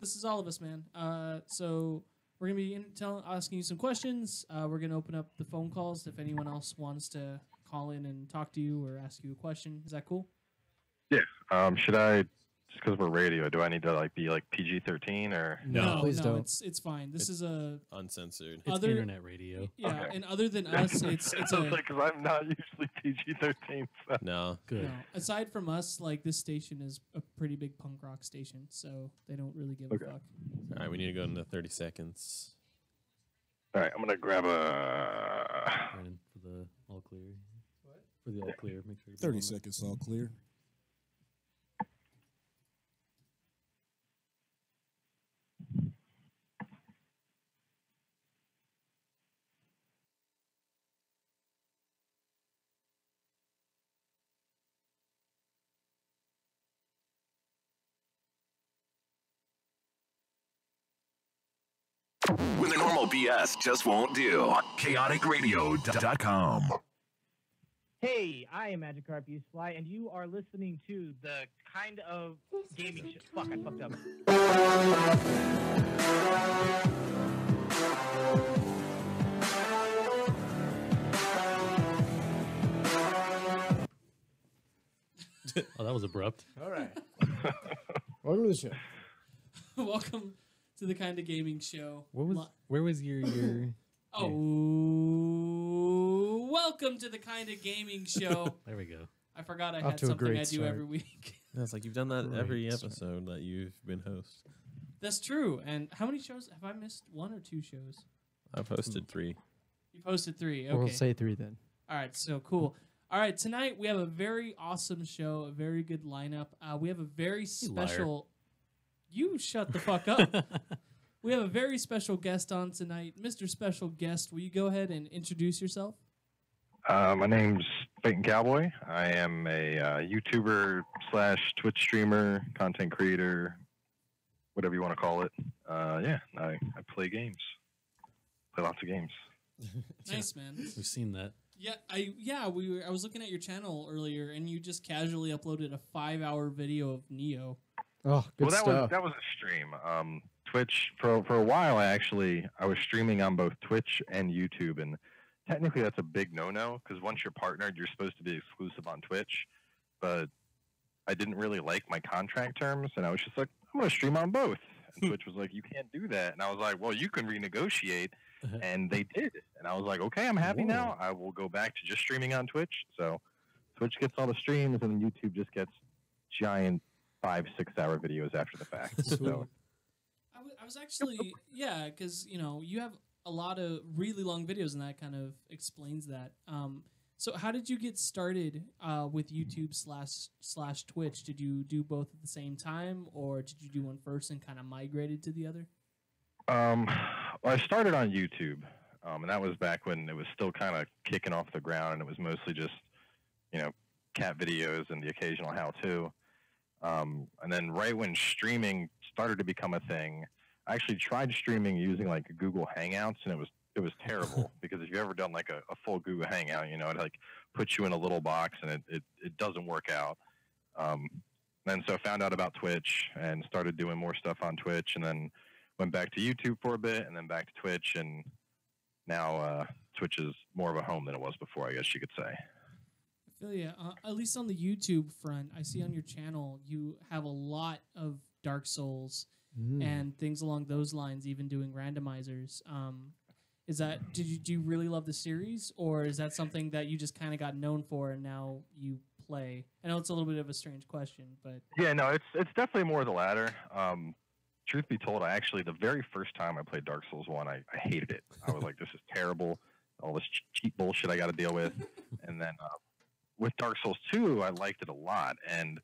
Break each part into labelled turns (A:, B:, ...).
A: This is all of us, man. So we're gonna be asking you some questions. We're gonna open up the phone calls if anyone else wants to call in and talk to you or ask you a question. Is that cool?
B: Yeah. Should I, just because we're radio, do I need to like be like PG-13 or?
A: No,
C: please don't.
A: It's fine. This is a
D: uncensored.
C: It's internet radio.
A: Yeah,
B: Okay.
A: and other than us, it's
B: I
A: a
B: was like, because I'm not usually PG-13. So.
D: No.
C: Good.
A: no. Aside from us, like this station is a pretty big punk rock station, so they don't really give a fuck.
D: All right, we need to go into 30 seconds.
B: All right, I'm gonna grab a.
C: Brandon, for the all clear. What? For the all clear, make sure.
E: 30 seconds, all clear.
F: When the normal BS just won't do. ChaoticRadio.com.
G: Hey, I am Magic Carp Fly, and you are listening to the kind of gaming show. Fuck, I fucked up.
C: Oh, that was abrupt.
E: All right. Welcome to the show.
A: Welcome to the Kinda Gaming Show.
C: Where was your
A: Oh, welcome to the Kinda Gaming Show.
C: There we go.
A: I forgot I
E: Off
A: had
E: to a
A: something
E: great
A: I do
E: start.
A: every week.
D: Yeah, it's like you've done that every
C: Great
D: episode that you've been host.
A: That's true. And how many shows have I missed? 1 or 2 shows?
D: I've hosted 3.
A: You posted 3. Okay.
C: We'll say 3 then.
A: All right, so cool. All right, tonight we have a very awesome show, a very good lineup. We have a very special. You shut the fuck up. We have a very special guest on tonight, Mr. Special Guest. Will you go ahead and introduce yourself?
B: My name's FightinCowboy. I am a YouTuber / Twitch streamer, content creator, whatever you want to call it. Yeah, I play games. Play lots of games.
A: Nice, man.
C: We've seen that.
A: Yeah, I was looking at your channel earlier, and you just casually uploaded a 5-hour video of Neo.
E: Oh, good
B: Well,
E: stuff.
B: that was a stream. Twitch for a while. I was streaming on both Twitch and YouTube, and technically that's a big no-no because once you're partnered, you're supposed to be exclusive on Twitch. But I didn't really like my contract terms, and I was just like, I'm gonna stream on both. And Twitch was like, you can't do that, and I was like, well, you can renegotiate, and they did. And I was like, okay, I'm happy now. I will go back to just streaming on Twitch. So Twitch gets all the streams, and then YouTube just gets giant 5-6 hour videos after the fact. So.
A: I was actually, yeah, because, you have a lot of really long videos, and that kind of explains that. So how did you get started with YouTube / Twitch? Did you do both at the same time, or did you do one first and kind of migrated to the other?
B: Well, I started on YouTube, and that was back when it was still kind of kicking off the ground, and it was mostly just, cat videos and the occasional how-to. And then right when streaming started to become a thing, I actually tried streaming using like Google Hangouts, and it was terrible because if you've ever done like a full Google Hangout, it like puts you in a little box and it doesn't work out. Then so I found out about Twitch and started doing more stuff on Twitch, and then went back to YouTube for a bit, and then back to Twitch, and now Twitch is more of a home than it was before, I guess you could say.
A: I feel you. At least on the YouTube front, I see on your channel you have a lot of Dark Souls and things along those lines, even doing randomizers. Do you really love the series, or is that something that you just kind of got known for and now you play? I know it's a little bit of a strange question, but
B: yeah, no, it's definitely more the latter. Truth be told, the very first time I played Dark Souls 1, I hated it. I was like, this is terrible, all this cheap bullshit I got to deal with. And then with Dark Souls 2, I liked it a lot. And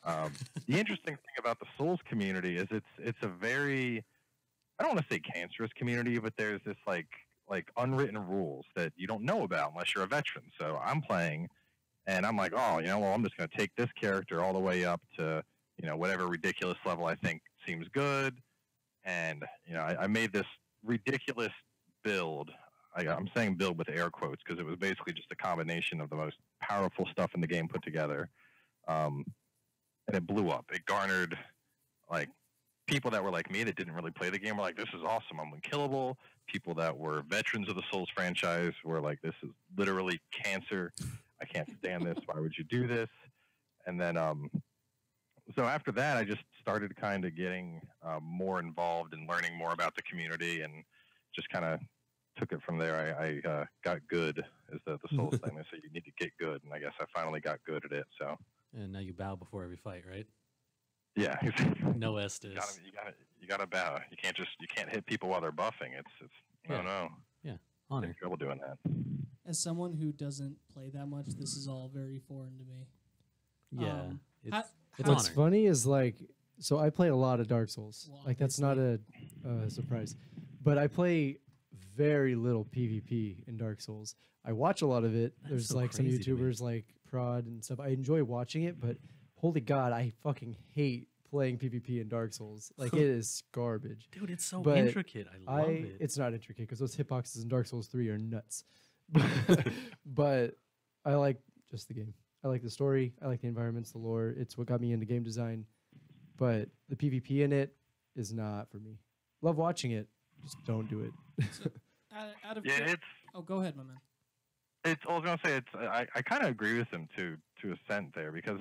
B: the interesting thing about the Souls community is it's a very, I don't want to say cancerous community, but there's this like unwritten rules that you don't know about unless you're a veteran. So I'm playing, and I'm like, oh, well, I'm just going to take this character all the way up to, whatever ridiculous level I think seems good. And, I made this ridiculous build. I'm saying build with air quotes because it was basically just a combination of the most powerful stuff in the game put together. And it blew up. It garnered like people that were like me that didn't really play the game were like, "This is awesome! I'm unkillable." People that were veterans of the Souls franchise were like, "This is literally cancer. I can't stand this. Why would you do this?" And then, so after that, I just started kind of getting more involved and learning more about the community, and just kind of took it from there. I got good, is the Souls thing. They say you need to get good, and I guess I finally got good at it. So.
C: And now you bow before every fight, right?
B: Yeah.
C: No Estes.
B: You gotta bow. You can't hit people while they're buffing. It's no.
C: Yeah, honor.
B: Get in trouble doing that.
A: As someone who doesn't play that much, this is all very foreign to me.
C: Yeah, it's
E: What's
C: honor.
E: funny is like, so I play a lot of Dark Souls.
A: Well,
E: Like that's not a surprise, but I play very little PvP in Dark Souls. I watch a lot of it.
C: That's
E: There's
C: so
E: like some
C: crazy to me.
E: YouTubers like Prod and stuff. I enjoy watching it, but holy God, I fucking hate playing PvP in Dark Souls. Like it is garbage.
C: Dude, it's so
E: But
C: intricate. I love it.
E: It's not intricate because those hitboxes in Dark Souls 3 are nuts. But I like just the game. I like the story. I like the environments, the lore. It's what got me into game design. But the PvP in it is not for me. Love watching it. Just don't do it.
A: Out of
B: Yeah,
A: oh, go ahead, my man.
B: I was gonna say I kind of agree with him to a cent there, because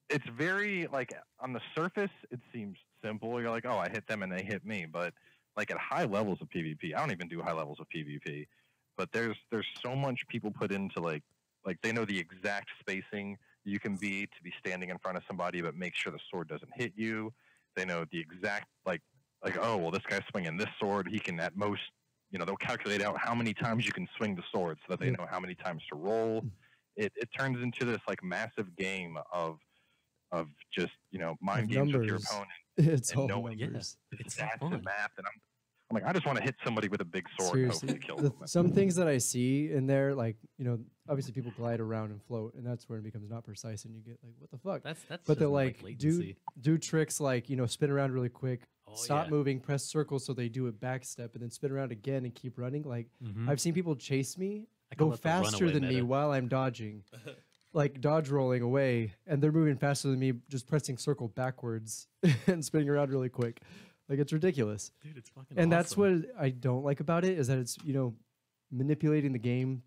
B: it's very, like, on the surface it seems simple. You're like, oh, I hit them and they hit me, but like at high levels of PvP, I don't even do high levels of PvP, but there's so much people put into like they know the exact spacing you can be to be standing in front of somebody, but make sure the sword doesn't hit you. They know the exact like oh, well, this guy's swinging this sword, he can at most, they'll calculate out how many times you can swing the sword so that they know how many times to roll. It turns into this like massive game of just mind games with your
E: numbers.
B: opponent.
E: It's
B: And
E: all
B: knowing
E: numbers.
C: It's so
B: Stats
C: fun.
B: and math, and I'm like, I just want to hit somebody with a big sword and
E: Seriously,
B: hopefully kill them.
E: some things that I see in there, like obviously people glide around and float, and that's where it becomes not precise, and you get like, what the fuck?
C: That's
E: But
C: just
E: they're
C: like
E: like do
C: latency.
E: tricks like spin around really quick,
C: Oh,
E: stop
C: yeah.
E: moving, press circle, so they do a back step, and then spin around again and keep running. Like
C: Mhm.
E: I've seen people chase me,
C: I call
E: go
C: it the
E: faster
C: runaway
E: than me
C: meta.
E: while I'm dodging, like dodge rolling away, and they're moving faster than me, just pressing circle backwards and spinning around really quick. Like it's ridiculous.
C: Dude, it's fucking
E: And that's
C: awesome.
E: what I don't like about it, is that it's manipulating the game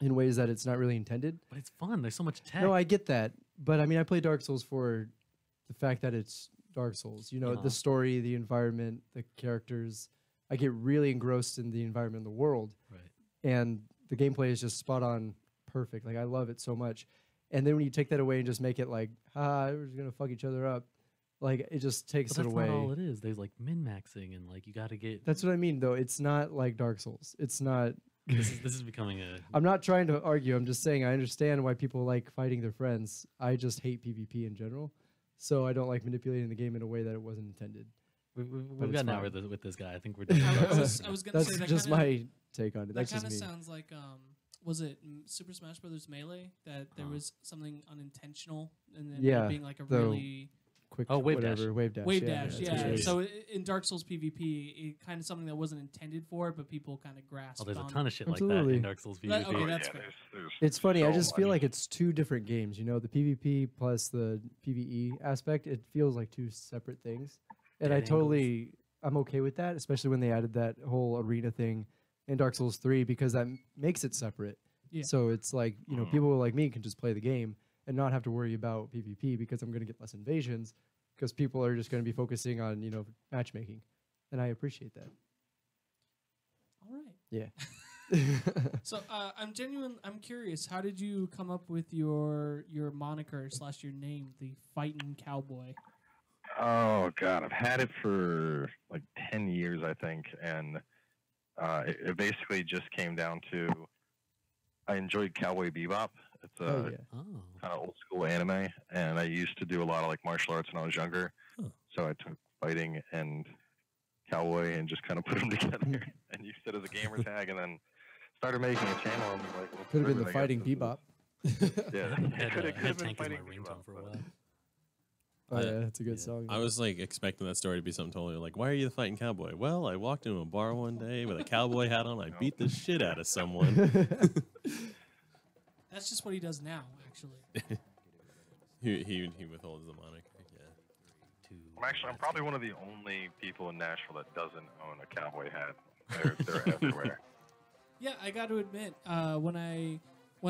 E: in ways that it's not really intended.
C: But it's fun. There's so much tech.
E: No, I get that, but I mean, I play Dark Souls for the fact that it's Dark Souls.
C: Uh-huh.
E: The story, the environment, the characters. I get really engrossed in the environment and the world,
C: Right.
E: and the gameplay is just spot on, perfect. Like I love it so much. And then when you take that away and just make it like, we're just gonna fuck each other up, like it just takes
C: But
E: it
C: that's
E: away.
C: not all it is. There's like min-maxing and like you got to get.
E: That's what I mean, though. It's not like Dark Souls. It's not.
C: This is becoming a.
E: I'm not trying to argue. I'm just saying I understand why people like fighting their friends. I just hate PvP in general, so I don't like manipulating the game in a way that it wasn't intended.
C: We've
E: it's
C: gotten out
E: fine.
C: with this guy. I think we're done.
A: I was gonna
E: That's
A: say that
E: just
A: kinda,
E: my take on it.
A: That
E: That's
A: kind
E: just
A: of
E: me.
A: sounds like was it Super Smash Brothers Melee that there
C: Uh-huh.
A: was something unintentional and then
E: Yeah,
A: being like a
E: the
A: really
E: Quick,
C: Oh, wave dash.
E: whatever, wave dash.
A: wave
E: yeah,
A: dash.
E: that's what
A: Yeah.
E: it is.
A: So in Dark Souls PvP, it kind of something that wasn't intended for it, but people kind of grasped.
C: Oh, there's a
A: on
C: ton
A: it.
C: of shit like that
E: Absolutely.
C: in Dark Souls PvP.
A: That- okay,
B: Oh,
A: that's
B: yeah,
A: fair.
B: there's
E: It's funny. I
B: so
E: just feel
B: much.
E: like it's two different games. The PvP plus the PvE aspect. It feels like two separate things, and
C: Dead
E: I'm okay with that, especially when they added that whole arena thing in Dark Souls 3, because that makes it separate.
A: Yeah.
E: So it's like people like me can just play the game and not have to worry about PvP, because I'm going to get less invasions, because people are just going to be focusing on matchmaking, and I appreciate that.
A: All right.
E: Yeah.
A: So I'm curious. How did you come up with your moniker / your name, the FightinCowboy?
B: Oh God, I've had it for like 10 years, I think, and it basically just came down to I enjoyed Cowboy Bebop. It's a
E: Oh yeah.
C: Oh.
B: kind of old school anime, and I used to do a lot of like martial arts when I was younger.
D: Huh.
B: So I took fighting and cowboy and just kind of put them together and used it as a gamer tag, and then started making a channel. And was like, well,
E: Could have been
B: screw
E: the
B: it, I
E: Fighting
B: guess this
E: Bebop.
B: is- Yeah,
C: I had,
B: could
C: I
B: have
C: had
B: been
C: Tank as my
B: fighting
C: ringtone
B: Bebop,
C: for a
B: but-
C: while.
E: Oh
D: I-
E: yeah, that's a good
C: yeah.
E: song.
D: I was like expecting that story to be something totally like, why are you the fighting cowboy? Well, I walked into a bar one day with a cowboy hat on. I beat the shit out of someone.
A: That's just what he does now, actually.
D: he withholds the moniker. Yeah.
B: I'm probably one of the only people in Nashville that doesn't own a cowboy hat. They're everywhere.
A: Yeah, I got to admit, when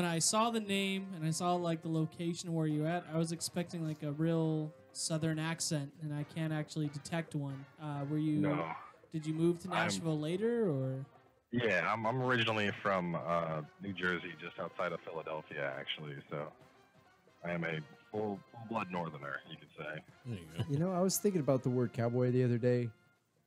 A: I saw the name and I saw like the location where you're at, I was expecting like a real Southern accent, and I can't actually detect one. Were you?
B: No.
A: Did you move to Nashville later, or?
B: Yeah, I'm originally from New Jersey, just outside of Philadelphia, actually. So I am a full-blood Northerner, you could say.
D: There you go.
E: You know, I was thinking about the word cowboy the other day.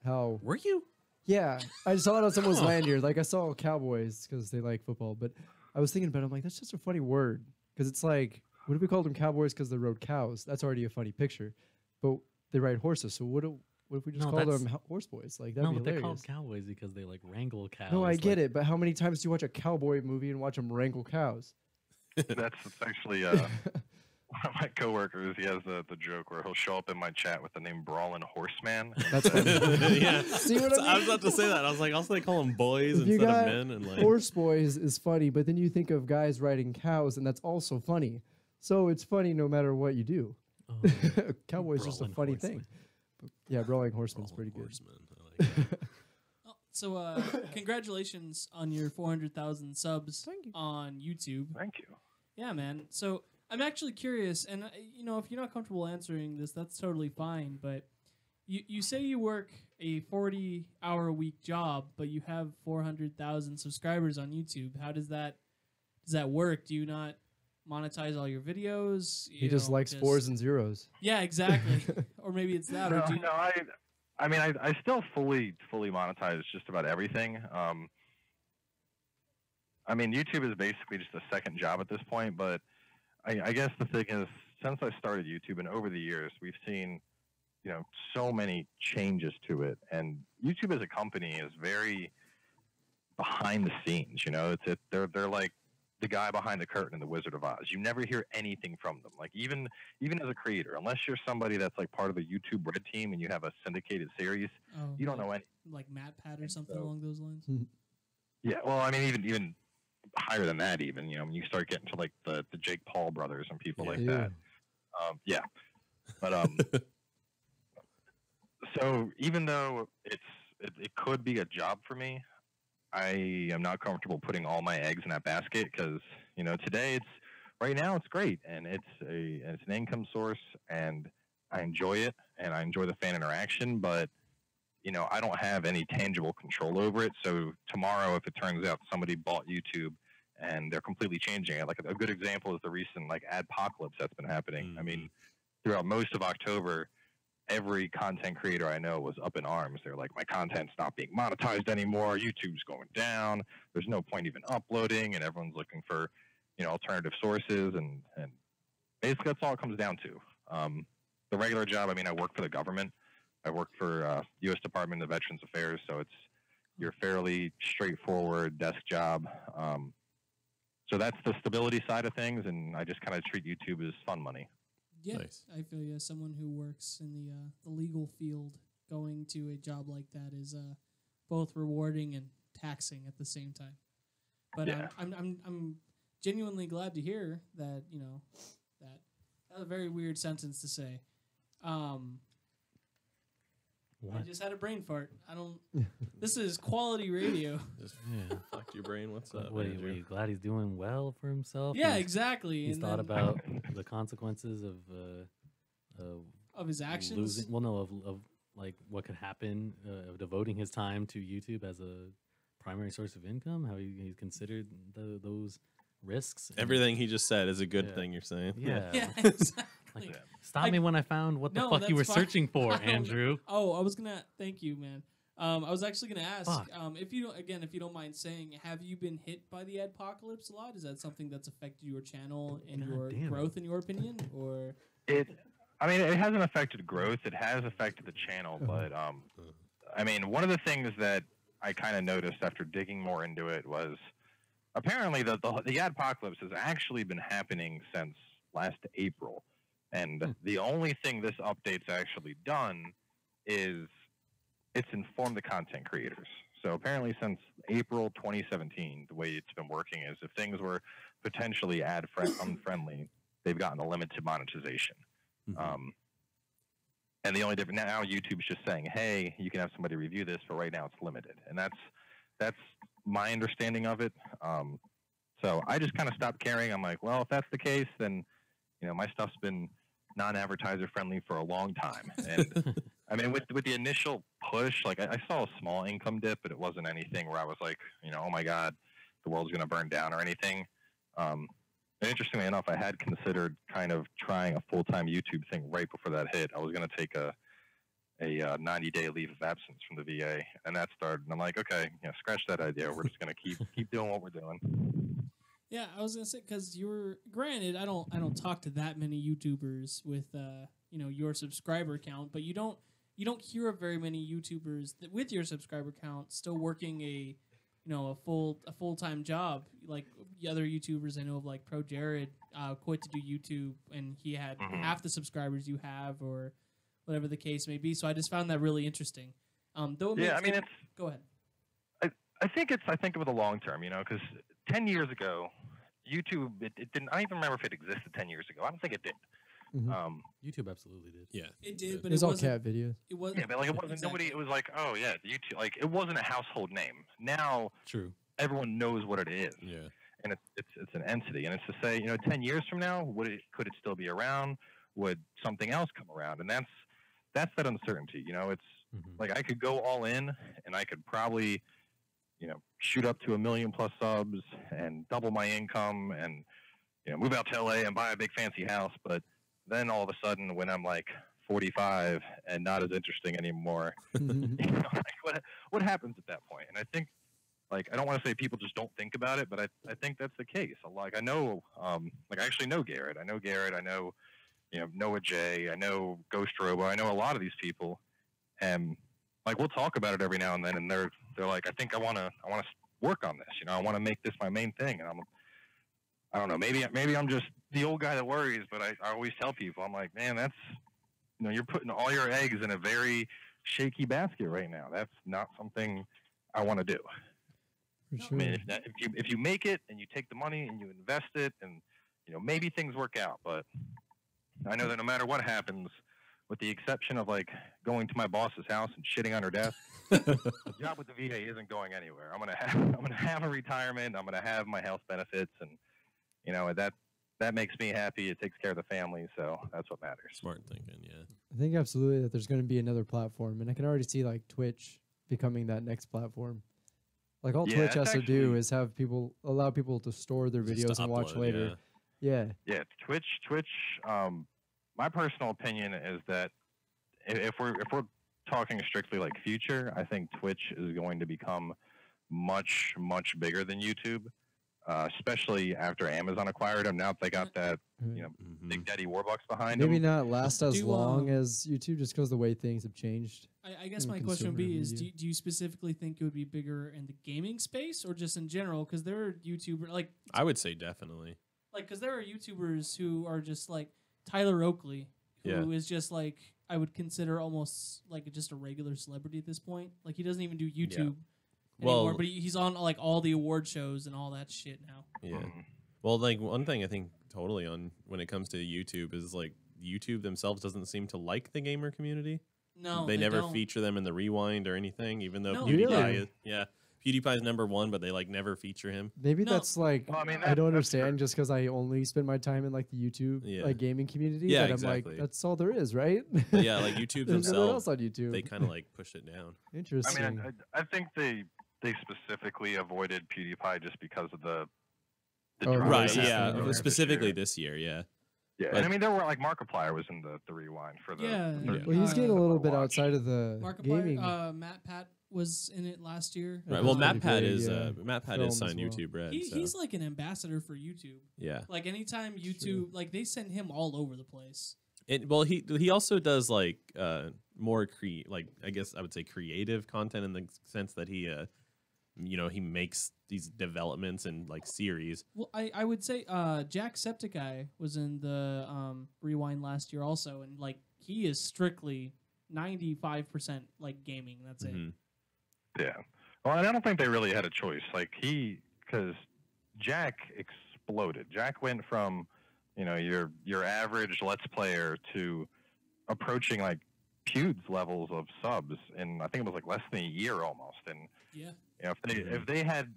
E: How?
D: Were you?
E: Yeah, I saw it on someone's lanyard. Like I saw cowboys because they like football, but I was thinking about it. I'm like, that's just a funny word because it's like, what if we called them cowboys because they rode cows? That's already a funny picture, but they ride horses. So what if we just called them horse boys? Like that'd be hilarious.
C: They're called cowboys because they like wrangle cows.
E: No, I get it, but how many times do you watch a cowboy movie and watch them wrangle cows?
B: That's actually one of my coworkers. He has the joke where he'll show up in my chat with the name Brawlin' Horseman.
E: That's funny.
D: Yeah.
E: See what I mean?
D: I was about to say that. I was like, also they call them boys
E: If you
D: instead of
E: got
D: men, and like
E: horse boys is funny, but then you think of guys riding cows, and that's also funny. So it's funny no matter what you do. Cowboy's just a funny thing. But yeah, brawling horseman's pretty good.
D: Horseman. I like that.
A: So, congratulations on your 400,000 subs on YouTube.
B: Thank you.
A: Yeah, man. So I'm actually curious, and you know, if you're not comfortable answering this, that's totally fine. But you say you work a 40-hour-a-week job, but you have 400,000 subscribers on YouTube. How does that work? Do you not monetize all your videos?
E: He just likes fours and zeros.
A: Yeah, exactly. Or maybe it's that.
B: No,
A: or do you,
B: no, I mean, I still fully monetize just about everything. I mean, YouTube is basically just a second job at this point, but I guess the thing is, since I started YouTube and over the years, we've seen, you know, so many changes to it. And YouTube as a company is very behind the scenes, you know, they're like the guy behind the curtain in The Wizard of Oz. You never hear anything from them. Like even as a creator, unless you're somebody that's like part of the YouTube Red team and you have a syndicated series, you don't know any.
A: Like MatPat or something along those lines.
B: Yeah, well, I mean, even higher than that, even, you know, when you start getting to like the Jake Paul brothers and people like that. Yeah, but so even though it could be a job for me, I am not comfortable putting all my eggs in that basket because, you know, today right now it's great and it's an income source and I enjoy it and I enjoy the fan interaction, but you know, I don't have any tangible control over it. So tomorrow, if it turns out somebody bought YouTube and they're completely changing it, like a good example is the recent like adpocalypse that's been happening. I mean, throughout most of October, every content creator I know was up in arms. They're like, my content's not being monetized anymore. YouTube's going down. There's no point even uploading, and everyone's looking for, you know, alternative sources. And basically that's all it comes down to. The regular job, I mean, I work for the government. I work for U.S. Department of Veterans Affairs, so it's your fairly straightforward desk job. So that's the stability side of things, and I just kind of treat YouTube as fun money.
A: Yeah,
D: Nice.
A: I feel you. As someone who works in the legal field, going to a job like that is both rewarding and taxing at the same time. But
B: Yeah.
A: I'm genuinely glad to hear that, you know, that was a very weird sentence to say. I just had a brain fart. I don't. This is quality radio.
D: Just fucked your brain. What's up?
C: Were
D: Andrew?
C: you glad he's doing well for himself?
A: Yeah, exactly.
C: He's
A: And
C: thought
A: then-
C: about the consequences
A: of his actions.
C: losing. Well, no, of like what could happen of devoting his time to YouTube as a primary source of income. How he's considered those risks. and-
D: Everything he just said is a good
C: Yeah.
D: thing you're saying.
C: Yeah.
A: Yeah, exactly.
C: Like, stop me when I found what the
A: No,
C: fuck you were
A: that's fine.
C: searching for,
A: I don't-
C: Andrew.
A: Oh, I was gonna thank you, man. I was actually gonna ask,
C: Fuck.
A: if you don't mind saying, have you been hit by the adpocalypse a lot? Is that something that's affected your channel and
C: God
A: your
C: damn it.
A: growth, in your opinion, or?
B: I mean, it hasn't affected growth. It has affected the channel, but I mean, one of the things that I kind of noticed after digging more into it was apparently the adpocalypse has actually been happening since last April, and the only thing this update's actually done is it's informed the content creators. So apparently since April 2017, the way it's been working is if things were potentially unfriendly, they've gotten a limit to monetization. And the only difference now, YouTube's just saying, hey, you can have somebody review this, but right now it's limited, and that's my understanding of it. So I just kind of stopped caring. I'm like, well, if that's the case, then my stuff's been non-advertiser friendly for a long time. And I mean, with the initial push, like I saw a small income dip, but it wasn't anything where I was like, oh my god, the world's going to burn down or anything. And interestingly enough, I had considered kind of trying a full-time YouTube thing right before that hit. I was going to take a 90-day leave of absence from the VA, and that started. And I'm like, okay, scratch that idea. We're just going to keep doing what we're doing.
A: Yeah, I was gonna say because granted, I don't talk to that many YouTubers with your subscriber count, but you don't hear of very many YouTubers that with your subscriber count still working a full-time job. Like the other YouTubers I know of, like Pro Jared, quit to do YouTube, and he had half the subscribers you have, or whatever the case may be. So I just found that really interesting. Though go ahead.
B: I think over the long term, because 10 years ago, YouTube, it didn't. I don't even remember if it existed 10 years ago. I don't think it did.
C: YouTube absolutely did.
D: Yeah,
A: it did, but
E: it was all cat videos.
A: It was,
B: yeah, but like it wasn't
A: exactly.
B: nobody. It was like, oh yeah, YouTube. Like it wasn't a household name. Now,
C: True.
B: Everyone knows what it is.
D: Yeah,
B: and it's an entity. And it's to say, 10 years from now, could it still be around? Would something else come around? And that's that uncertainty. It's like I could go all in, and I could probably shoot up to 1 million+ subs and double my income and move out to LA and buy a big fancy house. But then all of a sudden, when I'm like 45 and not as interesting anymore, like what happens at that point? And I think, like, I don't want to say people just don't think about it, but I think that's the case. Like I know, I actually know Garrett. I know Noah J. I know Ghost Robo. I know a lot of these people, and like we'll talk about it every now and then, and they're like, I think I want to work on this. I want to make this my main thing. And I don't know, maybe I'm just the old guy that worries, but I always tell people, I'm like, man, that's you're putting all your eggs in a very shaky basket right now. That's not something I want to do.
E: For sure.
B: I mean, if you make it and you take the money and you invest it, and maybe things work out, but I know that no matter what happens, with the exception of like going to my boss's house and shitting on her desk, the job with the VA isn't going anywhere. I'm gonna have a retirement. I'm gonna have my health benefits, and that makes me happy. It takes care of the family, so that's what matters.
D: smart thinking. Yeah,
E: I think absolutely that there's going to be another platform, and I can already see like Twitch becoming that next platform. Like all Twitch has to do is allow people to store their
D: Just
E: videos
D: to
E: and watch
D: upload,
E: later. Yeah.
B: Yeah, Twitch. My personal opinion is that if we're talking strictly like future, I think Twitch is going to become much bigger than YouTube, especially after Amazon acquired them. Now that they got that Big Daddy Warbucks behind them.
E: Maybe not last as long as YouTube, just because the way things have changed.
A: I guess my question would be: do you specifically think it would be bigger in the gaming space, or just in general? Because there are YouTubers like
D: I would say definitely.
A: Because there are YouTubers who are just like Tyler Oakley, who is just like I would consider almost like just a regular celebrity at this point. Like he doesn't even do YouTube anymore, but he's on like all the award shows and all that shit now.
D: Yeah. Well, like one thing I think totally on when it comes to YouTube is like YouTube themselves doesn't seem to like the gamer community.
A: No,
D: they never
A: don't.
D: feature them in the rewind or anything, even though
A: No,
D: PewDiePie PewDiePie's #1, but they like never feature him.
E: Maybe that's like I don't understand just because I only spend my time in like the YouTube like gaming community.
D: Yeah,
E: that
D: exactly.
E: I'm like, that's all there is, right?
D: But yeah, like YouTube
E: There's nothing else
D: themselves,
E: on YouTube.
D: they kind of like push it down.
E: Interesting.
B: I mean, I think they specifically avoided PewDiePie just because of the
D: right,
B: drama
D: yeah,
B: earlier
D: specifically this year, yeah.
B: Yeah, and I mean, there were like Markiplier was in the rewind for the
E: Well, he's getting a little bit outside of the gaming.
A: Matt Pat was in it last year.
D: Right. Well, Matt Pat is signed YouTube Red.
A: He's like an ambassador for YouTube.
D: Yeah.
A: Like anytime YouTube, like they send him all over the place.
D: Well, he also does like more I guess I would say creative content in the sense that he he makes these developments and like series.
A: Well, I would say Jacksepticeye was in the rewind last year also, and like he is strictly 95% like gaming. That's it.
B: Yeah. Well, and I don't think they really had a choice. Like because Jack exploded. Jack went from your average Let's Player to approaching like Pewds levels of subs in, I think it was like less than a year almost. And
A: Yeah.
B: you know, if they had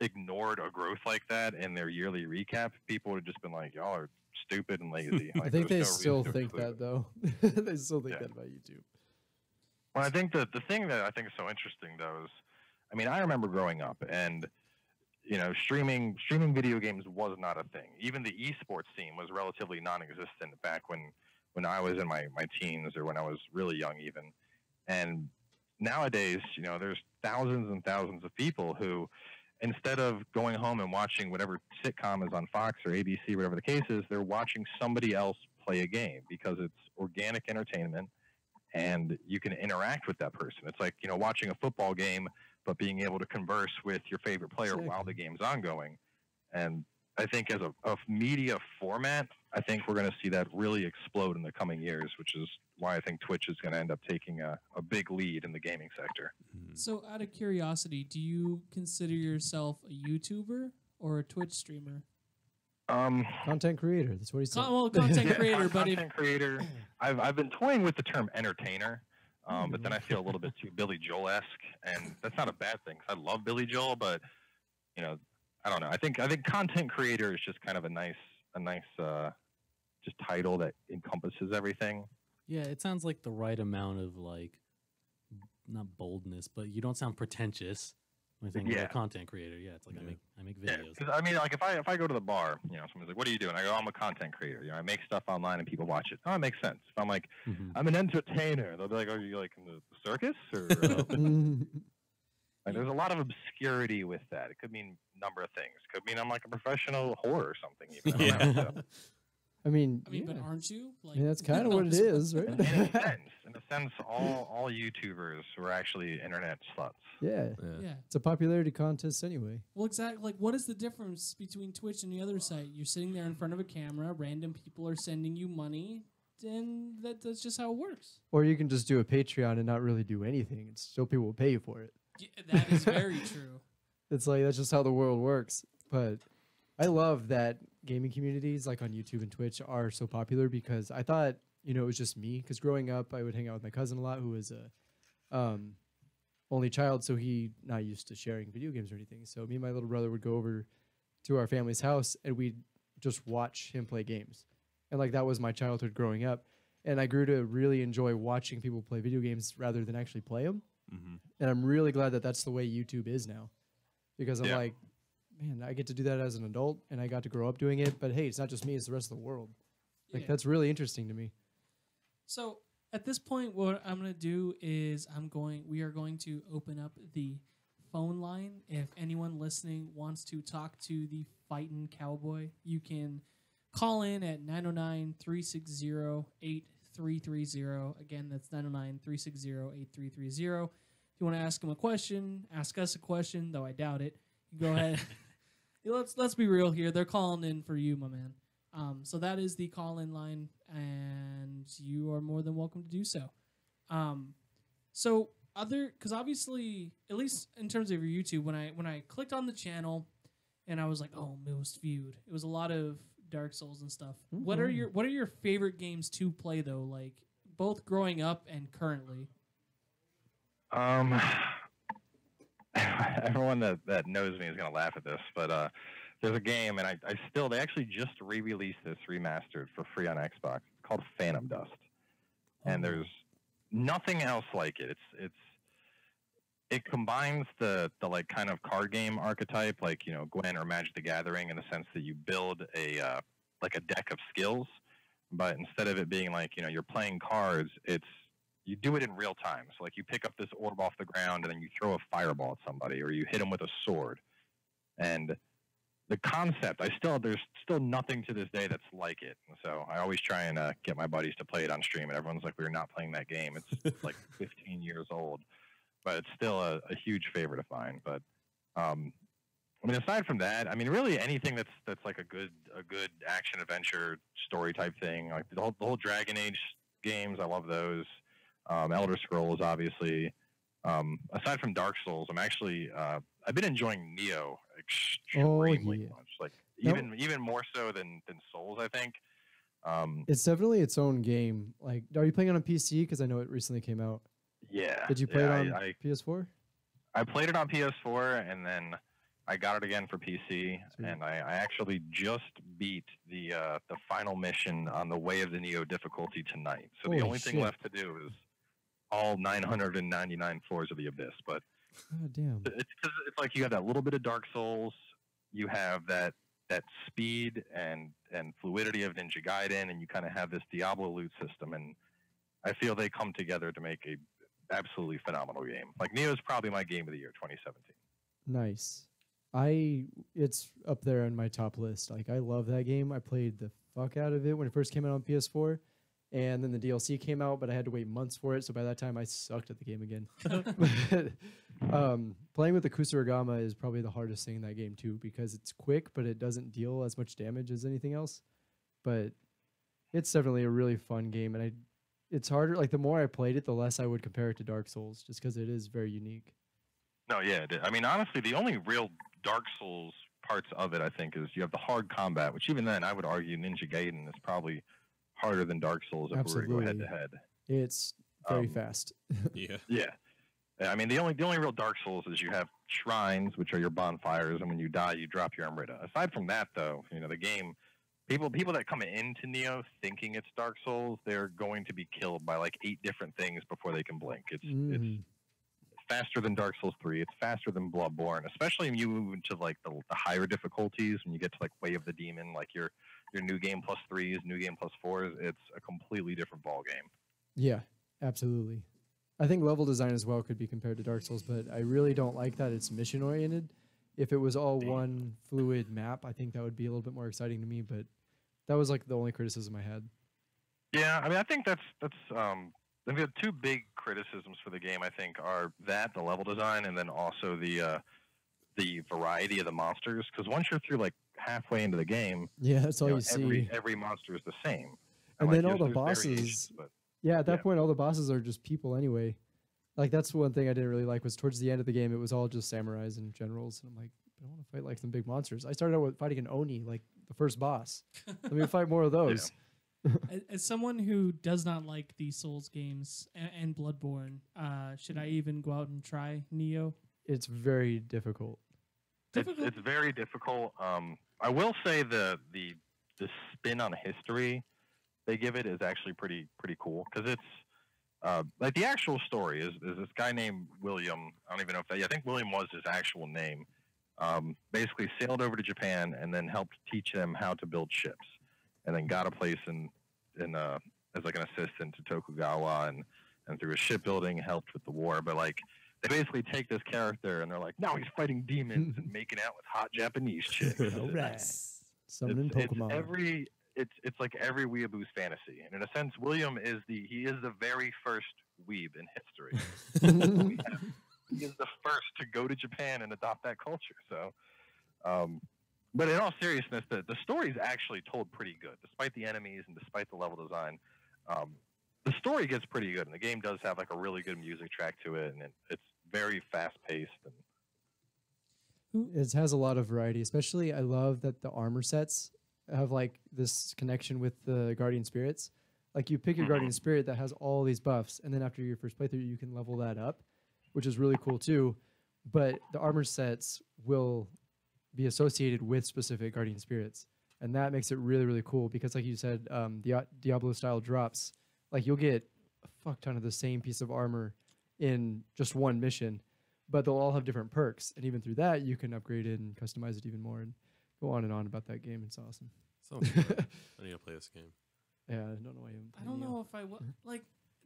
B: ignored a growth like that in their yearly recap, people would have just been like, y'all are stupid and lazy. Like,
E: I think they
B: there's no
E: still
B: reason to
E: think
B: include
E: that
B: it.
E: though. They still think that about YouTube.
B: Well, I think that the thing that I think is so interesting though is, I mean, I remember growing up and, you know, streaming video games was not a thing. Even the esports scene was relatively non-existent back when I was in my teens or when I was really young even. And nowadays, you know, there's thousands and thousands of people who, instead of going home and watching whatever sitcom is on Fox or ABC, whatever the case is, they're watching somebody else play a game because it's organic entertainment and you can interact with that person. It's like, you know, watching a football game, but being able to converse with your favorite player while the game's ongoing. And I think as a media format, I think we're going to see that really explode in the coming years, which is why I think Twitch is going to end up taking a big lead in the gaming sector.
A: So, out of curiosity, do you consider yourself a YouTuber or a Twitch streamer?
E: Content creator. That's what he said.
A: Well, content creator, but
B: content creator. I've been toying with the term entertainer, but then I feel a little bit too Billy Joel-esque, and that's not a bad thing. 'Cause I love Billy Joel, but you know, I don't know. I think content creator is just kind of a nice just title that encompasses everything.
C: Yeah, it sounds like the right amount of like, not boldness, but you don't sound pretentious when you think you're a content creator. Yeah, it's like I make videos.
B: Because I mean, like if I go to the bar, you know, someone's like, "What are you doing?" I go, "I'm a content creator. You know, I make stuff online and people watch it." Oh, it makes sense. If I'm like, "I'm an entertainer," they'll be like, "Are you like in the circus?" Or like, there's a lot of obscurity with that. It could mean a number of things. It could mean I'm like a professional whore or something. Even. I don't know, so.
E: I mean,
A: but aren't you? Like,
E: yeah, that's kind of what it is, right?
B: In a sense, all YouTubers were actually internet sluts.
E: Yeah. It's a popularity contest anyway.
A: Well, exactly. Like, what is the difference between Twitch and the other site? You're sitting there in front of a camera, random people are sending you money, and that's just how it works.
E: Or you can just do a Patreon and not really do anything, and still people will pay you for it.
A: Yeah, that is very true.
E: It's like, that's just how the world works. But I love that gaming communities like on YouTube and Twitch are so popular because I thought, you know, it was just me. Because growing up, I would hang out with my cousin a lot, who was a only child, so he not used to sharing video games or anything. So me and my little brother would go over to our family's house and we'd just watch him play games. And like that was my childhood growing up. And I grew to really enjoy watching people play video games rather than actually play them. And I'm really glad that that's the way YouTube is now. Because I'm like, man, I get to do that as an adult, and I got to grow up doing it. But hey, it's not just me; it's the rest of the world. Like that's really interesting to me.
A: So at this point, what I'm gonna do is we are going to open up the phone line. If anyone listening wants to talk to the FightinCowboy, you can call in at 909-360-8330. Again, that's 909-360-8330. If you want to ask him a question, ask us a question, though I doubt it. Go ahead. Let's be real here. They're calling in for you, my man. So that is the call-in line, and you are more than welcome to do so. Because obviously, at least in terms of your YouTube, when I clicked on the channel, and I was like, oh, most viewed. It was a lot of Dark Souls and stuff. What are your favorite games to play though? Like both growing up and currently.
B: Everyone that knows me is gonna laugh at this, but there's a game, and they actually just re-released this remastered for free on Xbox. It's called Phantom Dust, and there's nothing else like it. It combines the like kind of card game archetype, like, you know, Gwent or Magic the Gathering, in the sense that you build a like a deck of skills, but instead of it being like, you know, you're playing cards, you do it in real time. So like you pick up this orb off the ground and then you throw a fireball at somebody, or you hit them with a sword. And the concept, there's still nothing to this day that's like it. So I always try and get my buddies to play it on stream, and everyone's like, we're not playing that game. It's like 15 years old, but it's still a huge favorite of mine. But I mean, aside from that, I mean, really anything that's like a good action adventure story type thing, like the whole Dragon Age games, I love those. Elder Scrolls, obviously. Aside from Dark Souls, I'm actually I've been enjoying Neo extremely much. Like even more so than Souls, I think.
E: It's definitely its own game. Like, are you playing it on PC? Because I know it recently came out.
B: Yeah.
E: Did you play it on
B: I
E: PS4?
B: I played it on PS4, and then I got it again for PC, and I actually just beat the final mission on the Way of the Neo difficulty tonight. So the
E: Holy
B: only thing
E: shit.
B: left to do is all 999 floors of the Abyss. But
E: God damn.
B: it's like you have that little bit of Dark Souls, you have that speed and fluidity of Ninja Gaiden, and you kind of have this Diablo loot system, and I feel they come together to make a absolutely phenomenal game. Like, Neo is probably my game of the year 2017.
E: Nice. It's up there on my top list. Like, I love that game. I played the fuck out of it when it first came out on PS4, and then the DLC came out, but I had to wait months for it. So by that time, I sucked at the game again. Playing with the Kusarigama is probably the hardest thing in that game too, because it's quick, but it doesn't deal as much damage as anything else. But it's definitely a really fun game, and it's harder. Like, the more I played it, the less I would compare it to Dark Souls, just because it is very unique.
B: No, yeah. I mean, honestly, the only real Dark Souls parts of it, I think, is you have the hard combat, which even then I would argue Ninja Gaiden is probably harder than Dark Souls if we were to go head to head.
E: It's very fast.
D: Yeah.
B: Yeah. I mean, the only real Dark Souls is you have shrines, which are your bonfires, and when you die, you drop your Amrita. Aside from that, though, the game, people that come into Neo thinking it's Dark Souls, they're going to be killed by like 8 different things before they can blink. It's faster than Dark Souls 3. It's faster than Bloodborne, especially when you move into like the higher difficulties. When you get to like Way of the Demon, like your New Game plus 3s, New Game plus 4s, it's a completely different ball game.
E: Yeah, absolutely. I think level design as well could be compared to Dark Souls, but I really don't like that it's mission oriented. If it was all one fluid map, I think that would be a little bit more exciting to me, but that was like the only criticism I had.
B: Yeah, I mean, I think that's the 2 big criticisms for the game, I think, are that, the level design, and then also the variety of the monsters. Because once you're through like halfway into the game,
E: yeah, that's all you see.
B: Every monster is the same.
E: And
B: like,
E: then all the
B: there's
E: bosses.
B: but
E: Yeah, at that point, all the bosses are just people anyway. Like, that's one thing I didn't really like, was towards the end of the game, it was all just samurais and generals. And I'm like, I don't want to fight like some big monsters. I started out with fighting an Oni, like the first boss. Let me fight more of those.
A: As someone who does not like the Souls games and Bloodborne, should I even go out and try Neo?
E: It's very difficult.
B: It's very difficult. I will say the spin on history they give it is actually pretty cool, because it's like the actual story is this guy named William. I don't even know if I think William was his actual name. Basically sailed over to Japan and then helped teach them how to build ships, and then got a place in as like an assistant to Tokugawa, and through his shipbuilding helped with the war. But like, they basically take this character and they're like, now he's fighting demons and making out with hot Japanese chicks.
E: Summoning Pokemon.
B: It's like every weeaboo's fantasy, and in a sense, William is the very first weeb in history. He is the first to go to Japan and adopt that culture. So, but in all seriousness, the story is actually told pretty good, despite the enemies and despite the level design. The story gets pretty good, and the game does have like a really good music track to it, and it's very fast paced.
E: It has a lot of variety. Especially, I love that the armor sets have like this connection with the guardian spirits. Like, you pick your guardian spirit that has all these buffs, and then after your first playthrough, you can level that up, which is really cool too. But the armor sets will be associated with specific guardian spirits, and that makes it really, really cool, because like you said, Diablo style drops, like you'll get a fuck ton of the same piece of armor in just one mission, but they'll all have different perks, and even through that you can upgrade it and customize it even more and go on and on about that game. It's awesome.
D: Sounds good. I need to play this game.
E: Yeah, I don't know why
A: I don't know if I like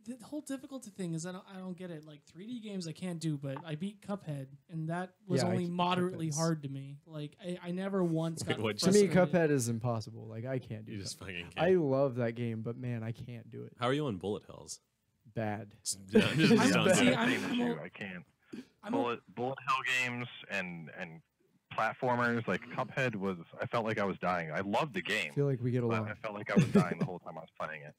A: the whole difficulty thing is I don't get it. Like 3D games I can't do, but I beat Cuphead, and that was only moderately hard to me. Like I never once got
E: to me, Cuphead is impossible. Like, I can't do it.
D: Just fucking can't.
E: I love that game, but man, I can't do it.
D: How are you on Bullet Hells?
E: Bad.
B: I can't. Bullet hell games and platformers, like Cuphead was, I felt like I was dying. I loved the game.
E: I feel like we get along.
B: I felt like I was dying the whole time I was playing it.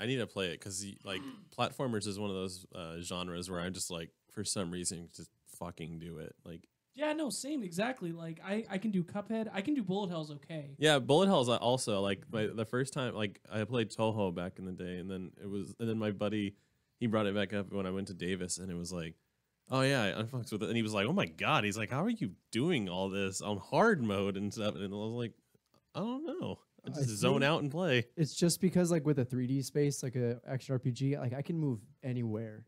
D: I need to play it, because like platformers is one of those genres where I'm just like, for some reason, just fucking do it. Like,
A: Yeah, no, same, exactly. Like I can do Cuphead. I can do bullet hells okay.
D: Yeah, bullet hells. I also like the first time. Like I played Toho back in the day, and then my buddy he brought it back up when I went to Davis, and it was like, oh yeah, I fucks with it, and he was like, oh my god, he's like, how are you doing all this on hard mode and stuff? And I was like, I don't know, I just zone out and play.
E: It's just because like with a 3D space, like a action RPG, like I can move anywhere.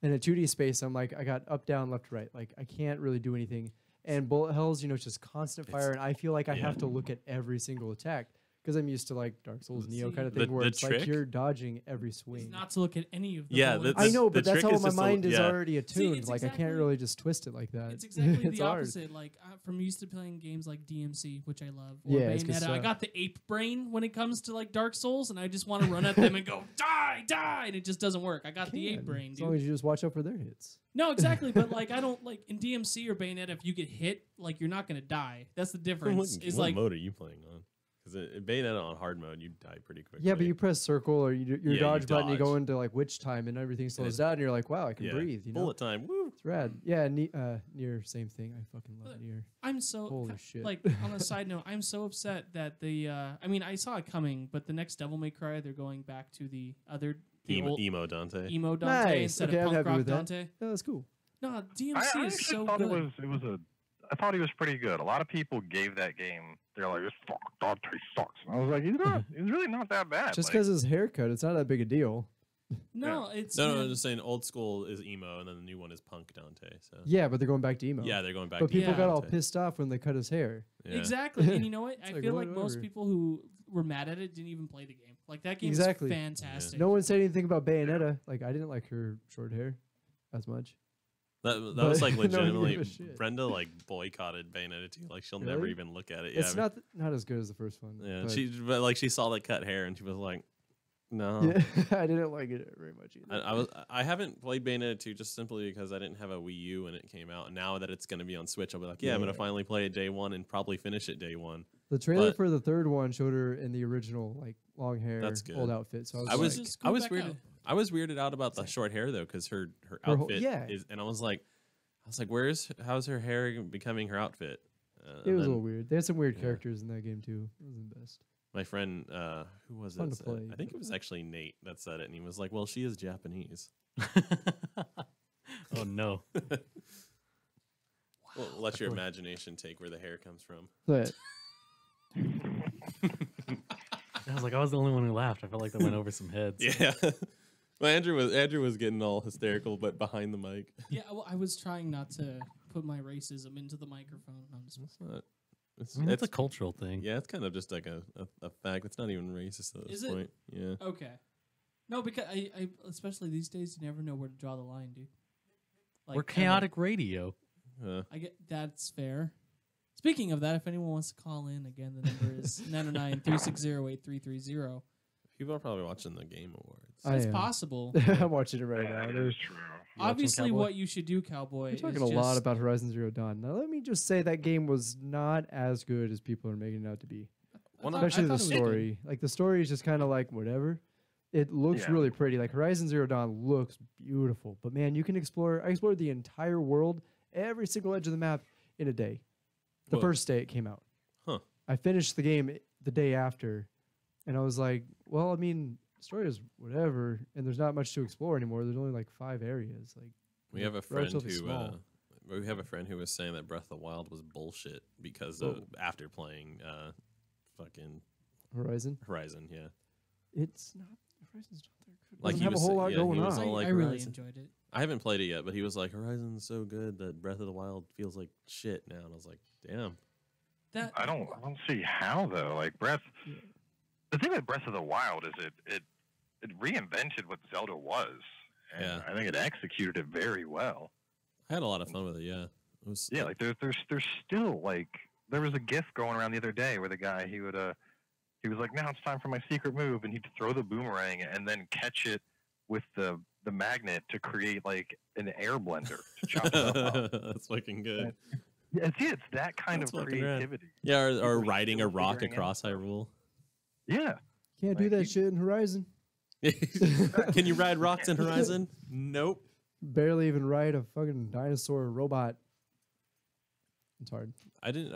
E: In a 2D space, I'm like, I got up, down, left, right. Like I can't really do anything. And bullet hells, you know, it's just constant fire, and I feel like I have to look at every single attack because I'm used to like Dark Souls, Neo kind of thing, where it's like you're dodging every swing.
A: Not to look at any of the
D: Yeah,
A: bullets.
E: I know, but that's how
D: is
E: my
D: just
E: mind is
D: yeah.
E: already attuned.
A: it's
E: Like I can't
A: exactly-
E: really just twist it like that.
A: It's exactly
E: It's
A: the
E: hard.
A: opposite. Like from used to playing games like DMC, which I love, or
E: Yeah, it's good
A: Bayonetta. I
E: stuff.
A: got the ape brain when it comes to like Dark Souls, and I just want to run at them and go die, die, and it just doesn't work. I got the ape
E: Can,
A: brain,
E: as long as
A: dude.
E: you just watch out for their hits.
A: No, exactly, but like I don't like in DMC or Bayonetta. If you get hit, like you're not gonna die. That's the difference. Is
D: what
A: like
D: mode are you playing on? Because Bayonetta on hard mode, you die pretty quickly.
E: Yeah, but you press circle or your
D: Yeah, you
E: dodge button, you go
D: dodge.
E: into like witch time, and everything slows
D: it's-
E: down, and you're like, wow, I can breathe. You know,
D: bullet time. Woo!
E: it's rad. Yeah, near same thing. I fucking love
A: But-
E: near.
A: I'm so
E: Holy shit.
A: like on a side note, I'm so upset that the I mean I saw it coming, but the next Devil May Cry they're going back to the other old
D: Emo Dante.
A: emo Dante
E: Nice.
A: instead
E: Okay, I'm
A: of punk
E: happy
A: rock
E: with that.
A: Dante.
E: Yeah, that's cool.
A: No, DMC
B: I
A: is
B: actually
A: so
B: thought
A: good.
B: I thought he was pretty good. A lot of people gave that game. They're like, "This fuck Dante sucks." And I was like, "He's not. He's really not that bad."
E: Just
B: Like,
E: because his haircut, it's not that big a deal.
A: No, it's
D: No, I'm just saying old school is emo, and then the new one is punk Dante. So
E: Yeah, but they're going back to emo.
D: yeah, they're going back.
E: But
D: to
E: people
D: emo
E: got all
D: Dante.
E: pissed off when they cut his hair.
D: Yeah.
A: exactly. And you know what? I
E: like,
A: feel like most
E: whatever.
A: people who were mad at it didn't even play the game. Like that game
E: Exactly.
A: is fantastic.
E: No one said anything about Bayonetta. Like I didn't like her short hair as much.
D: That
E: But
D: was like
E: no one gave
D: legitimately.
E: a shit.
D: Brenda like boycotted Bayonetta 2. Like she'll never
E: Really?
D: even look at it.
E: It's
D: yeah,
E: not as good as the first one.
D: yeah.
E: but
D: She saw the cut hair and she was like, no.
E: yeah, I didn't like it very much either.
D: I haven't played Bayonetta 2 just simply because I didn't have a Wii U when it came out. And now that it's going to be on Switch, I'll be like, yeah, I'm going to finally play it day one and probably finish it day one.
E: The trailer
D: but-
E: for the third one showed her in the original like long hair,
D: That's good.
E: old outfit. So
D: I was
E: like,
A: Just
D: I
A: go
D: was
A: back
D: weirded
A: out.
D: I was weirded out about the short hair though because her
E: Her whole-
D: outfit
E: yeah.
D: is, and I was like how's her hair becoming her outfit?
E: it was a little weird. They had some weird
D: yeah.
E: characters in that game too. It wasn't the best.
D: My friend, who was
E: Fun
D: it?
E: to
D: said-
E: play,
D: I think it was actually Nate that said it, and he was like, "Well, she is Japanese."
C: Oh no.
D: Well, let your imagination take where the hair comes from.
E: But
C: I was like, I was the only one who laughed. I felt like that went over some heads.
D: Yeah. Well, Andrew was getting all hysterical, but behind the mic.
A: Yeah, well, I was trying not to put my racism into the microphone. I'm just
D: It's not. It's,
C: I mean, it's a
D: it's
C: cultural thing.
D: yeah. It's kind of just like a fact. It's not even racist at this
A: Is it?
D: point. Yeah.
A: okay. No, because I especially these days, you never know where to draw the line, dude. Like,
C: We're chaotic radio.
A: I get that's fair. Speaking of that, if anyone wants to call in again, the number is 909-360-8330.
D: People are probably watching the Game Awards.
E: I
A: It's
E: am.
A: possible.
E: I'm watching it right now.
B: that
E: There's
B: is true.
A: Obviously,
C: Cowboy?
A: what you should do, Cowboy,
E: We're talking
A: is
E: a lot
A: just-
E: about Horizon Zero Dawn. Now, let me just say that game was not as good as people are making it out to be.
A: I thought-
E: Especially
A: I
E: the
A: thought it was good.
E: story. Like, the story is just kind of like whatever. It looks
B: Yeah.
E: really pretty. Like, Horizon Zero Dawn looks beautiful. But, man, you can explore. I explored the entire world, every single edge of the map in a day. The
D: Whoa.
E: first day it came out.
D: Huh.
E: I finished the game the day after. And I was like, well, I mean, the story is whatever. And there's not much to explore anymore. There's only like 5 areas. Like,
D: We have a friend
E: relatively
D: who
E: small.
D: we have a friend who was saying that Breath of the Wild was bullshit because of after playing fucking
E: Horizon.
D: Horizon. Yeah.
E: It's not. Horizon's not that good.
D: Like
E: Doesn't
D: he
E: have a
D: was
E: whole
D: sa-
E: lot
D: yeah,
E: going
D: he was
E: on.
D: all like
A: I really
D: Horizon.
A: enjoyed it.
D: I haven't played it yet, but he was like, Horizon's so good that Breath of the Wild feels like shit now. And I was like, damn.
A: That
B: I don't see how though. Like Breath. The thing with Breath of the Wild is it reinvented what Zelda was, and
D: Yeah.
B: I think it executed it very well.
D: I had a lot of fun with it. Yeah. It was.
B: Yeah, like there's still like there was a GIF going around the other day where the guy he was like, now it's time for my secret move, and he'd throw the boomerang and then catch it with the magnet to create like an air blender to chop stuff up.
D: That's fucking good.
B: Yeah, it's that kind
D: That's
B: of
D: fucking rad.
B: creativity.
D: Yeah, or
B: People are
D: riding a
B: still
D: rock
B: figuring
D: across Hyrule.
B: Yeah,
E: Can't do
B: Like,
E: that
B: you-
E: shit in Horizon.
D: Can you ride rocks in Horizon? Nope.
E: Barely even ride a fucking dinosaur robot. It's hard.
D: I didn't.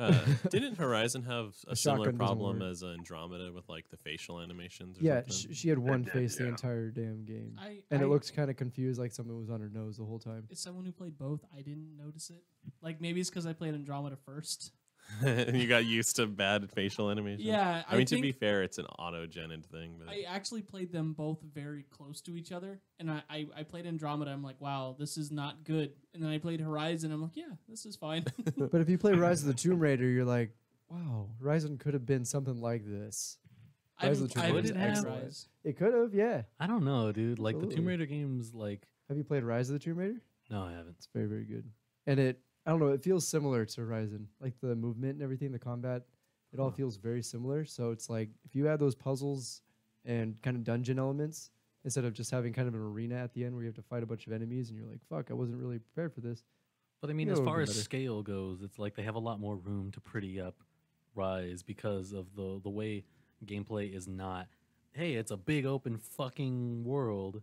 D: Didn't Horizon have a
E: A
D: similar
E: shotgun doesn't
D: problem
E: work.
D: as Andromeda with like the facial animations? Or
E: Yeah,
D: something?
E: she had one
B: did,
E: face the
B: yeah.
E: entire damn game,
A: I
E: and it looks kind of confused, like something was on her nose the whole time.
A: As someone who played both, I didn't notice it. Like maybe it's because I played Andromeda first.
D: And you got used to bad facial animation.
A: Yeah,
D: I mean, to
A: think
D: be fair, it's an auto-generated thing. But
A: I actually played them both very close to each other, and I played Andromeda. I'm like, wow, this is not good. And then I played Horizon. I'm like, yeah, this is fine.
E: But if you play Rise of the Tomb Raider, you're like, wow, Horizon could have been something like this.
A: I
E: Rise of
A: haven't,
E: the
A: I
E: Tomb
A: haven't
E: Raider
A: played
E: is
C: have-
E: excellent.
A: Rise.
E: It could have, yeah.
C: I don't know, dude. Like the Tomb
E: Absolutely.
C: Raider games, like
E: Have you played Rise of the Tomb Raider?
C: no, I haven't.
E: It's very, very good. And I don't know, it feels similar to Horizon. Like the movement and everything, the combat, it all feels very similar. So it's like if you add those puzzles and kind of dungeon elements, instead of just having kind of an arena at the end where you have to fight a bunch of enemies and you're like, fuck, I wasn't really prepared for this.
C: But I mean,
E: Yeah,
C: as
E: it would
C: far
E: be
C: as
E: better.
C: scale goes, it's like they have a lot more room to pretty up Rise because of the way gameplay is not. Hey, it's a big open fucking world.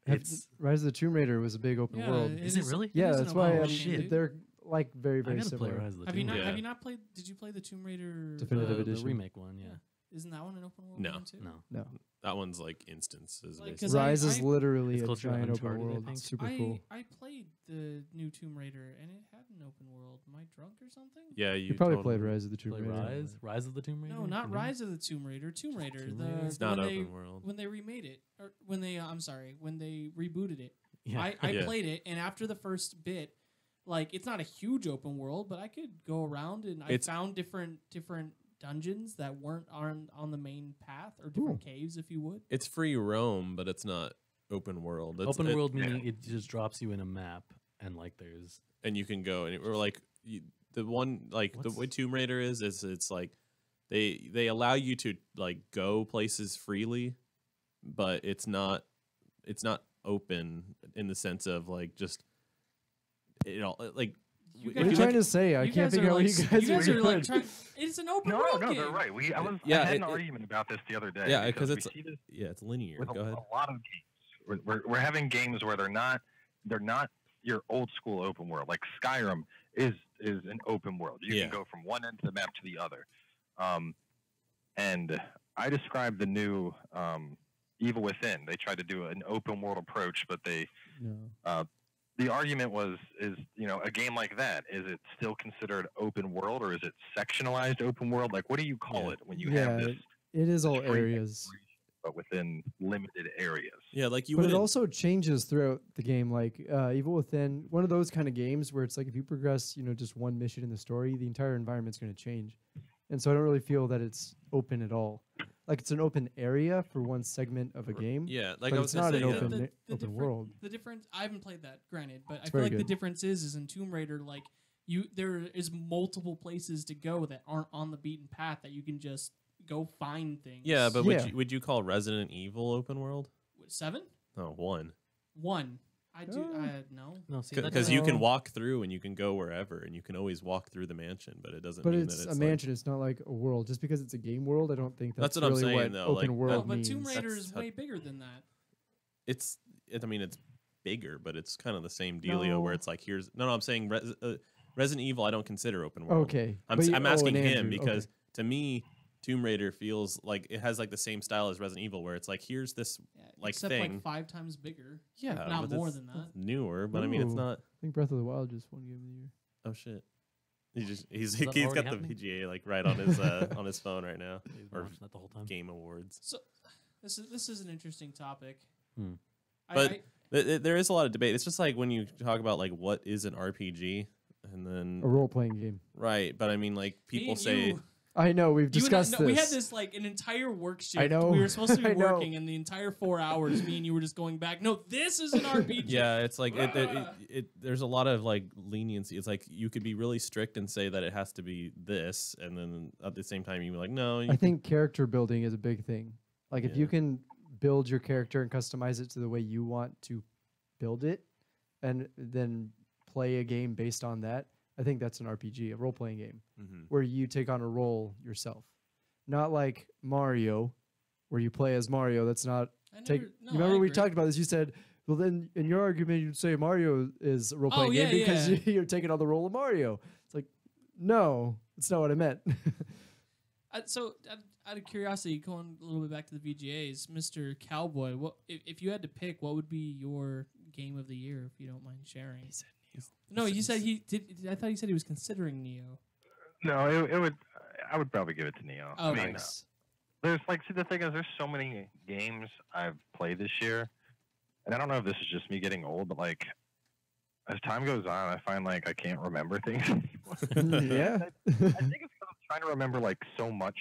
C: It's
E: Rise of the Tomb Raider was a big open world.
C: Is it really?
E: Yeah,
A: is an
E: that's
A: open
E: why
A: world
C: Oh,
E: I
A: game,
C: shit.
A: dude.
E: they're like very,
C: I
E: very
C: gotta play
E: similar.
C: Rise of the
A: Have you
C: Tomb
A: not?
C: Raider.
A: Have you not played? Did you play the Tomb Raider?
E: Definitive
C: the
E: Edition.
C: remake one, yeah.
A: Isn't that one an open world
D: No.
A: game too?
C: No.
E: No.
D: that one's like instances.
A: Like,
D: basically.
A: 'cause
E: Rise
A: I-
E: is literally
C: It's
E: a
C: closer to
E: giant open
C: Uncharted, I
E: world.
C: think.
E: It's super cool.
A: I played the new Tomb Raider and it had an open world. Am I drunk or something?
D: Yeah,
E: You
D: you
E: probably
D: totally-
E: played Rise of the Tomb
C: Play
E: Raider.
C: Rise of the Tomb Raider.
A: No, not
C: Mhm.
A: Rise of the Tomb Raider. Tomb Raider.
C: Tomb
A: the,
C: Raider?
D: It's not
A: when
D: open
A: they,
D: world.
A: When they remade it, or when they, I'm sorry, when they rebooted it.
C: Yeah.
A: I
D: Yeah.
A: played it, and after the first bit, like it's not a huge open world, but I could go around and I
D: It's-
A: found different dungeons that weren't on the main path or different caves, if you would.
D: It's free roam, but it's not open world. It's,
C: Open
D: it-
C: world meaning it just drops you in a map and like there's
D: and you can go and or like the one like the
C: What's-
D: way Tomb Raider is it's like they allow you to like go places freely, but it's not open in the sense of like just you know like
A: You
D: if
E: What are you
A: guys-
E: trying
D: look-
E: to say? I
A: You
E: can't
A: guys
E: figure
A: are
E: out what
A: like,
E: you guys
A: are like
E: doing.
A: trying. It's an open
B: No,
A: world
B: no,
A: game.
B: they're right.
D: Yeah,
B: I had an
D: it-
B: argument about this the other day.
D: Yeah, 'cause
B: we
D: it's-
B: see this
D: yeah, it's linear.
B: with
D: Go ahead.
B: a lot of games. We're having games where they're not your old school open world. Like Skyrim is an open world. You
D: Yeah.
B: can go from one end of the map to the other. And I described the new Evil Within. They tried to do an open world approach, but
E: No.
B: the argument is a game like that, is it still considered open world or is it sectionalized open world? Like, what do you call
D: Yeah.
B: it when you
E: Yeah,
B: have this
E: It is all
B: free
E: areas.
B: but within limited areas?
D: Yeah, like you
E: But
D: would
E: it also changes throughout the game. Like Evil Within, one of those kind of games where it's like if you progress, just one mission in the story, the entire environment's going to change. And so I don't really feel that it's open at all. Like it's an open area for one segment of a game.
D: yeah, like
E: but
D: I
E: it's
D: was
E: not
D: gonna
E: an
D: say,
E: open
A: The
E: open
A: different-
E: world.
A: The difference. I haven't played that, granted, but I feel
E: very
A: like the
E: good.
A: difference is in Tomb Raider, like there is multiple places to go that aren't on the beaten path that you can just go find things.
D: yeah, but
E: Yeah.
D: would you call Resident Evil open world?
A: 7,
D: No, 1.
A: 1. I do.
E: Oh.
A: No.
C: no see that
D: Because you can
E: No.
D: walk through and you can go wherever and you can always walk through the mansion, but it doesn't
E: But
D: mean
E: it's
D: that
E: a
D: it's
E: mansion. It's not like a world. Just because it's a game world, I don't think
D: That's
E: that's,
D: what I'm
E: really
D: saying,
E: what
D: though,
E: open
D: like,
A: No,
E: world
A: but
E: means.
A: Tomb Raider
D: That's
A: is
D: how-
A: way bigger than that.
D: I mean it's bigger, but it's kind of the same dealio where
E: No.
D: it's like I'm saying Resident Evil I don't consider open world.
E: Okay.
D: I'm
E: but
D: s-
E: you-
D: I'm
E: oh,
D: asking
E: and
D: him
E: Andrew,
D: because
E: okay.
D: to me Tomb Raider feels like it has like the same style as Resident Evil where it's like here's this
A: Yeah,
D: like
A: except
D: thing.
A: like 5 times bigger.
D: yeah,
A: if not
D: but
A: more
D: it's
A: than that.
D: newer, but I mean it's
E: Ooh.
D: not.
E: I think Breath of the Wild just won Game of the Year.
D: Oh shit. He's
C: Is that
D: he's
C: already
D: got
C: happening?
D: the PGA like right on his on his phone right now.
C: He's
D: Or
C: watching that the whole time.
D: Game Awards.
A: So this is an interesting topic.
C: Hmm.
D: But there is a lot of debate. It's just like when you talk about like what is an RPG, and then
E: A role playing game.
D: right. But I mean, like
A: me
D: people
A: and
D: say,
A: you-
E: I know we've
A: You and I-
E: discussed
A: no,
E: this.
A: we had this like an entire work shift.
E: I know.
A: We were supposed to be
E: I know.
A: working, and the entire 4 hours, me and you were just going back. No, this is an RPG.
D: yeah, it's like there's a lot of like leniency. It's like you could be really strict and say that it has to be this, and then at the same time you be like, no, you
E: I think character building is a big thing. Like if
D: Yeah.
E: you can build your character and customize it to the way you want to build it, and then play a game based on that, I think that's an RPG, a role playing game,
D: Mhm.
E: where you take on a role yourself. Not like Mario, where you play as Mario. That's not
A: I
E: take.
A: never, no,
E: you remember
A: I
E: we
A: agree.
E: talked about this? You said, well, then in your argument, you'd say Mario is a role playing
A: yeah,
E: game because
A: yeah.
E: you're taking on the role of Mario. It's like No, that's not what I meant.
A: So, out of curiosity, going a little bit back to the VGAs, Mr. Cowboy, what if you had to pick, what would be your game of the year, if you don't mind sharing?
E: He said Neo.
A: No, you said he did. I thought he said he was considering Neo.
B: No, it would. I would probably give it to Neo.
A: Oh,
B: I mean,
E: Nice.
B: there's like, see, the thing is, there's so many games I've played this year, and I don't know if this is just me getting old, but like, as time goes on, I find like I can't remember things anymore.
E: Yeah.
B: I think it's because I'm trying to remember like so much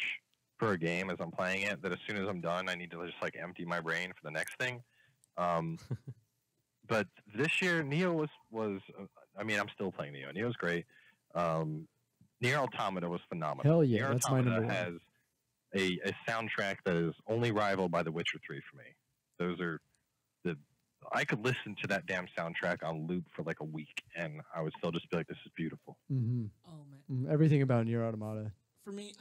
B: for a game as I'm playing it that as soon as I'm done, I need to just like empty my brain for the next thing. But this year, Neo was I mean, I'm still playing Neo. Neo's great. Nier Automata was phenomenal.
E: Hell yeah,
B: Nier
E: that's my
B: Automata
E: number one.
B: has a soundtrack that is only rivaled by The Witcher 3 for me. Those are I could listen to that damn soundtrack on loop for like a week, and I would still just be like, "This is beautiful."
E: Mm-hmm.
A: Oh man,
E: Everything about Nier Automata.
A: for me,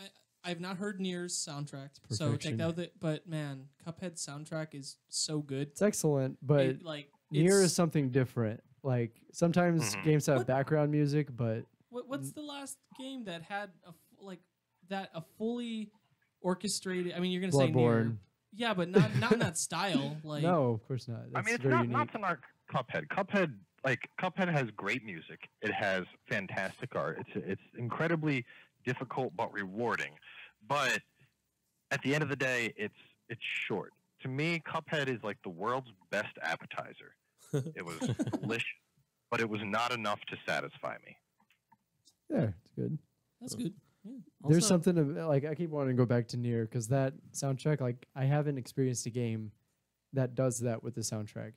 A: I've not heard Nier's soundtrack, so take
E: Perfection.
A: that with it. But man, Cuphead's soundtrack is so good.
E: It's excellent, but
A: It, like
E: Nier
A: it's-
E: is something different. Like sometimes
B: Mhm.
E: games have
A: What?
E: background music, but
A: What's the last game that had a fully orchestrated? I mean, you're gonna say Nier,
E: Bloodborne.
A: yeah, but not in that style. Like,
E: No, of course not.
B: I
E: That's
B: mean, it's
E: very
B: not
E: unique.
B: not to knock Cuphead. Cuphead has great music. It has fantastic art. It's incredibly difficult but rewarding. But at the end of the day, it's short. To me, Cuphead is like the world's best appetizer. It was delicious, but it was not enough to satisfy me.
E: Yeah, it's good.
A: that's good. Yeah.
E: There's
C: Also-
E: something of, like I keep wanting to go back to Nier because that soundtrack, like I haven't experienced a game that does that with the soundtrack,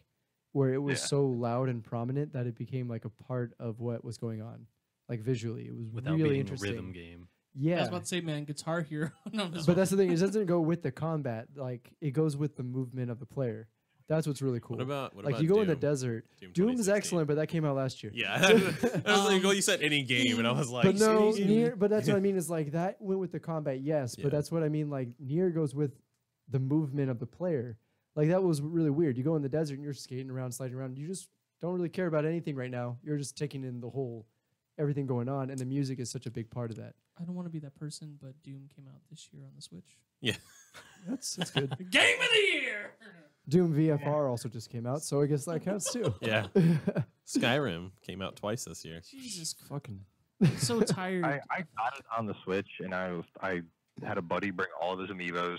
E: where it was
B: Yeah.
E: so loud and prominent that it became like a part of what was going on, like visually. It was
C: without
E: really
C: being
E: interesting.
C: a rhythm game.
A: I
E: Yeah,
A: was about to say, man, Guitar Hero. No, I'm just-
E: but that's the thing. It doesn't go with the combat. Like it goes with the movement of the player. That's what's really cool.
D: What about
E: like
D: about
E: you go in the
D: Doom?
E: desert.
D: Doom
E: Doom is
D: 2016.
E: excellent, but that came out last year.
D: Yeah, I was like, well, you said any game, and I was like,
E: But no,
D: seriously?
E: Nier. But that's what I mean is like that went with the combat, yes.
D: Yeah.
E: But that's what I mean. Like Nier goes with the movement of the player. Like that was really weird. You go in the desert and you're skating around, sliding around. You just don't really care about anything right now. You're just taking in the whole everything going on, and the music is such a big part of that.
A: I don't want to be that person, but Doom came out this year on the Switch.
D: Yeah.
E: That's good.
A: Game of the year.
E: Doom VFR also just came out, so I guess that counts too.
D: Yeah. Skyrim came out twice this year.
A: Jesus Christ,
E: Fucking.
A: I'm so tired.
B: I got it on the Switch, and I had a buddy bring all of his amiibos.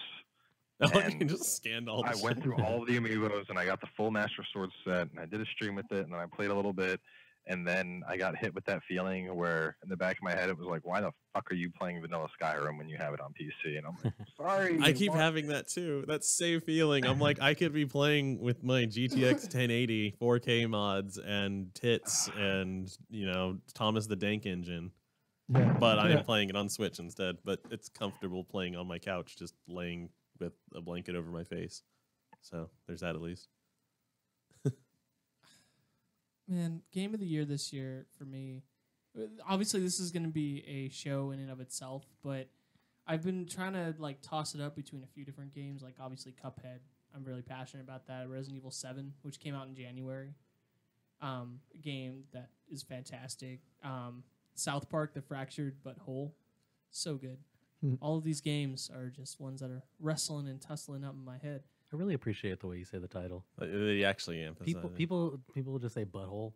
D: Oh, you
B: And
D: can just scanned all.
B: I
D: the
B: went
D: shit.
B: through all of the amiibos, and I got the full Master Sword set, and I did a stream with it, and then I played a little bit, and then I got hit with that feeling where in the back of my head it was like, why the fuck are you playing vanilla Skyrim when you have it on PC? And I'm like, sorry.
D: I keep
B: what?"
D: having that too. That same feeling. I'm like, I could be playing with my GTX 1080 4K mods and tits and Thomas the Dank engine,
E: Yeah.
D: but
E: yeah.
D: I'm playing it on Switch instead. But it's comfortable playing on my couch, just laying with a blanket over my face. So there's that at least.
A: Man, game of the year this year for me. Obviously, this is going to be a show in and of itself, but I've been trying to like toss it up between a few different games. Like obviously, Cuphead. I'm really passionate about that. Resident Evil 7, which came out in January. A game that is fantastic. South Park: The Fractured But Whole, so good.
E: Hmm.
A: All of these games are just ones that are wrestling and tussling up in my head.
C: I really appreciate the way you say the title.
D: They actually emphasize.
C: People just say butthole,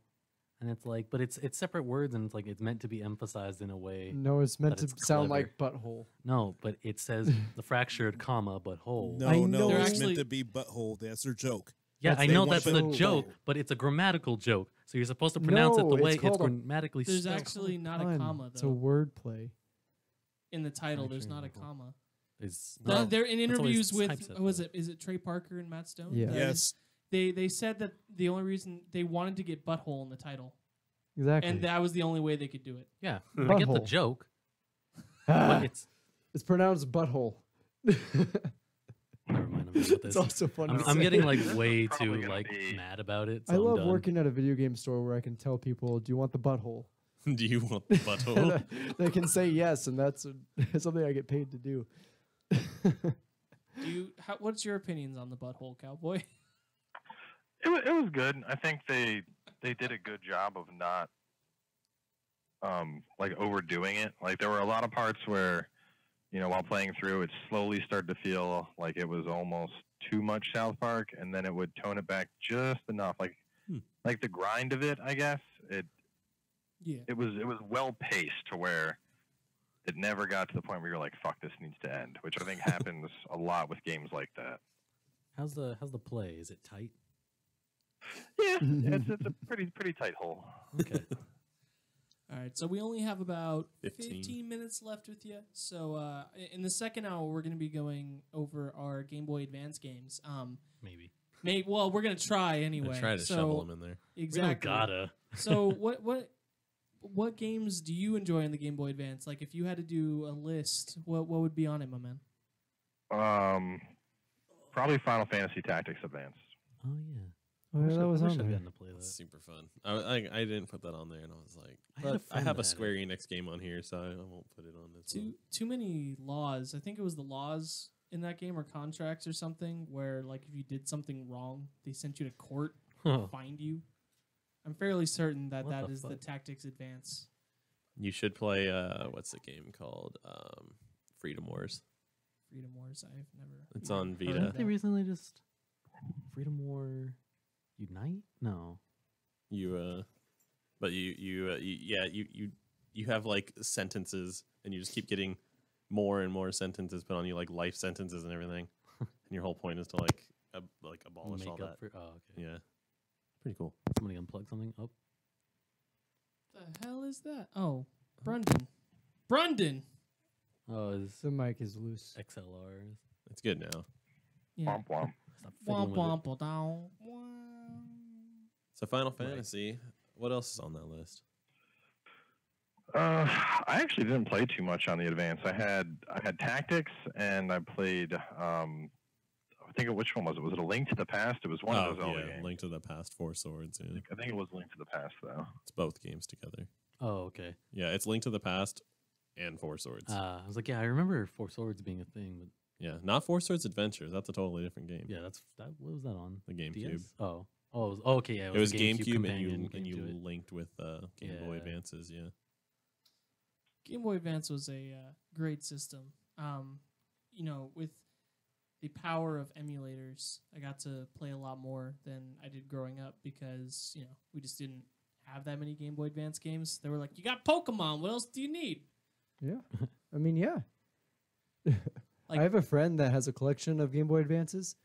C: and it's like, but it's separate words, and it's like it's meant to be emphasized in a way.
E: No, it's meant
C: But
E: to
C: it's
E: sound
C: clever.
E: like butthole.
C: No, but it says the fractured comma butthole.
H: No,
E: I
H: no,
E: know.
A: They're
H: it's
A: actually-
H: meant to be butthole. That's their joke.
C: Yeah,
E: That's
C: I
E: the
C: know
E: one
C: that's the
E: joke.
C: joke, but it's a grammatical joke. So you're supposed to pronounce it
E: No,
C: the way
E: it's
C: it's
E: called a-
C: grammatically
A: There's
C: spelled.
A: actually not a
E: Fun.
A: comma
E: It's a
A: though.
E: word play.
A: In the title, there's not a
C: Fractured
A: comma.
C: Is
A: No, they're in
C: that's always
A: interviews with
C: typeset,
A: was
C: though.
A: it? Is it Trey Parker and Matt Stone?
E: Yeah.
A: That
H: Yes.
A: is- They said that the only reason they wanted to get butthole in the title,
E: Exactly.
A: and that was the only way they could do it.
C: Yeah, I get the
E: Butthole.
C: joke,
E: Ah,
C: but it's
E: it's pronounced butthole.
C: never mind. I'm done with this.
E: It's also funny.
C: I'm getting like
B: This is
C: way
B: probably
C: too
B: gonna
C: like
B: be-
C: mad about it.
E: I
C: So I'm
E: love
C: done.
E: working at a video game store where I can tell people, "Do you want the butthole?"
D: Do you want the butthole?
E: They can say yes, and that's something I get paid to do.
A: Do you? What's your opinions on the butthole cowboy?
B: It was good. I think they did a good job of not like overdoing it. Like there were a lot of parts where, while playing through, it slowly started to feel like it was almost too much South Park, and then it would tone it back just enough. Like the grind of it, I guess. It was well paced to where it never got to the point where you're like, fuck, this needs to end, which I think happens a lot with games like that.
C: How's the play? Is it tight?
B: Yeah, it's a pretty tight hole.
C: Okay.
A: All right, so we only have about
D: 15.
A: 15 minutes left with you. So in the second hour, we're going to be going over our Game Boy Advance games.
C: Maybe.
A: Well, we're going to try anyway.
D: Try to
A: so,
D: shovel them in there.
A: Exactly.
C: We don't gotta.
A: So what games do you enjoy on the Game Boy Advance? Like, if you had to do a list, what would be on it, my man?
B: Probably Final Fantasy Tactics Advance.
C: Oh yeah.
E: Oh, yeah, that was
C: I wish
E: on
C: I'd
E: there.
C: gotten to play that.
D: It's super fun. I didn't put that on there, and I was like,
C: I had a
D: but I
C: friend
D: have
C: that
D: a
C: had
D: Square Enix game on here, so I won't put it on this one.
A: Too many laws. I think it was the laws in that game or contracts or something where, like, if you did something wrong, they sent you to court
C: Huh.
A: to find you. I'm fairly certain that
C: What
A: that
C: the
A: is the
C: fuck?
A: Tactics Advance.
D: You should play what's the game called? Freedom Wars.
A: Freedom Wars. I've never.
D: It's on
A: heard
D: Vita.
A: of
C: Didn't they
A: that.
C: recently just Freedom War Unite? No.
D: But you have like sentences, and you just keep getting more and more sentences put on you, like life sentences and everything. And your whole point is to like abolish
C: Make
D: all
C: up
D: that.
C: for. Oh, okay.
D: Yeah, pretty cool.
C: Somebody unplug something. Oh,
A: The hell is that? Oh, Brundon.
C: oh, is
E: The mic is loose.
C: XLR?
D: It's good now.
A: Yeah.
B: Womp womp.
C: Stop
A: Womp
C: fiddling with it.
A: womp down.
D: So Final Fantasy. What else is on that list?
B: I actually didn't play too much on the Advance. I had Tactics, and I played. I think which one was it? Was it A Link to the Past? It was one of those Zelda games.
D: Link to the Past, Four Swords. Yeah.
B: I think it was Link to the Past though.
D: It's both games together.
C: Oh, okay.
D: Yeah, it's Link to the Past and Four Swords.
C: I was like, yeah, I remember Four Swords being a thing, but
D: Yeah, not Four Swords Adventures. That's a totally different game.
C: yeah, what was that on?
D: The GameCube.
C: DS? Oh, it was, okay, yeah,
D: It was
C: the
D: GameCube, and
C: companion game
D: you
C: to it.
D: linked with Game Boy
C: Yeah.
D: Advances. Yeah.
A: Game Boy Advance was a great system. With the power of emulators, I got to play a lot more than I did growing up because we just didn't have that many Game Boy Advance games. They were like, "You got Pokemon. What else do you need?"
E: Yeah. I mean, yeah.
A: Like-
E: I have a friend that has a collection of Game Boy Advances,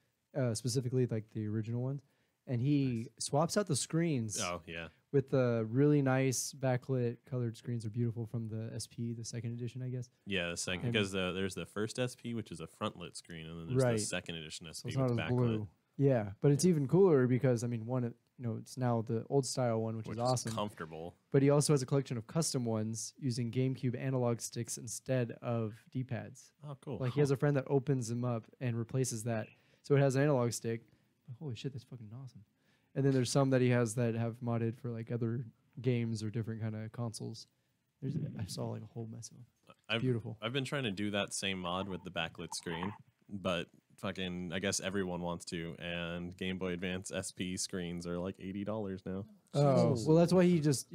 E: specifically like the original ones, and he swaps out the screens
D: Oh yeah.
E: with the really nice backlit colored screens. Are beautiful from the SP, the second edition, I guess.
D: Yeah, the second
E: And-
D: because there's the first SP, which is a front lit screen, and then there's
E: Right.
D: the second edition
E: So
D: SP
E: it's not
D: with
E: as
D: backlit,
E: blue. Yeah, but it's even cooler because I mean, it's now the old style one, which
D: which
E: is awesome.
D: comfortable.
E: But he also has a collection of custom ones using GameCube analog sticks instead of D-pads.
D: Oh, cool.
E: Like he has a friend that opens them up and replaces that, so it has an analog stick. Holy shit, that's fucking awesome! And then there's some that he has that have modded for like other games or different kind of consoles. I saw like a whole mess of them. Beautiful.
D: I've been trying to do that same mod with the backlit screen, but fucking I guess everyone wants to, and Game Boy Advance SP screens are like $80 now.
E: Oh,
A: Jesus.
E: well, that's why he's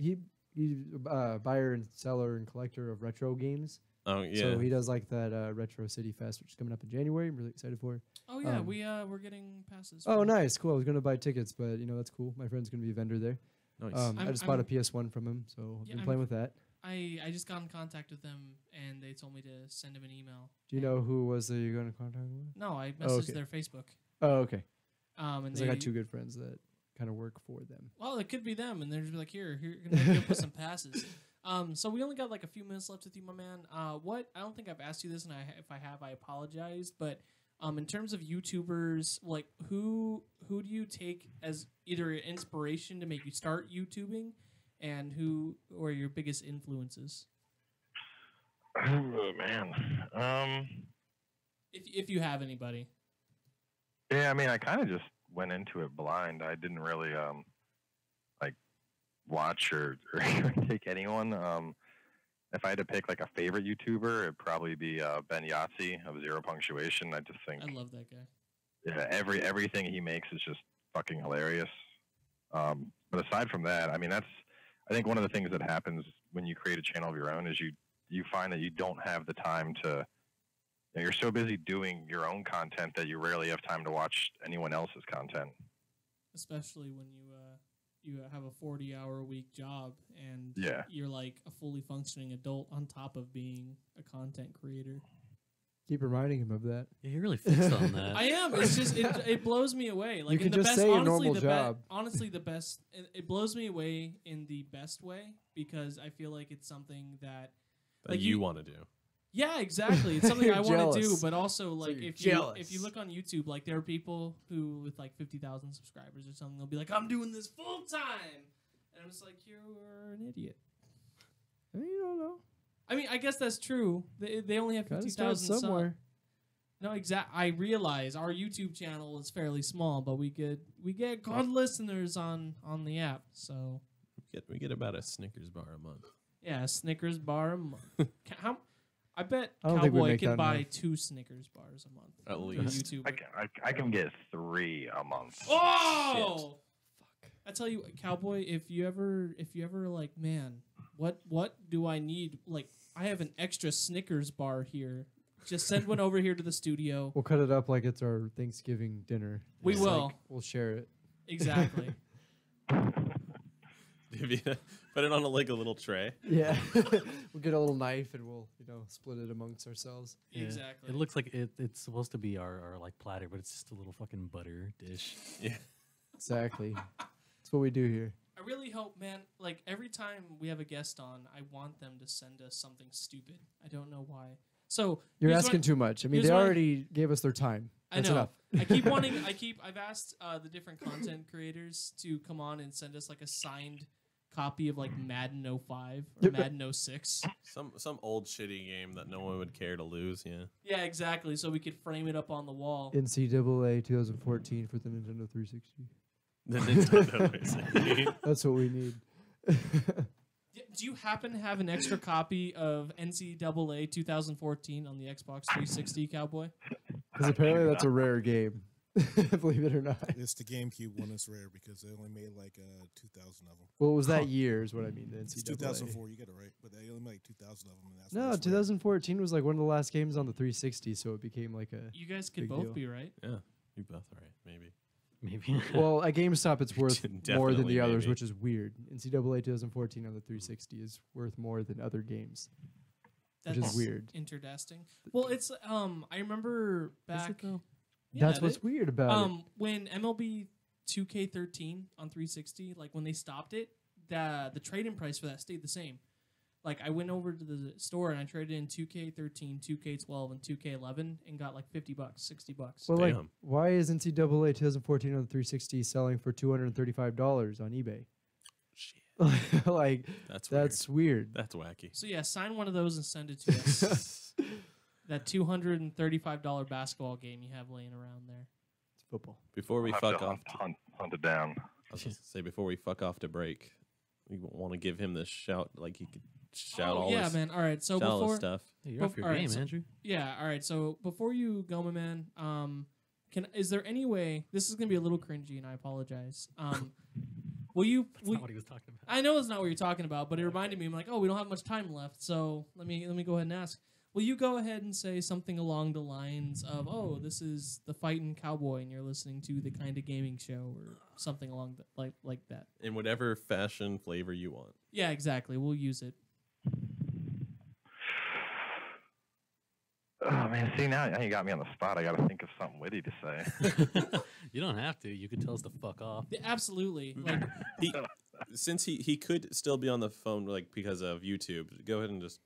E: buyer and seller and collector of retro games.
D: Oh yeah.
E: So he does like that Retro City Fest, which is coming up in January. I'm really excited for it.
A: Oh yeah, we're getting passes. for
E: Oh,
A: it.
E: nice, cool. I was gonna buy tickets, but that's cool. My friend's gonna be a vendor there.
D: Nice.
E: I just bought a PS1 from him, so I've
A: Yeah,
E: been playing with that.
A: I just got in contact with them and they told me to send him an email.
E: Do you know who was that you're going to contact with?
A: No, I messaged
E: Oh, okay.
A: their Facebook.
E: Oh, okay.
A: And
E: 'Cause I got two good friends that kind of work for them.
A: Well, it could be them, and they're just like, here, gonna put some passes. So we only got like a few minutes left with you, my man. What I don't think I've asked you this, and if I have, I apologize. But in terms of YouTubers, like who do you take as either inspiration to make you start YouTubing, and who are your biggest influences?
B: Oh man.
A: If you have anybody.
B: Yeah, I mean, I kind of just went into it blind. I didn't really like watch or take anyone. If I had to pick like a favorite YouTuber, it'd probably be Ben Yahtzee of Zero Punctuation. I just think
A: I love that guy.
B: yeah, everything he makes is just fucking hilarious. But aside from that, I mean, I think one of the things that happens when you create a channel of your own is you find that you don't have the time to. You're so busy doing your own content that you rarely have time to watch anyone else's content.
A: Especially when you have a 40-hour-a-week job and you're like a fully functioning adult on top of being a content creator.
E: Keep reminding him of that.
C: Yeah, you're really fixed on that.
A: I am. It's just it blows me away. Like
E: You can
A: in the
E: just
A: best,
E: say a
A: honestly,
E: normal
A: the
E: job.
A: honestly, the best. It blows me away in the best way because I feel like it's something that like
D: you want to do.
A: Yeah, exactly. It's something I want to do,
E: jealous.
A: but also like
E: you're
A: if
E: jealous.
A: you look on YouTube, like there are people who with like 50,000 subscribers or something, they'll be like, "I'm doing this full time," and I'm just like, "You're an idiot."
E: You don't know.
A: I mean, I guess that's true. They only have
E: Gotta
A: 50,000
E: start somewhere.
A: No, I realize our YouTube channel is fairly small, but we get good listeners on the app. So
D: We get about a Snickers bar a month.
A: yeah, a Snickers bar a month. I bet
E: I don't think we
A: Cowboy
E: make
A: can
E: that
A: buy
E: enough.
A: 2 Snickers bars a month.
D: At
A: through
D: least.
A: YouTube.
B: I can get 3 a month.
A: Oh, fuck! I tell you, what, Cowboy, if you ever like, man, what do I need? Like, I have an extra Snickers bar here. Just send one over here to the studio.
E: We'll cut it up like it's our Thanksgiving dinner.
A: We
E: It's
A: will.
E: like, we'll share it.
A: Exactly.
D: Put it on a little tray.
E: Yeah. We'll get a little knife and we'll, split it amongst ourselves.
C: Yeah.
A: Exactly.
C: It looks like it's supposed to be our like platter, but it's just a little fucking butter dish.
D: Yeah.
E: Exactly. That's what we do here.
A: I really hope, man, like every time we have a guest on, I want them to send us something stupid. I don't know why. So
E: You're
A: here's
E: asking
A: what-
E: too much. I mean,
A: here's
E: they
A: what I-
E: already gave us their time.
A: I
E: That's
A: know.
E: enough.
A: I keep wanting. I've asked the different content creators to come on and send us like a signed copy of like Madden 05 or Madden 06.
D: Some old shitty game that no one would care to lose. Yeah.
A: Yeah, exactly. So we could frame it up on the wall.
E: NCAA 2014 for the Nintendo 360.
D: The Nintendo basically.
E: That's what we need.
A: Do you happen to have an extra copy of NCAA 2014 on the Xbox 360, Cowboy?
E: Because apparently that's a rare game. Believe it or not.
H: It's the GameCube one that's rare because they only made like 2,000 of them.
E: Well, it was that year is what I mean. The
H: It's
E: NCAA.
H: 2004, you get it right, but they only made like 2,000 of them. And that's
E: No,
H: why it's rare.
E: 2014 was like one of the last games on the 360, so it became like a.
A: You guys could
E: Big
A: both
E: deal.
A: be right.
D: Yeah. You both right. Maybe.
C: Maybe.
E: Well, at GameStop, it's worth more than
D: Definitely
E: the others,
D: maybe.
E: which is weird. NCAA 2014 on the 360 is worth more than other games, which
A: That's
E: is weird.
A: Interesting. Well, it's I remember back. Yeah,
E: That's what's weird about it.
A: When MLB 2K13 on 360, like when they stopped it, the trade-in price for that stayed the same. Like I went over to the store and I traded in 2K13, 2K12, and 2K11 and got like $50, $60.
E: Well, like,
D: Damn.
E: why is NCAA 2014 on the 360 selling for $235 on eBay?
D: Shit.
E: Like,
D: That's weird.
E: weird.
D: That's wacky.
A: So yeah, sign one of those and send it to us. That $235 basketball game you have laying around there.
E: It's football.
D: Before we
B: I'll have
D: fuck
B: to
D: off,
B: hunt it down.
D: I was gonna say before we fuck off to break, we want to give him this shout, like he could shout all
A: yeah,
D: his,
A: man. All right, so
D: shout all his
A: before
D: stuff.
C: Hey, you're off your
A: Alright,
C: game,
A: so-
C: Andrew.
A: yeah, all right. So before you go, my man, is there any way? This is gonna be a little cringy, and I apologize. Will you?
C: That's not what he was talking about.
A: I know it's not what you're talking about, but it reminded me. I'm like, oh, we don't have much time left, so let me go ahead and ask. Will you go ahead and say something along the lines of, "Oh, this is the Fightin' Cowboy, and you're listening to the KindaGaming show," or something along like that?
D: In whatever fashion flavor you want.
A: Yeah, exactly. We'll use it.
B: Oh man, see now you got me on the spot. I got to think of something witty to say.
C: You don't have to. You could tell us to fuck off.
A: Yeah, absolutely. Like,
D: Since he could still be on the phone, like because of YouTube, go ahead and just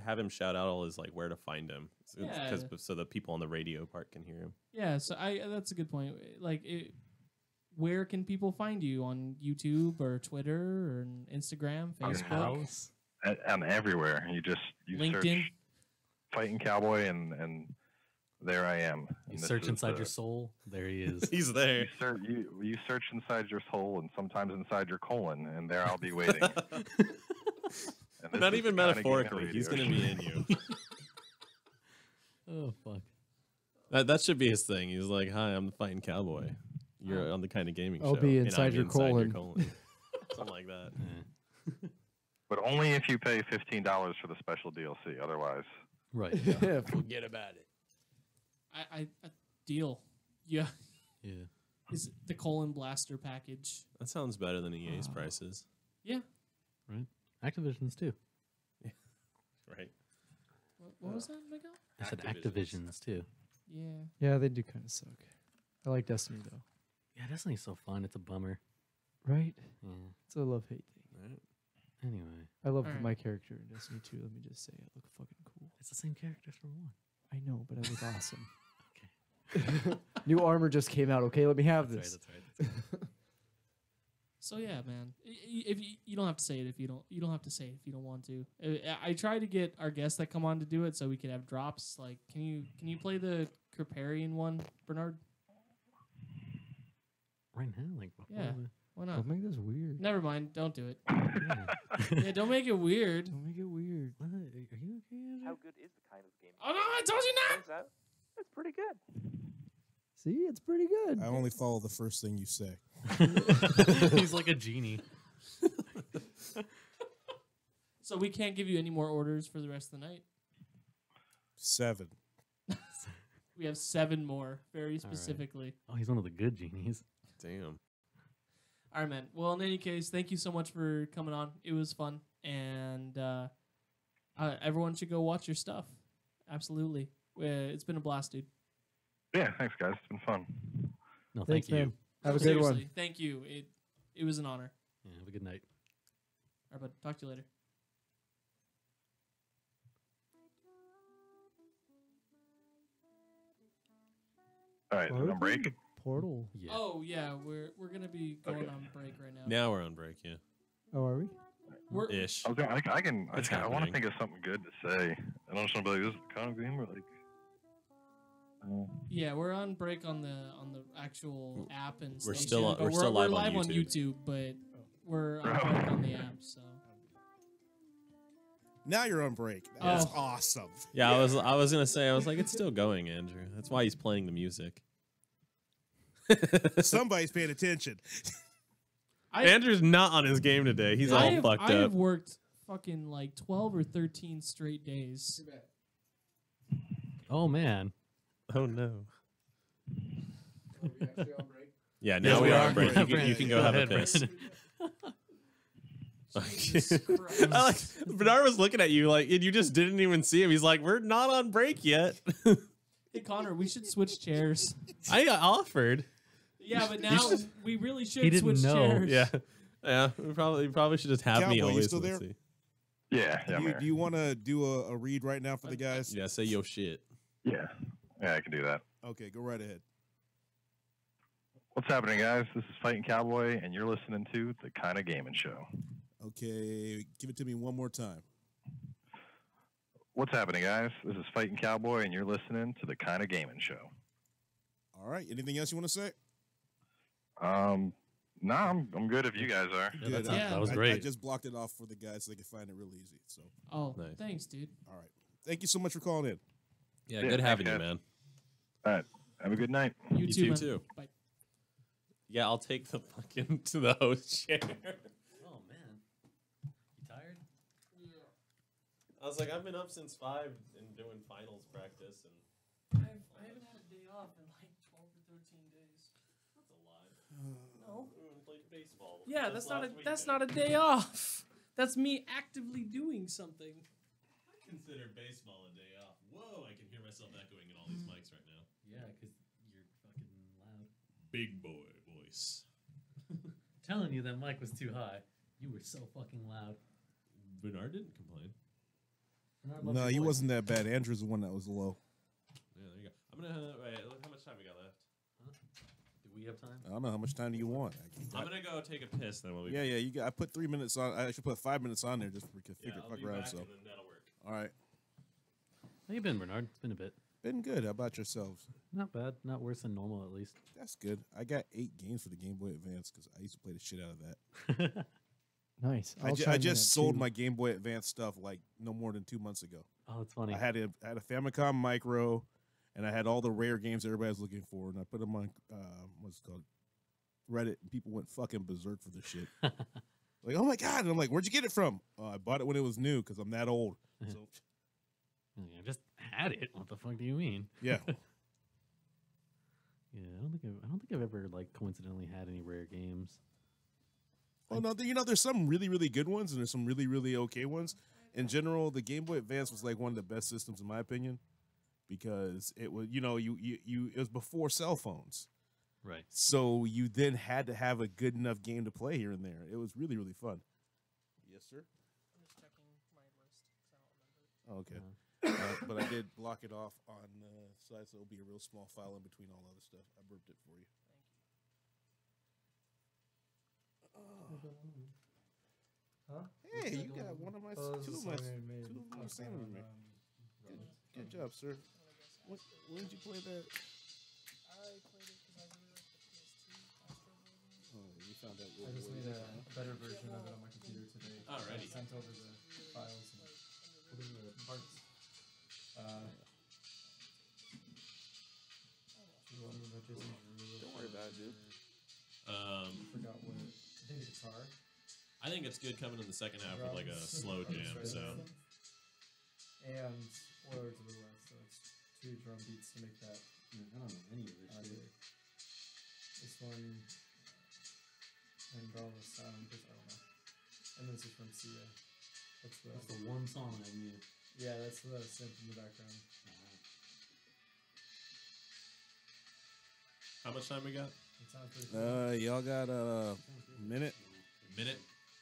D: have him shout out all his like where to find him, so the people on the radio part can hear him.
A: yeah. So that's a good point. Like, where can people find you on YouTube or Twitter or Instagram,
B: On
A: Facebook,
C: House.
B: And everywhere you
A: LinkedIn?
B: search Fighting Cowboy, and there I am.
C: You
B: And this
C: search
B: is
C: inside your soul. There he is.
D: He's there.
B: You search inside your soul and sometimes inside your colon, and there I'll be waiting. And this
D: Not
B: is
D: even
B: the KindaGaming
D: metaphorically. He's
B: radio
D: gonna
B: show.
D: be in you.
C: Oh fuck.
D: That should be his thing. He's like, "Hi, I'm the Fighting Cowboy. You're on the Kind of Gaming
E: I'll
D: show.
E: be
D: and
E: inside
D: I'm
E: your colon."
D: Something like that.
B: only if you pay $15 for the special DLC. Otherwise,
C: Right.
E: Forget about it.
A: I deal. Yeah.
C: Yeah.
A: Is the colon blaster package?
D: That sounds better than EA's prices.
A: Yeah.
C: Right. Activision's too.
D: Right.
A: What was that, Miguel?
C: I said
D: Activision's.
C: Activision's too.
A: Yeah.
E: Yeah, they do kind of suck. I like Destiny though.
C: Yeah, Destiny's so fun. It's a bummer.
E: Right?
C: Yeah.
E: It's a love-hate thing.
D: Right.
C: Anyway,
E: I love
A: Alright.
E: my character in Destiny 2. Let me just say, I look fucking cool.
C: it's the same characters from one.
E: I know, but I look awesome.
C: Okay.
E: New armor just came out. Okay, let me have
C: That's
E: this.
C: right. That's right.
A: So yeah, man. If you don't have to say it if you don't have to say it if you don't want to. I try to get our guests that come on to do it so we could have drops. Like, can you play the Kriparian one, Bernard?
C: Right now, like before
A: Yeah.
C: the-
A: Why not?
E: Don't make this weird.
A: Never mind. Don't do it.
C: yeah.
A: Yeah, don't make it weird.
E: Don't make it weird.
C: What? Are you okay? Andrew?
I: How good is the kind of game?
A: Oh no! I told you not.
I: Turns out, it's pretty good.
E: See, it's pretty good.
H: I only follow the first thing you say.
C: He's like a genie.
A: So we can't give you any more orders for the rest of the night.
H: 7.
A: We have 7 more, very specifically.
C: Oh, he's one of the good genies.
D: Damn.
A: All right, man. Well, in any case, thank you so much for coming on. It was fun, and everyone should go watch your stuff. Absolutely, it's been a blast, dude.
B: yeah. Thanks, guys. It's been fun.
C: No,
E: Thanks,
C: thank you.
E: man. Have a good
A: Seriously,
E: one.
A: thank you. It was an honor.
C: Yeah, have a good night.
A: All right, bud. Talk to you later.
B: All right,
E: Why
B: is
E: are
B: it
E: we
B: on break?
E: in the portal.
C: Yeah.
A: Oh yeah, we're gonna be going
B: Okay.
A: on break right now.
D: Now we're on break, yeah.
E: Oh, are we?
A: We're,
D: Ish.
B: I can.
D: It's
B: I want
D: happening.
B: to think of something good to say. I don't just want to be like, this is the kind of game or like.
A: yeah, we're on break on the actual app and
D: We're
A: station,
D: still on-
A: but
D: we're still live on
A: on
D: YouTube.
A: YouTube, but we're on break on the app. So
H: Now you're on break. That's
A: Oh.
H: awesome.
D: Yeah, I was gonna say, I was like, it's still going, Andrew. That's why he's playing the music.
H: Somebody's paying attention.
D: Andrew's not on his game today. He's all fucked
A: I have
D: up.
A: worked fucking like 12 or 13 straight days.
C: Oh man.
D: Oh no. Yeah,
H: Yes,
D: now we
H: we
D: are
H: are.
D: on break. You can go have a
C: ahead,
D: piss.
A: Jesus Christ.
D: I like Bernard was looking at you like, and you just didn't even see him. He's like, "We're not on break yet."
A: Hey Connor, we should switch chairs.
D: I offered.
A: Yeah, but now we really should
C: He didn't
A: switch
C: know.
A: chairs.
D: Yeah, yeah. We probably should just have me
H: Cowboy, you
D: always.
H: still
D: Let's
H: there?
D: see.
B: Yeah, yeah, I'm
H: Do
B: here.
H: you want to do a read right now for the guys?
D: Yeah, say yo shit.
B: Yeah, I can do that.
H: Okay, go right ahead.
B: What's happening, guys? This is Fighting Cowboy, and you're listening to the Kinda Gaming Show.
H: Okay, give it to me one more time.
B: What's happening, guys? This is Fighting Cowboy, and you're listening to the Kinda Gaming Show.
H: All right. Anything else you want to say?
B: Nah, I'm good if you guys are.
C: Yeah,
H: Good.
A: Yeah.
C: that was
H: I
C: great.
H: just blocked it off for the guys so they can find it real easy. So,
A: Oh,
D: Nice.
A: thanks, dude.
H: all right. Thank you so much for calling in.
D: Yeah,
B: Yeah,
D: good having you,
B: thanks,
D: man.
B: All right, have a good night.
A: You,
D: too,
A: man.
D: too.
A: Bye.
D: Yeah, I'll take the fucking to the host chair.
C: Oh man. You tired?
D: I was like, I've been up since 5 and doing finals practice, and
A: I haven't had a day off in like 12 or 13 days.
D: that's a lie.
A: No.
D: We went and played baseball.
A: Yeah,
D: just
A: that's
D: last
A: not a
D: weekend.
A: day off. That's me actively doing something.
D: I consider baseball a day off. Whoa, I can hear myself echoing in all these mics right now.
C: Yeah, because you're fucking loud.
D: Big boy voice.
C: Telling you that mic was too high. You were so fucking loud.
D: Bernard didn't complain.
C: And I love
H: No,
C: your
H: he
C: voice.
H: wasn't that bad. Andrew's the one that was low.
D: Yeah, there you go. I'm gonna wait. Look how much time we got left.
C: Do we have time?
H: I don't know how much time do you want.
D: I'm gonna go take a piss. Then we'll be.
H: Yeah, yeah. You got. I put 3 minutes on. I should put 5 minutes on there just for
D: Yeah,
H: figure
D: I'll
H: fuck
D: be
H: around.
D: back
H: So,
D: and then that'll work.
H: all right.
C: How you been, Bernard? It's been a bit.
H: Been good. How about yourselves?
C: Not bad. Not worse than normal, at least.
H: That's good. I got 8 games for the Game Boy Advance because I used to play the shit out of that.
E: Nice.
H: I
E: chime in
H: just
E: at
H: sold
E: 2.
H: my Game Boy Advance stuff like no more than 2 months ago.
C: Oh, it's funny.
H: I had a Famicom Micro, and I had all the rare games everybody was looking for, and I put them on what's it called Reddit, and people went fucking berserk for this shit. Like, oh my god! And I'm like, where'd you get it from? Oh, I bought it when it was new because I'm that old. So
C: I just had it. What the fuck do you mean?
H: yeah.
C: Yeah, I don't think I've ever like coincidentally had any rare games.
H: Well, no, there's some really, really good ones, and there's some really, really okay ones. In general, the Game Boy Advance was like one of the best systems in my opinion, because it was, it was before cell phones,
C: Right.
H: so you then had to have a good enough game to play here and there. It was really, really fun. Yes, sir.
A: I'm just checking my list because I don't remember.
H: Oh, okay. But I did block it off on the side, so it'll be a real small file in between all other stuff. I burped it for you.
E: Huh?
H: Hey, you got one of my two of my salmon made. Good job, sir. When did you play that?
A: I played it because I really like the PS2 Astro version.
H: Oh, you found out.
E: I just made a better version of it on my computer today.
D: Alrighty.
E: I sent over the files and put in the parts.
H: Don't worry about it, dude.
E: Forgot what. I think the guitar.
D: I think it's good coming in the second half with like a slow jam. So
E: And words a little less, so it's 2 drum beats to make that.
C: I don't know any of this shit.
E: This one, and all the sound, I don't know. And this is from Sia. That's
C: That's the one song I knew.
E: Yeah, that's the synth in the background.
D: how much time we got?
E: It sounds pretty cool.
H: Y'all got a minute?
D: Minute.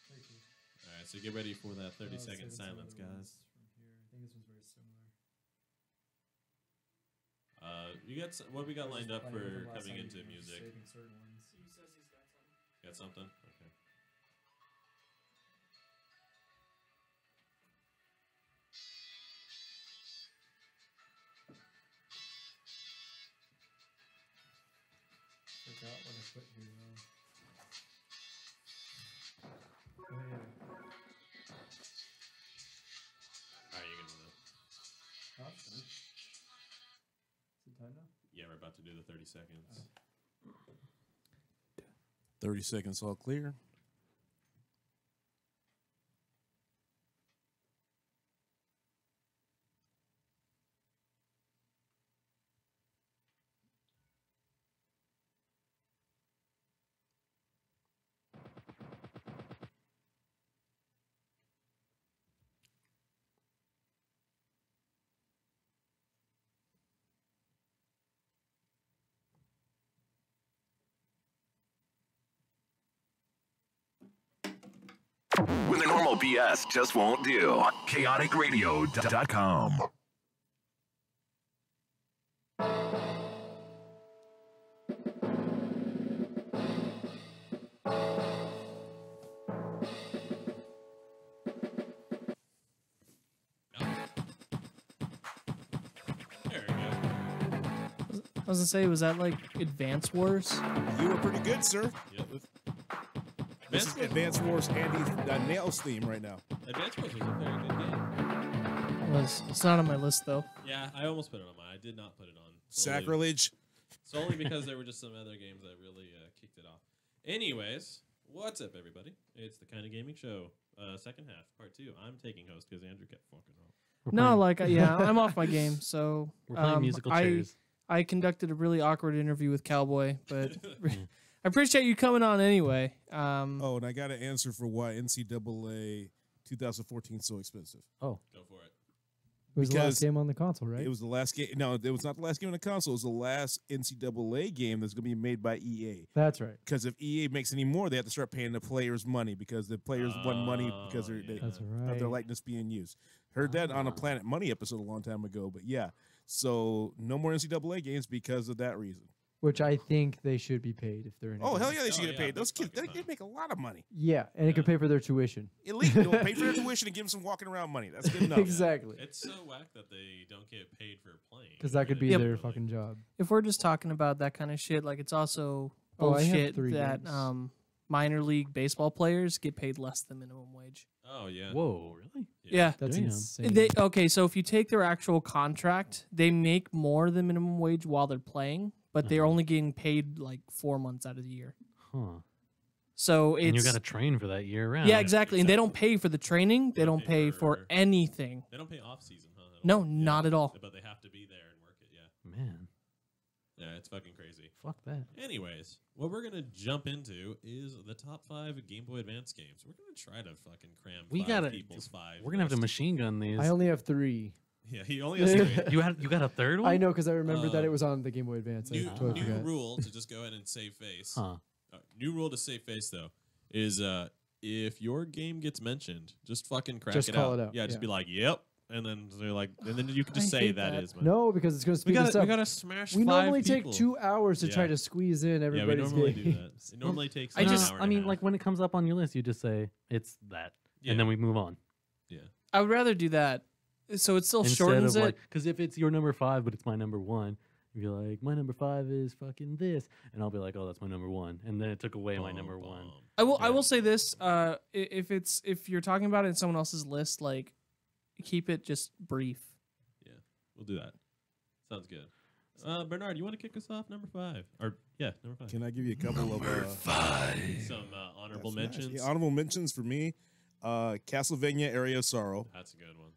E: Pretty cool.
D: All right, so get ready for that 30-second
E: Save it to
D: silence,
E: the
D: guys.
E: ones from here. I think this one's very similar.
D: You got what we got lined up
E: Playing
D: for
E: with them last
D: coming
E: time,
D: into
E: you know,
D: music?
E: saving certain ones.
A: He says he's got some.
D: Got something? Okay.
E: Forgot what I put here though. Oh, yeah.
D: All right, you can do that.
E: Huh? Is it time now?
D: Yeah, we're about to do the 30 seconds.
H: 30 seconds all clear.
F: When the normal BS just won't do. ChaoticRadio.com.
D: There we go.
A: I was gonna say, was that like Advance Wars?
H: You were pretty good, sir.
D: Yep.
H: This is Advance Wars Andy's Nails theme right now.
D: Advance Wars was a very good game.
A: It's not on my list though.
D: Yeah, I almost put it on mine. I did not put it on.
H: Sacrilege.
D: Solely because there were just some other games that really kicked it off. Anyways, what's up, everybody? It's the Kinda Gaming Show, second half, part 2. I'm taking host because Andrew kept fucking off.
A: No, like yeah, I'm off my game. So
C: We're playing musical chairs.
A: I conducted a really awkward interview with Cowboy, but I appreciate you coming on anyway.
H: Oh, and I got an answer for why NCAA 2014 is so expensive.
C: Oh,
D: Go for it.
E: It was the last
H: Because
E: game on the console, right?
H: It was the last game. No, it was not the last game on the console. It was the last NCAA game that's going to be made by EA.
E: That's right.
H: Because if EA makes any more, they have to start paying the players money because the players want money because
E: That's
H: of
E: right.
H: their likeness being used. Heard that on a Planet Money episode a long time ago. But yeah, so no more NCAA games because of that reason.
E: Which I think they should be paid if they're in.
H: Oh,
E: a
H: hell
E: game.
H: yeah, they should
D: Oh,
H: get
D: yeah,
H: paid. Those
D: that's
H: kids,
D: fucking
H: they make a lot of money.
E: Yeah, and it could pay for their tuition.
H: Elite. They'll pay for their tuition and give them some walking around money. That's good enough.
E: Exactly.
D: It's so whack that they don't get paid for playing.
E: Because that could be
A: Yep.
E: their fucking job.
A: If we're just talking about that kind of shit, like it's also
E: Oh, I have
A: bullshit
E: 3
A: that
E: games.
A: minor league baseball players get paid less than minimum wage.
D: Oh, yeah.
C: whoa, really?
A: Yeah.
E: That's
C: Damn.
E: insane.
A: Okay, so if you take their actual contract, they make more than minimum wage while they're playing, but they're only getting paid like 4 months out of the year.
C: Huh.
A: So it's
C: And you got to train for that year round.
A: yeah, exactly. And they don't pay for the training. They don't
D: pay
A: pay for
D: for-
A: anything.
D: They don't pay off season, huh? at
A: No,
D: all?
A: not at all.
D: But they have to be there and work it. Yeah.
C: Man,
D: Yeah, it's fucking crazy.
C: fuck that.
D: Anyways, what we're gonna jump into is the top 5 Game Boy Advance games. We're gonna try to fucking cram.
C: We
D: 5
C: gotta.
D: people's 5.
C: We're gonna have to
D: list.
C: machine gun these.
E: I only have 3.
D: Yeah, he only has 3.
C: You got a third one?
E: I know because I remembered that
D: Uh,
E: it was on the Game Boy Advance. I
D: New,
E: totally
D: new
E: forgot.
D: rule to just go ahead and save face.
C: Huh.
D: New rule to save face though is if your game gets mentioned, just fucking crack
E: Just
D: it
E: call
D: out.
E: it out,
D: Yeah, just
E: yeah.
D: be like, "Yep," and then they're like, and then you can just
A: I
D: say
A: hate
D: that
A: that.
D: is. Man.
E: No, because it's going to speed us
D: we
E: up.
D: gotta smash.
E: We
D: 5
E: normally
D: people.
E: take 2 hours to try
D: Yeah.
E: to squeeze in
D: Yeah, we
E: everybody's
D: normally do that.
E: games.
D: It normally takes.
A: I
D: like
A: just-
D: an hour
C: I
D: and a
C: mean,
D: half.
C: like when it comes up on your list, you just say it's that,
D: Yeah.
C: and then we move on.
A: I would rather do that. So it still
C: Instead
A: shortens
C: of
A: it.
C: like, because if it's your number 5, but it's my number 1, you'd be like, my number 5 is fucking this, and I'll be like, oh, that's my number 1, and then it took away my number 1.
A: I will. I
D: Yeah.
A: will say this. If you're talking about it in someone else's list, like keep it just brief.
D: We'll do that. Sounds good. Bernard, you want to kick us off? Number 5, or number 5.
H: Can I give you a couple of
D: Some honorable
H: that's nice.
D: mentions.
H: Yeah, honorable mentions for me. Castlevania Area of Sorrow.
D: That's a good one.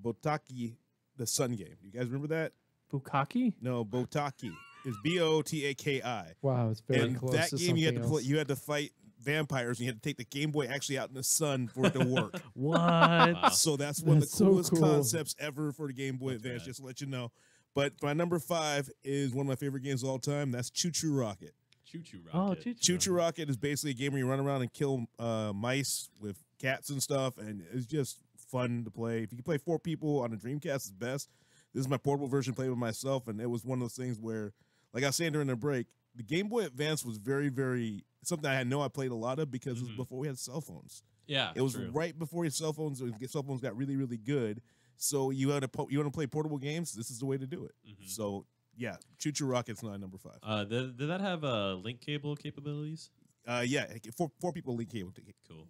H: Botaki, the Sun game. You guys remember that?
A: Bukaki.
H: No, Botaki is Botaki.
E: Wow, it's very
H: And
E: close
H: that
E: to
H: game you had to
E: something
H: play.
E: else.
H: You had to fight vampires, and you had to take the Game Boy actually out in the sun for it to work.
C: What?
D: Wow.
H: So that's one of
E: That's
H: the
E: so
H: coolest
E: cool.
H: concepts ever for the Game Boy
D: That's
H: Advance.
D: rad.
H: Just to let you know. But my number 5 is one of my favorite games of all time. That's Choo Choo Rocket.
D: Choo Choo
C: Oh,
D: Rocket.
C: Choo
H: Choo Choo Rocket is basically a game where you run around and kill mice with cats and stuff, and it's just fun to play. If you can play 4 people on a Dreamcast, it's best. This is my portable version, played with myself, and it was one of those things where, like I was saying during the break, the Game Boy Advance was very, very something I know I played a lot of because it was before we had cell phones.
D: Yeah,
H: It was
D: true.
H: right before your cell phones got really, really good. So you want to play portable games? This is the way to do it.
D: Mhm.
H: So yeah, Choo Choo Rocket's not number 5.
D: Did that have link cable capabilities?
H: Yeah, 4 people link cable ticket.
D: Cool.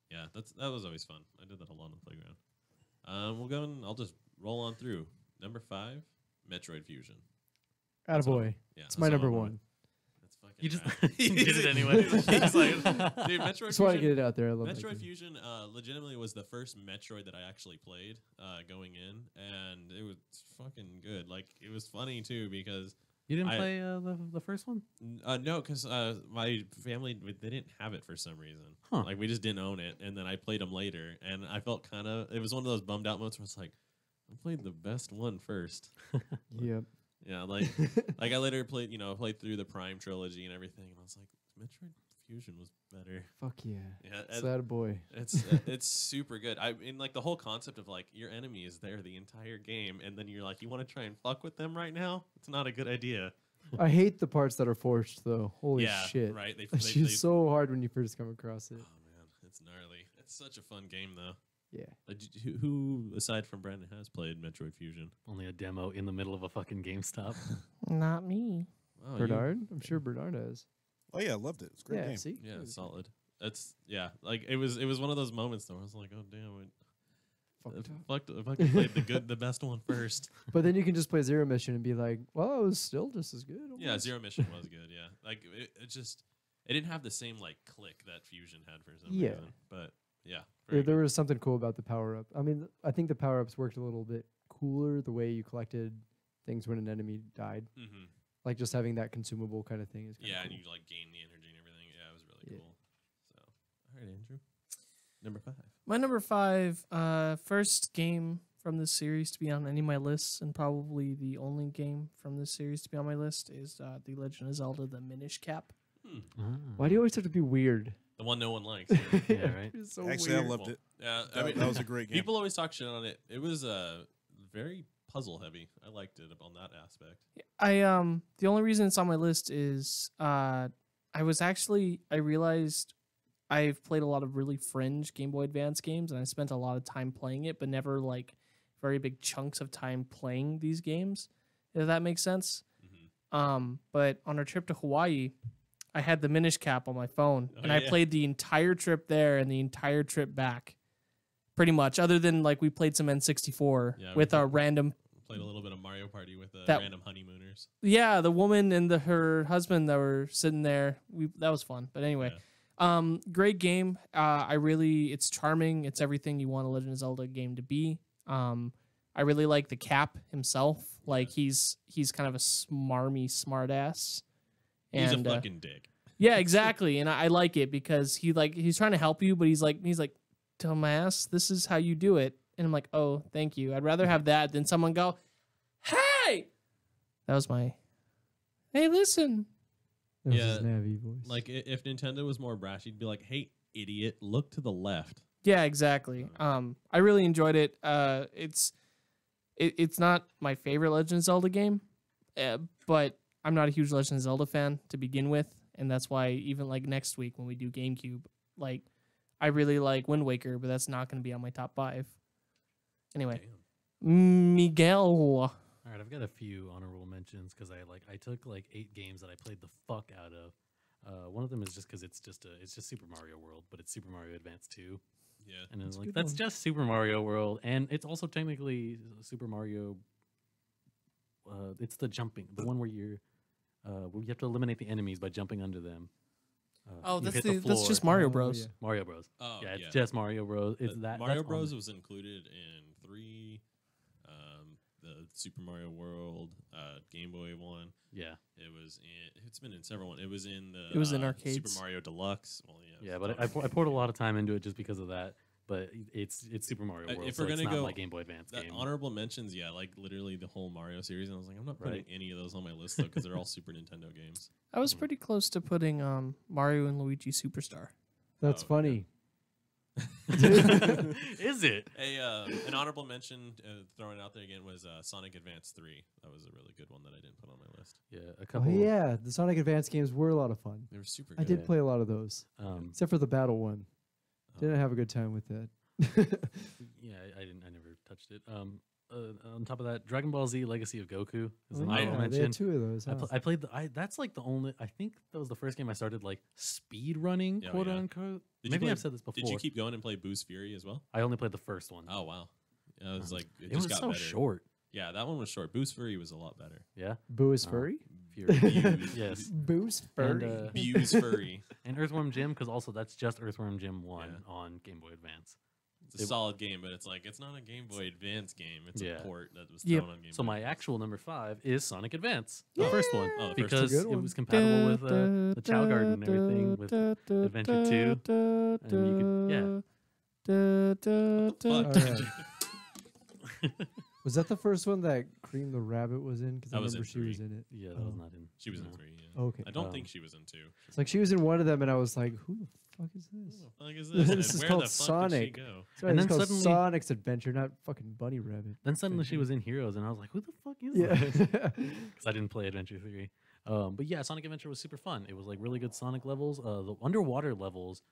D: Yeah, that was always fun. I did that a lot on the playground. We'll go and I'll just roll on through. Number 5, Metroid Fusion.
E: Attaboy.
D: Yeah,
E: It's my
D: that's
E: number
D: all I
E: 1.
D: want. That's fucking.
C: You just
D: rad.
C: did it anyway.
D: He's like, dude, Metroid
E: Just want to
D: Fusion.
E: get it out there. I love that
D: Metroid
E: game.
D: Fusion legitimately was the first Metroid that I actually played going in, and it was fucking good. Like, it was funny too because
C: You didn't
D: I-
C: play the first one?
D: no, because my family they didn't have it for some reason.
C: Huh.
D: Like we just didn't own it, and then I played them later, and I felt kind of it was one of those bummed out moments where it's like I played the best one first.
E: Yep.
D: Yeah, like I later played through the Prime trilogy and everything, and I was like, Metroid Fusion was better.
E: Fuck yeah.
D: Yeah,
E: It's that boy.
D: it's super good. I mean, like the whole concept of like your enemy is there the entire game, and then you're like, you want to try and fuck with them right now? It's not a good idea.
E: I hate the parts that are forched though. Holy
D: yeah,
E: shit.
D: right. They
E: It's just so hard when you first come across it.
D: Oh man, it's gnarly. It's such a fun game though.
E: Yeah.
D: Who aside from Brandon has played Metroid Fusion?
C: Only a demo in the middle of a fucking GameStop.
A: Not me.
D: Oh,
E: Bernard? I'm sure Bernard has.
H: Oh yeah, I loved it. It's a great
E: Yeah,
H: game.
E: see?
D: Yeah, it's solid. It's like it was one of those moments though. I was like, oh damn, I fucking played the best one first.
E: But then you can just play Zero Mission and be like, well, it was still just as good.
D: Yeah,
E: almost.
D: Zero Mission was good. Yeah, like it didn't have the same like click that Fusion had for some
E: Yeah.
D: reason. But yeah,
E: There was something cool about the power up. I mean, I think the power ups worked a little bit cooler the way you collected things when an enemy died.
D: Mm-hmm.
E: Like just having that consumable kind of thing is kinda
D: Yeah,
E: cool.
D: and you like gain the energy and everything. Yeah, it was really
E: Yeah.
D: cool. So, all right, Andrew, number 5.
A: My number 5, first game from this series to be on any of my lists, and probably the only game from this series to be on my list is The Legend of Zelda: The Minish Cap.
E: Why do you always have to be weird?
D: The one no one likes.
C: Yeah, right.
E: It's so
H: Actually, I
E: weird.
H: loved it.
D: Yeah,
H: That was a great game.
D: People always talk shit on it. It was very puzzle heavy. I liked it on that aspect.
A: The only reason it's on my list is I realized I've played a lot of really fringe Game Boy Advance games, and I spent a lot of time playing it, but never like very big chunks of time playing these games, if that makes sense. But on our trip to Hawaii, I had the Minish Cap on my phone, and I played the entire trip there and the entire trip back, pretty much. Other than like we played some N64 with our random
D: played a little bit of Mario Party with
A: That-
D: random honeymooners.
A: Yeah, the woman and her husband that were sitting there. That was fun. But anyway, great game. It's charming. It's everything you want a Legend of Zelda game to be. I really like the Cap himself. Like he's kind of a smarmy smartass.
D: He's
A: And
D: a fucking dick.
A: yeah, exactly. And I like it because he's trying to help you, but he's like, dumbass, this is how you do it. And I'm like, oh, thank you. I'd rather have that than someone go, hey! That was my, hey, listen.
E: That was
D: Yeah,
E: his Navi voice.
D: Like if Nintendo was more brash, he'd be like, "Hey, idiot, look to the left."
A: Yeah, exactly. I really enjoyed it. It's not my favorite Legend of Zelda game, but I'm not a huge Legend of Zelda fan to begin with. And that's why even like next week when we do GameCube, like I really like Wind Waker, but that's not going to be on my top 5. Anyway, Miguel.
C: All right, I've got a few honorable mentions because I took like 8 games that I played the fuck out of. One of them is just because it's just Super Mario World, but it's Super Mario Advance 2.
D: Yeah,
C: and it's
E: a
C: like
E: good
C: that's
E: one.
C: just Super Mario World, and it's also technically Super Mario. It's the jumping, the one where you have to eliminate the enemies by jumping under them.
A: Oh,
C: you
A: that's
C: hit the
A: that's just
C: floor.
A: Mario
E: Oh,
A: Bros.
E: yeah.
C: Mario Bros.
D: Oh,
C: Yeah, it's just Mario Bros. It's that
D: Mario
C: that's on
D: Bros
C: there.
D: was included in 3, the Super Mario World, Game Boy one.
C: Yeah,
D: It's been in several. It was in the.
A: It was in
D: Super
A: arcades.
D: Mario Deluxe. Well, yeah.
C: yeah, but I poured a lot of time into it just because of that. But it's Super Mario World,
D: If
C: so
D: we're
C: it's
D: gonna
C: not
D: go
C: my Game Boy Advance game.
D: honorable mentions, yeah, like literally the whole Mario series, and I was like, I'm not putting
C: Right.
D: any of those on my list though because they're all Super Nintendo games.
A: I was pretty close to putting Mario and Luigi Superstar.
E: That's
D: Oh,
E: funny.
C: Is it?
D: Hey, an honorable mention, throwing it out there again, was Sonic Advance 3. That was a really good one that I didn't put on my list.
C: Yeah, a
E: Oh,
C: couple.
E: yeah, the Sonic Advance games were a lot of fun.
D: They were super
E: I
D: good.
E: did play a lot of those, except for the battle one. Didn't have a good time with that.
C: Yeah, I didn't. I never touched it. On top of that, Dragon Ball Z: Legacy of Goku is
E: Oh,
C: an
E: yeah,
C: honorable
E: they
C: mention.
E: had 2 of those.
C: I,
E: huh?
C: pl- I played that's like the only. I think that was the first game I started like speed running,
D: Oh,
C: quote
D: yeah.
C: unquote.
D: Did you
C: Maybe
D: play-
C: I've said this before.
D: Did you keep going and play Boost Fury as well?
C: I only played the first one.
D: Oh wow, yeah, it was like
C: it
D: just
C: was
D: got
C: so
D: better.
C: short.
D: Yeah, that one was short. Boost Fury was a lot better.
C: Yeah,
E: Boo is furry?
C: Fury.
D: Buse.
C: Yes,
E: Boo's
C: And,
E: furry.
D: Buse Furry.
C: and Earthworm Jim because also that's just Earthworm Jim 1
D: Yeah.
C: on Game Boy Advance.
D: It's a solid game, but it's like it's not a Game Boy Advance game. It's
C: Yeah.
D: a port that was
A: Yep.
D: thrown on Game
C: So
D: Boy
C: my
D: Advance.
C: actual number 5 is Sonic Advance, the first one,
D: Oh, the first
C: because
E: That's a good
C: it
E: one.
C: was compatible with the Chow Garden and everything with Adventure 2, and you could
D: Fuck.
E: Oh, yeah. Was that the first one that Cream the Rabbit was in? Because I
D: That was
E: remember
D: in
E: she was
D: 3.
E: in it.
C: Yeah, that was
E: Oh.
C: not in.
D: She was in
C: no.
D: 3. Yeah.
E: Okay.
D: I don't
C: Um,
D: think she was in 2.
E: It's like she was in one of them, and I was like, who the fuck is this?
D: What the fuck is
E: This
D: this?
E: is
D: And where
E: called
D: the fuck
E: Sonic.
D: did she go?
E: Sorry,
C: And
E: it's
C: then
E: called
C: suddenly-
E: Sonic's Adventure, not fucking Bunny Rabbit.
C: Then suddenly she was in Heroes, and I was like, "Who the fuck is
E: Yeah.
C: this?" Because I didn't play Adventure 3. But yeah, Sonic Adventure was super fun. It was like really good Sonic levels. The underwater levels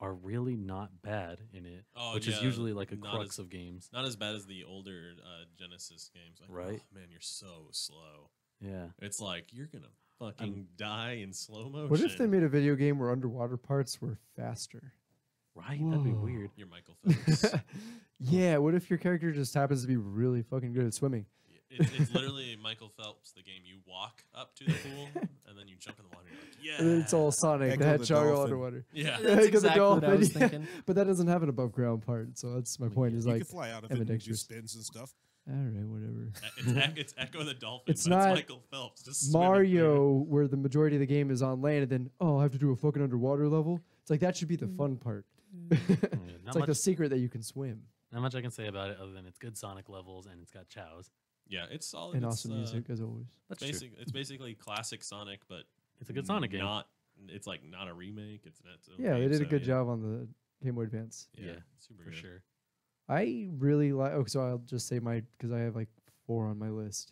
C: are really not bad in it,
D: Oh,
C: which is
D: yeah,
C: usually like a
D: not
C: crux
D: as-
C: of games.
D: Not as bad as the older Genesis games. Like,
C: Right.
D: Oh, man, you're so slow.
C: Yeah.
D: It's like you're gonna fucking die in slow motion.
E: What if they made a video game where underwater parts were faster?
C: Right? That'd be
E: Whoa.
C: weird.
D: You're Michael Phelps?
E: Yeah, what if your character just happens to be really fucking good at swimming?
D: It's literally Michael Phelps, the game. You walk up to the pool and then you jump in the water. You're like, yeah.
E: And then it's all Sonic,
H: Echo
E: the
H: the
E: hedgehog all
H: dolphin.
E: underwater.
D: Yeah.
A: That's
E: Echo the
A: exactly what I
E: dolphin,
A: was
E: yeah.
A: thinking.
E: But that doesn't have an above ground part, so that's my point. Is
H: You
E: like,
H: can fly out of it
E: Emma
H: and do
E: Dexter's.
H: spins and stuff.
E: all right, whatever.
D: It's Echo the Dolphin.
E: It's
D: but
E: not
D: it's Michael Phelps. Just swimming
E: Mario, where the majority of the game is on land, and then I have to do a fucking underwater level. It's like that should be the fun part.
C: Yeah,
E: It's like the secret that you can swim
C: not much I can say about it other than it's good Sonic levels and it's got chows.
D: Yeah, it's solid.
E: and
D: it's,
E: awesome music as always.
C: That's
D: Basic, it's basically classic Sonic, but
C: It's a good Sonic game.
D: It's like not a remake. It's a
E: Yeah, they
D: game,
E: did a
D: so,
E: good
D: yeah.
E: job on the Game Boy Advance.
D: Yeah,
C: Yeah,
D: super
C: for
D: good.
C: sure.
E: I really like. Oh, so I'll just say because I have like 4 on my list,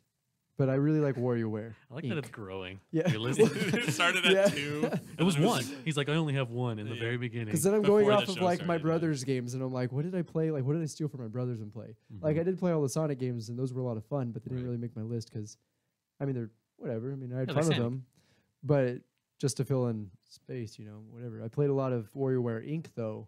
E: but I really like WarioWare.
C: I like that
E: Inc.
C: it's growing.
E: Yeah.
C: Your list.
D: It started at
E: Yeah.
D: 2.
C: It was 1. He's like, I only have 1 in the
D: Yeah.
C: very beginning.
E: Because then I'm
D: Before
E: going
D: the
E: off of
D: show
E: like my
D: started, yeah.
E: brother's games, and I'm like, what did I play? Like, what did I steal from my brothers and play? Like, I did play all the Sonic games, and those were a lot of fun, but they didn't
D: Right.
E: really make my list because, I mean, they're whatever. I mean, I had
C: Yeah,
E: fun
C: they're
E: with
C: Sonic.
E: them, but just to fill in space, whatever. I played a lot of WarioWare Inc. though,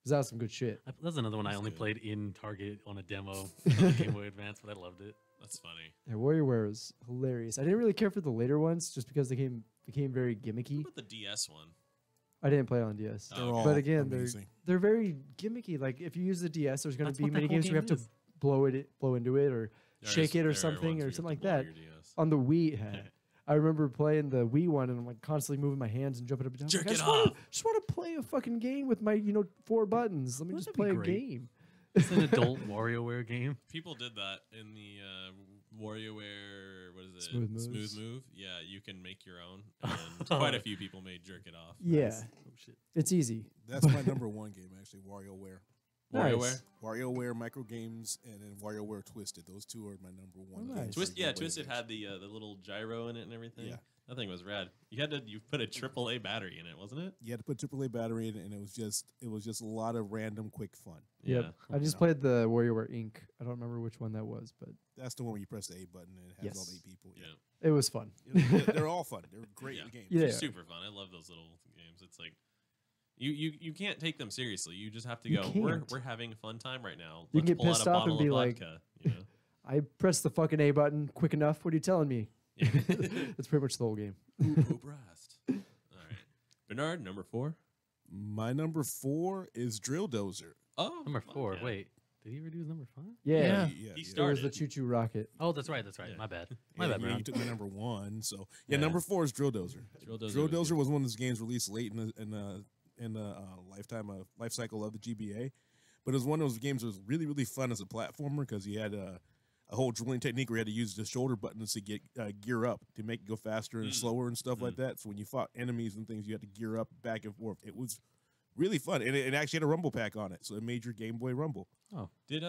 E: because that was some good shit.
C: That's another one I
D: That's
C: only
D: good.
C: played in Target on a demo on the Game Boy Advance, but I loved it.
D: That's funny.
E: Yeah, WarioWare was hilarious. I didn't really care for the later ones just because they became very gimmicky.
D: What about the DS one?
E: I didn't play it on DS.
D: Oh,
H: They're all
E: But again,
H: amazing.
E: they're very gimmicky. Like if you use the DS, there's going
C: That's
E: to be
C: what that
E: mini
C: whole
E: games where you have
C: game
E: to
C: is.
E: blow into it or shake it or
D: There are
E: something
D: ones
E: or
D: where you
E: something
D: have
E: like
D: to blow
E: that.
D: your DS.
E: On the Wii, I remember playing the Wii one and I'm like constantly moving my hands and jumping up and down.
D: Jerk
E: Like,
D: it
E: I
D: off.
E: just want to play a fucking game with my 4 buttons. Let me
C: Wouldn't
E: just
C: that be
E: play a
C: great?
E: game.
C: It's an adult WarioWare game.
D: People did that in the WarioWare. What is it?
E: Smooth Moves.
D: Move. Yeah, you can make your own, and quite a few people made Jerk It Off.
E: Yeah,
C: Oh shit.
E: it's easy.
H: That's my number one game, actually. WarioWare.
E: Nice.
D: WarioWare.
H: WarioWare micro games and then WarioWare Twisted. Those two are my number one.
E: Oh,
H: games
E: nice.
H: for Game Boy
D: Twisted
H: Advance.
D: had the little gyro in it and everything.
H: Yeah.
D: That thing was rad. You put a AAA battery in it, wasn't it?
H: You had to put AAA battery in it, and it was just a lot of random quick fun.
E: Yep.
D: Yeah.
E: I just played the WarioWare Inc. I don't remember which one that was, but
H: That's the one where you press the A button and it has all
E: Yes.
H: the 8 people.
D: Yeah.
E: it was fun.
H: They're all fun. They're great
D: Yeah.
H: games.
E: Yeah.
D: They're super fun. I love those little games. It's like you can't take them seriously. You just have to
E: You
D: go.
E: can't.
D: We're having a fun time right now.
E: You
D: Let's
E: can get
D: pull out
E: pissed
D: a
E: off and
D: bottle
E: be
D: of
E: like-
D: vodka. You know?
E: I pressed the fucking A button quick enough. What are you telling me?
D: Yeah.
E: That's pretty much the whole game.
D: Ooh, blast. All right, Bernard, number 4.
H: My number 4 is Drill Dozer.
D: Oh,
C: Number
D: fuck
C: 4.
D: yeah.
C: Wait, did he reduce number 5?
E: Yeah.
A: Yeah.
D: He
E: It was
D: started.
E: the Choo Choo Rocket.
C: Oh, that's right. That's right.
D: Yeah.
C: My bad.
H: Yeah,
C: My bad,
H: you
C: Bernard.
H: took my number 1. So
D: Yeah.
H: number 4 is Drill Dozer.
D: Drill Dozer.
H: Drill
D: was
H: Dozer
D: good.
H: was one of those games released late in the life cycle of the GBA, but it was one of those games that was really really fun as a platformer because you had a whole drilling technique where you had to use the shoulder buttons to get gear up to make it go faster and slower and stuff like that. So when you fought enemies and things, you had to gear up back and forth. It was really fun, and it actually had a rumble pack on it, so it made your Game Boy rumble.
D: Did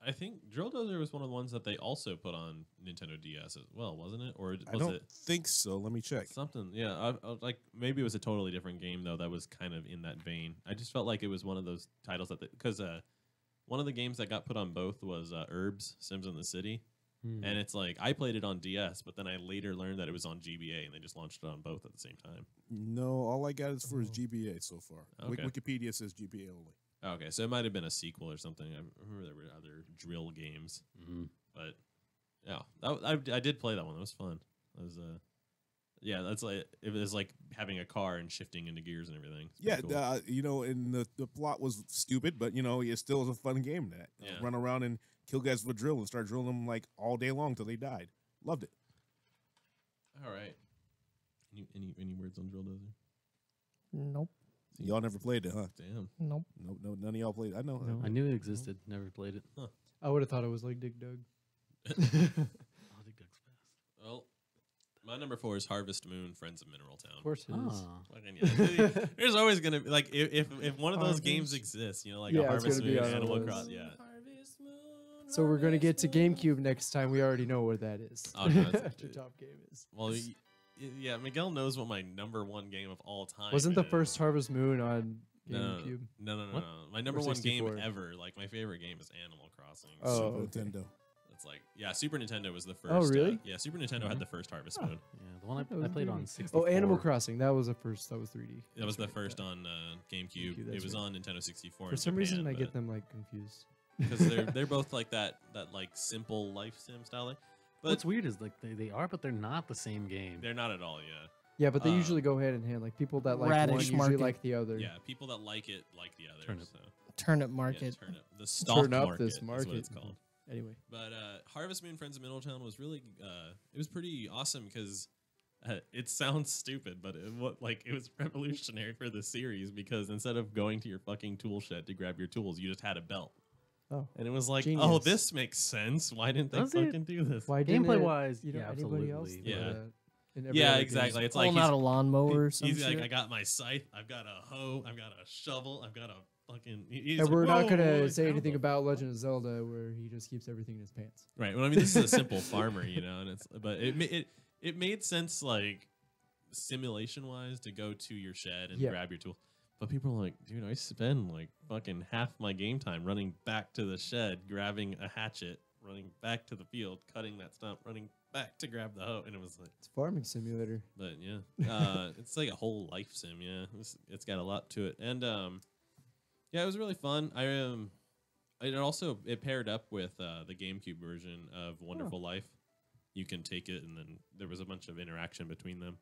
D: I think Drill Dozer was one of the ones that they also put on Nintendo DS as well, wasn't it? Or was
H: I don't
D: it
H: think so. Let me check.
D: something? Yeah, I like maybe it was a totally different game though. That was kind of in that vein. I just felt like it was one of those titles that because one of the games that got put on both was Herbs Sims in the City, and it's like I played it on DS, but then I later learned that it was on GBA, and they just launched it on both at the same time.
H: No, all I got is for his GBA so far.
D: Okay.
H: Wikipedia says GBA only.
D: Okay, so it might have been a sequel or something. I remember there were other drill games, but yeah, I did play that one. That was fun. That was yeah, that's like it was like having a car and shifting into gears and everything. It's
H: Yeah,
D: pretty cool.
H: and the plot was stupid, but it still was a fun game. That
D: Yeah.
H: run around and kill guys with a drill and start drilling them like all day long till they died. Loved it.
D: All right. Any words on Drill Dozer?
A: Nope.
H: Y'all never played it, huh?
D: Damn.
A: Nope.
H: No, none of y'all played. I know.
E: No.
C: I knew it existed. Never played it.
E: I would have thought it was like Dig Dug.
C: Oh, I think Duck's fast.
D: Well, my number 4 is Harvest Moon, Friends of Mineral Town.
E: Of course it is.
C: Ah.
D: Fucking yeah. There's always gonna be like if one of those
A: Harvest.
D: games exists, like
E: Yeah,
D: a
E: it's
D: Harvest
E: gonna be
D: Moon,
E: on the
D: Animal
E: list.
D: Crossing. Yeah.
A: Harvest Moon,
E: So we're gonna get to
A: Harvest Moon.
E: GameCube next time. We already know where that is.
D: Oh, no, that's-
E: Your top game is.
D: Well, yeah, Miguel knows what my number 1 game of all time.
E: Wasn't the
D: is.
E: first Harvest Moon on
D: No,
E: GameCube?
D: no.
C: What?
D: My number
E: Or
D: 1 game
E: 64?
D: ever, like my favorite game, is Animal Crossing.
E: Oh,
H: Super
E: okay.
H: Nintendo.
D: It's like Super Nintendo was the first.
E: Oh, really?
D: Yeah, Super Nintendo had the first Harvest Moon.
C: Yeah, the one
E: That
C: I
E: was
C: played
E: 3D.
C: on 64.
E: Oh, Animal Crossing. That was the first. That was 3D.
D: That was the
E: That's right,
D: first
E: yeah.
D: on GameCube.
E: GameCube, that's
D: It was
E: right.
D: on Nintendo 64.
E: For some reason, I get them like confused.
D: because they're both like that like simple life sim style. But
C: What's weird is like they are, but they're not the same game.
D: they're not at all. Yeah.
E: Yeah, but they
D: Uh,
E: usually go hand in hand. Like people that like
A: Radish
E: one usually
A: market.
E: like the other.
D: Yeah, people that like it like the others.
C: Turnip.
D: So,
A: Turnip
D: yeah,
A: market.
D: turnip. The stock
E: Turn up
D: market,
E: this
D: is what it's
E: market.
D: called.
E: Anyway,
D: But Harvest Moon, Friends of Middletown was really it was pretty awesome because it sounds stupid, but it was revolutionary for the series because instead of going to your fucking tool shed to grab your tools, you just had a belt.
E: Oh.
D: And it was like,
E: Genius.
D: oh, this makes sense. Why didn't they
C: Does it?
D: fucking do this?
E: why didn't
C: Gameplay-wise,
E: anybody
C: yeah,
E: else
C: absolutely.
E: do
D: Yeah.
E: that in every
D: Yeah,
E: other game?
D: exactly. It's
A: Pulling
D: like
A: out a lawnmower or some
D: he's
A: shit.
D: like, I got my scythe, I've got a hoe, I've got a shovel, I've got a fucking. He's
E: And
D: like,
E: we're not
D: "Whoa,
E: gonna
D: holy
E: say
D: cow,
E: anything
D: the
E: about Legend of Zelda, where he just keeps everything in his pants.
D: Right. Well, I mean, this is a simple farmer, and it made sense, like simulation wise, to go to your shed and
E: Yeah.
D: grab your tool. But people are like, dude, I spend like fucking half my game time running back to the shed, grabbing a hatchet, running back to the field, cutting that stump, running back to grab the hoe, and it was like,
E: It's farming simulator.
D: but yeah, it's like a whole life sim. Yeah, it's got a lot to it, and Yeah, it was really fun. It paired up with the GameCube version of Wonderful Life. You can take it, and then there was a bunch of interaction between them.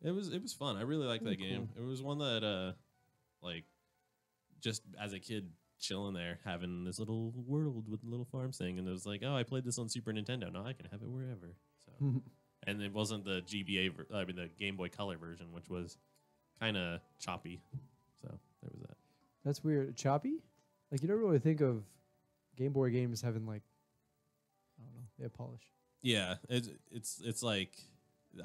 D: It was fun. I really liked that game. It was one that like just as a kid chilling there, having this little world with the little farms thing, and it was like, oh, I played this on Super Nintendo. Now I can have it wherever. So, and it wasn't the the Game Boy Color version, which was kind of choppy. So there was that.
E: That's weird. Choppy? Like you don't really think of Game Boy games having like, I don't know, they have polish.
D: Yeah, it's like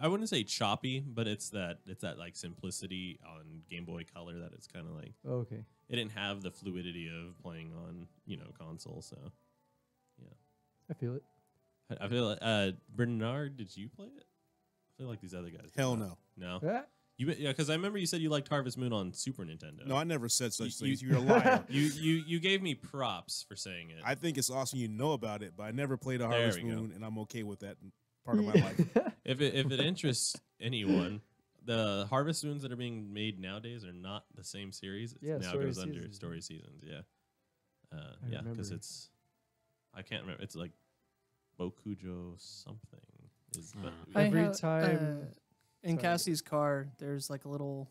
D: I wouldn't say choppy, but it's that like simplicity on Game Boy Color that it's kind of like
E: okay.
D: It didn't have the fluidity of playing on console. So yeah,
E: I feel it.
D: I feel like Bernard, did you play it? I feel like these other guys.
H: Hell no.
D: No.
E: Yeah.
D: Because I remember you said you liked Harvest Moon on Super Nintendo.
H: No, I never said such things. You're a liar.
D: You gave me props for saying it.
H: I think it's awesome you know about it, but I never played a Harvest Moon, and I'm okay with that part of my life.
D: If it interests anyone, the Harvest Moons that are being made nowadays are not the same series. It now goes under Story Seasons. Yeah, yeah, because it's I can't remember. It's like Bokujo something.
E: Every time.
J: In Cassie's car, there's like a little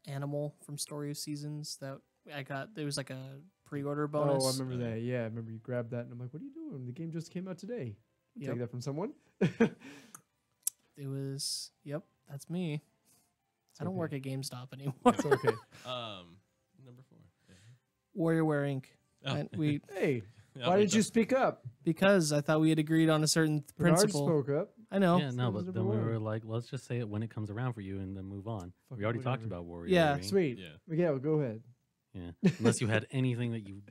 J: animal from Story of Seasons that I got. There was like a pre-order bonus.
E: Oh, I remember that. Yeah, I remember you grabbed that, and I'm like, "What are you doing? The game just came out today." Take that from someone.
J: It was. Yep, that's me. I don't work at GameStop anymore.
E: It's okay.
D: Number 4. Yeah.
J: WarriorWare Inc.
D: Oh.
J: And we
E: Hey, why did you speak up?
J: Because I thought we had agreed on a certain
E: Bernard
J: principle.
E: spoke up.
J: I know.
C: Yeah, no, but then we were like, let's just say it when it comes around for you and then move on.
E: Fuck
C: We already
E: whatever.
C: talked about Warrior.
J: Yeah.
C: Ring.
E: Sweet.
D: Yeah.
E: Well, go ahead.
C: Yeah. Unless you had anything that you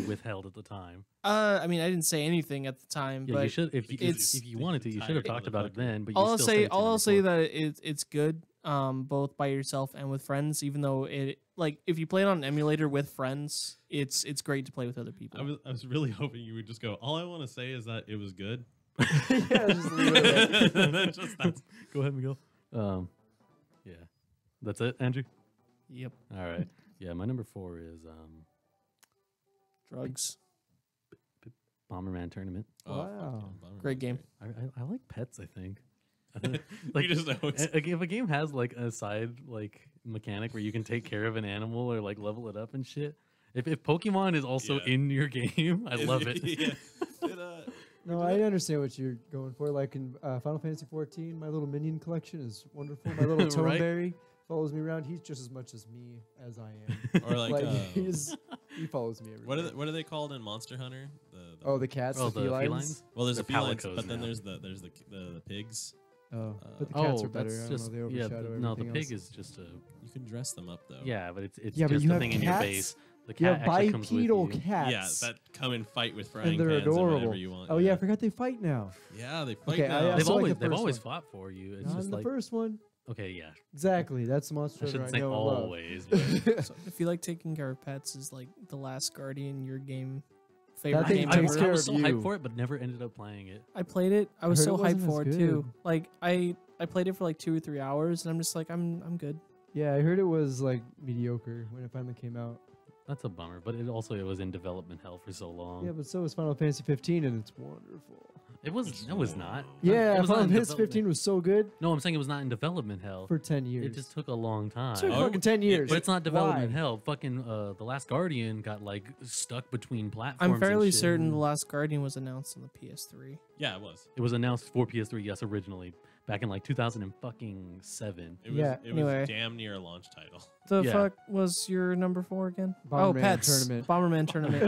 C: withheld at the time.
J: I mean, I didn't say anything at the time,
C: Yeah,
J: but
C: you should. If
J: it's-
C: you wanted to, you should have talked about it then. But you
J: I'll
C: still
J: say
C: said it to
J: I'll
C: the
J: say
C: report.
J: that it's good, both by yourself and with friends. Even though it like if you play it on an emulator with friends, it's great to play with other people.
D: I was really hoping you would just go. All I want to say is that it was good.
E: Yeah, just leave it at that.
C: Go ahead, Miguel. Yeah, that's it, Andrew.
J: Yep.
C: All right. Yeah, my number 4 is
J: Drugs.
C: Bomberman Tournament.
E: Wow.
J: Great game.
C: I like pets. I think.
D: You just know it's-
C: if a game has like a side like mechanic where you can take care of an animal or like level it up and shit. If Pokemon is also in your game, I love it.
D: Yeah.
E: No, I understand what you're going for. Like in Final Fantasy 14, my little minion collection is wonderful. My little
C: Right?
E: Toneberry follows me around. He's just as much as me as I am.
D: Or like,
E: he follows me everywhere.
D: what are they called in Monster Hunter?
E: The cats,
C: Oh,
E: the
C: the
E: felines.
C: felines?
D: Well, there's
C: They're
D: the felines,
C: palicos
D: but then
C: now.
D: there's the pigs.
E: Oh, but the cats are better.
C: that's
E: I
C: just
E: don't know, they
C: yeah.
E: overshadow
C: No, the
E: everything
C: pig
E: else.
C: is just a
D: You can dress them up though.
C: yeah, but it's
E: Yeah, but
C: just
E: you
C: a
E: have
C: thing in your
E: cats?
C: base. The
E: You
C: cat
E: have
C: actually comes with
E: bipedal
C: you.
E: cats.
D: Yeah, that come and fight with frying
E: and they're
D: pans and
E: adorable.
D: whatever you want.
E: Oh yeah, I forgot they fight now.
D: Yeah, they fight
E: Okay,
D: now.
E: I
C: They've
E: still like
C: always
E: the
C: they've
E: first
C: always
E: one.
C: fought for you. It's
E: Not
C: just
E: in the
C: like
E: first one.
C: okay, yeah.
E: Exactly, that's the monster
C: I
E: hunter
C: shouldn't
E: I
C: say
E: know and love.
C: always, but
J: So if you like taking care of pets, is like The Last Guardian your game favorite
E: thing
J: game
C: I,
E: takes
J: ever?
E: care
C: was
E: of
C: so
E: you.
C: hyped for it, but never ended up playing it.
J: I played it. I was
E: heard
J: so
E: it wasn't
J: hyped
E: as
J: for it too.
E: good.
J: Like I played it for like 2 or 3 hours, and I'm just like I'm good.
E: Yeah, I heard it was like mediocre when it finally came out.
C: That's a bummer, but it was in development hell for so long.
E: Yeah, but so was Final Fantasy 15, and it's wonderful.
C: It was not.
E: Yeah,
C: It was not
E: Final
C: in
E: Fantasy
C: development.
E: 15 was so good
C: No, I'm saying it was not in development hell.
E: for 10 years.
C: It just took a long time.
E: took fucking 10 years.
C: But it's not development
E: Why?
C: hell. Fucking The Last Guardian got like stuck between platforms.
J: I'm
C: and
J: fairly
C: shit.
J: certain The Last Guardian was announced on the PS3.
D: Yeah, it was.
C: It was announced for PS3, yes, originally back in like 2007.
D: It was.
E: Yeah.
D: It
J: Anyway.
D: was damn near a launch title.
J: The
C: Yeah.
J: fuck was your number 4 again?
E: Bomberman
J: Pets.
E: Tournament.
J: Bomberman Tournament.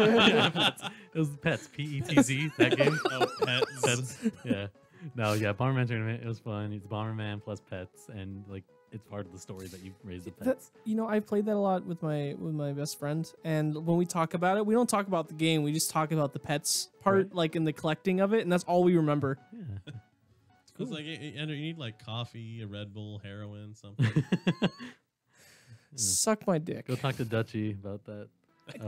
C: It was Pets, PETZ, that game.
D: Oh, pets.
C: Pets. Yeah. No, yeah, Bomberman Tournament. It was fun. It's Bomberman plus pets, and like it's part of the story that you raise the pets.
J: I played that a lot with my best friend, and when we talk about it, we don't talk about the game. We just talk about the pets part, like in the collecting of it, and that's all we remember.
C: Yeah.
D: It's like Andrew, you need like coffee, a Red Bull, heroin, something.
J: Suck my dick.
C: Go talk to Dutchy about that.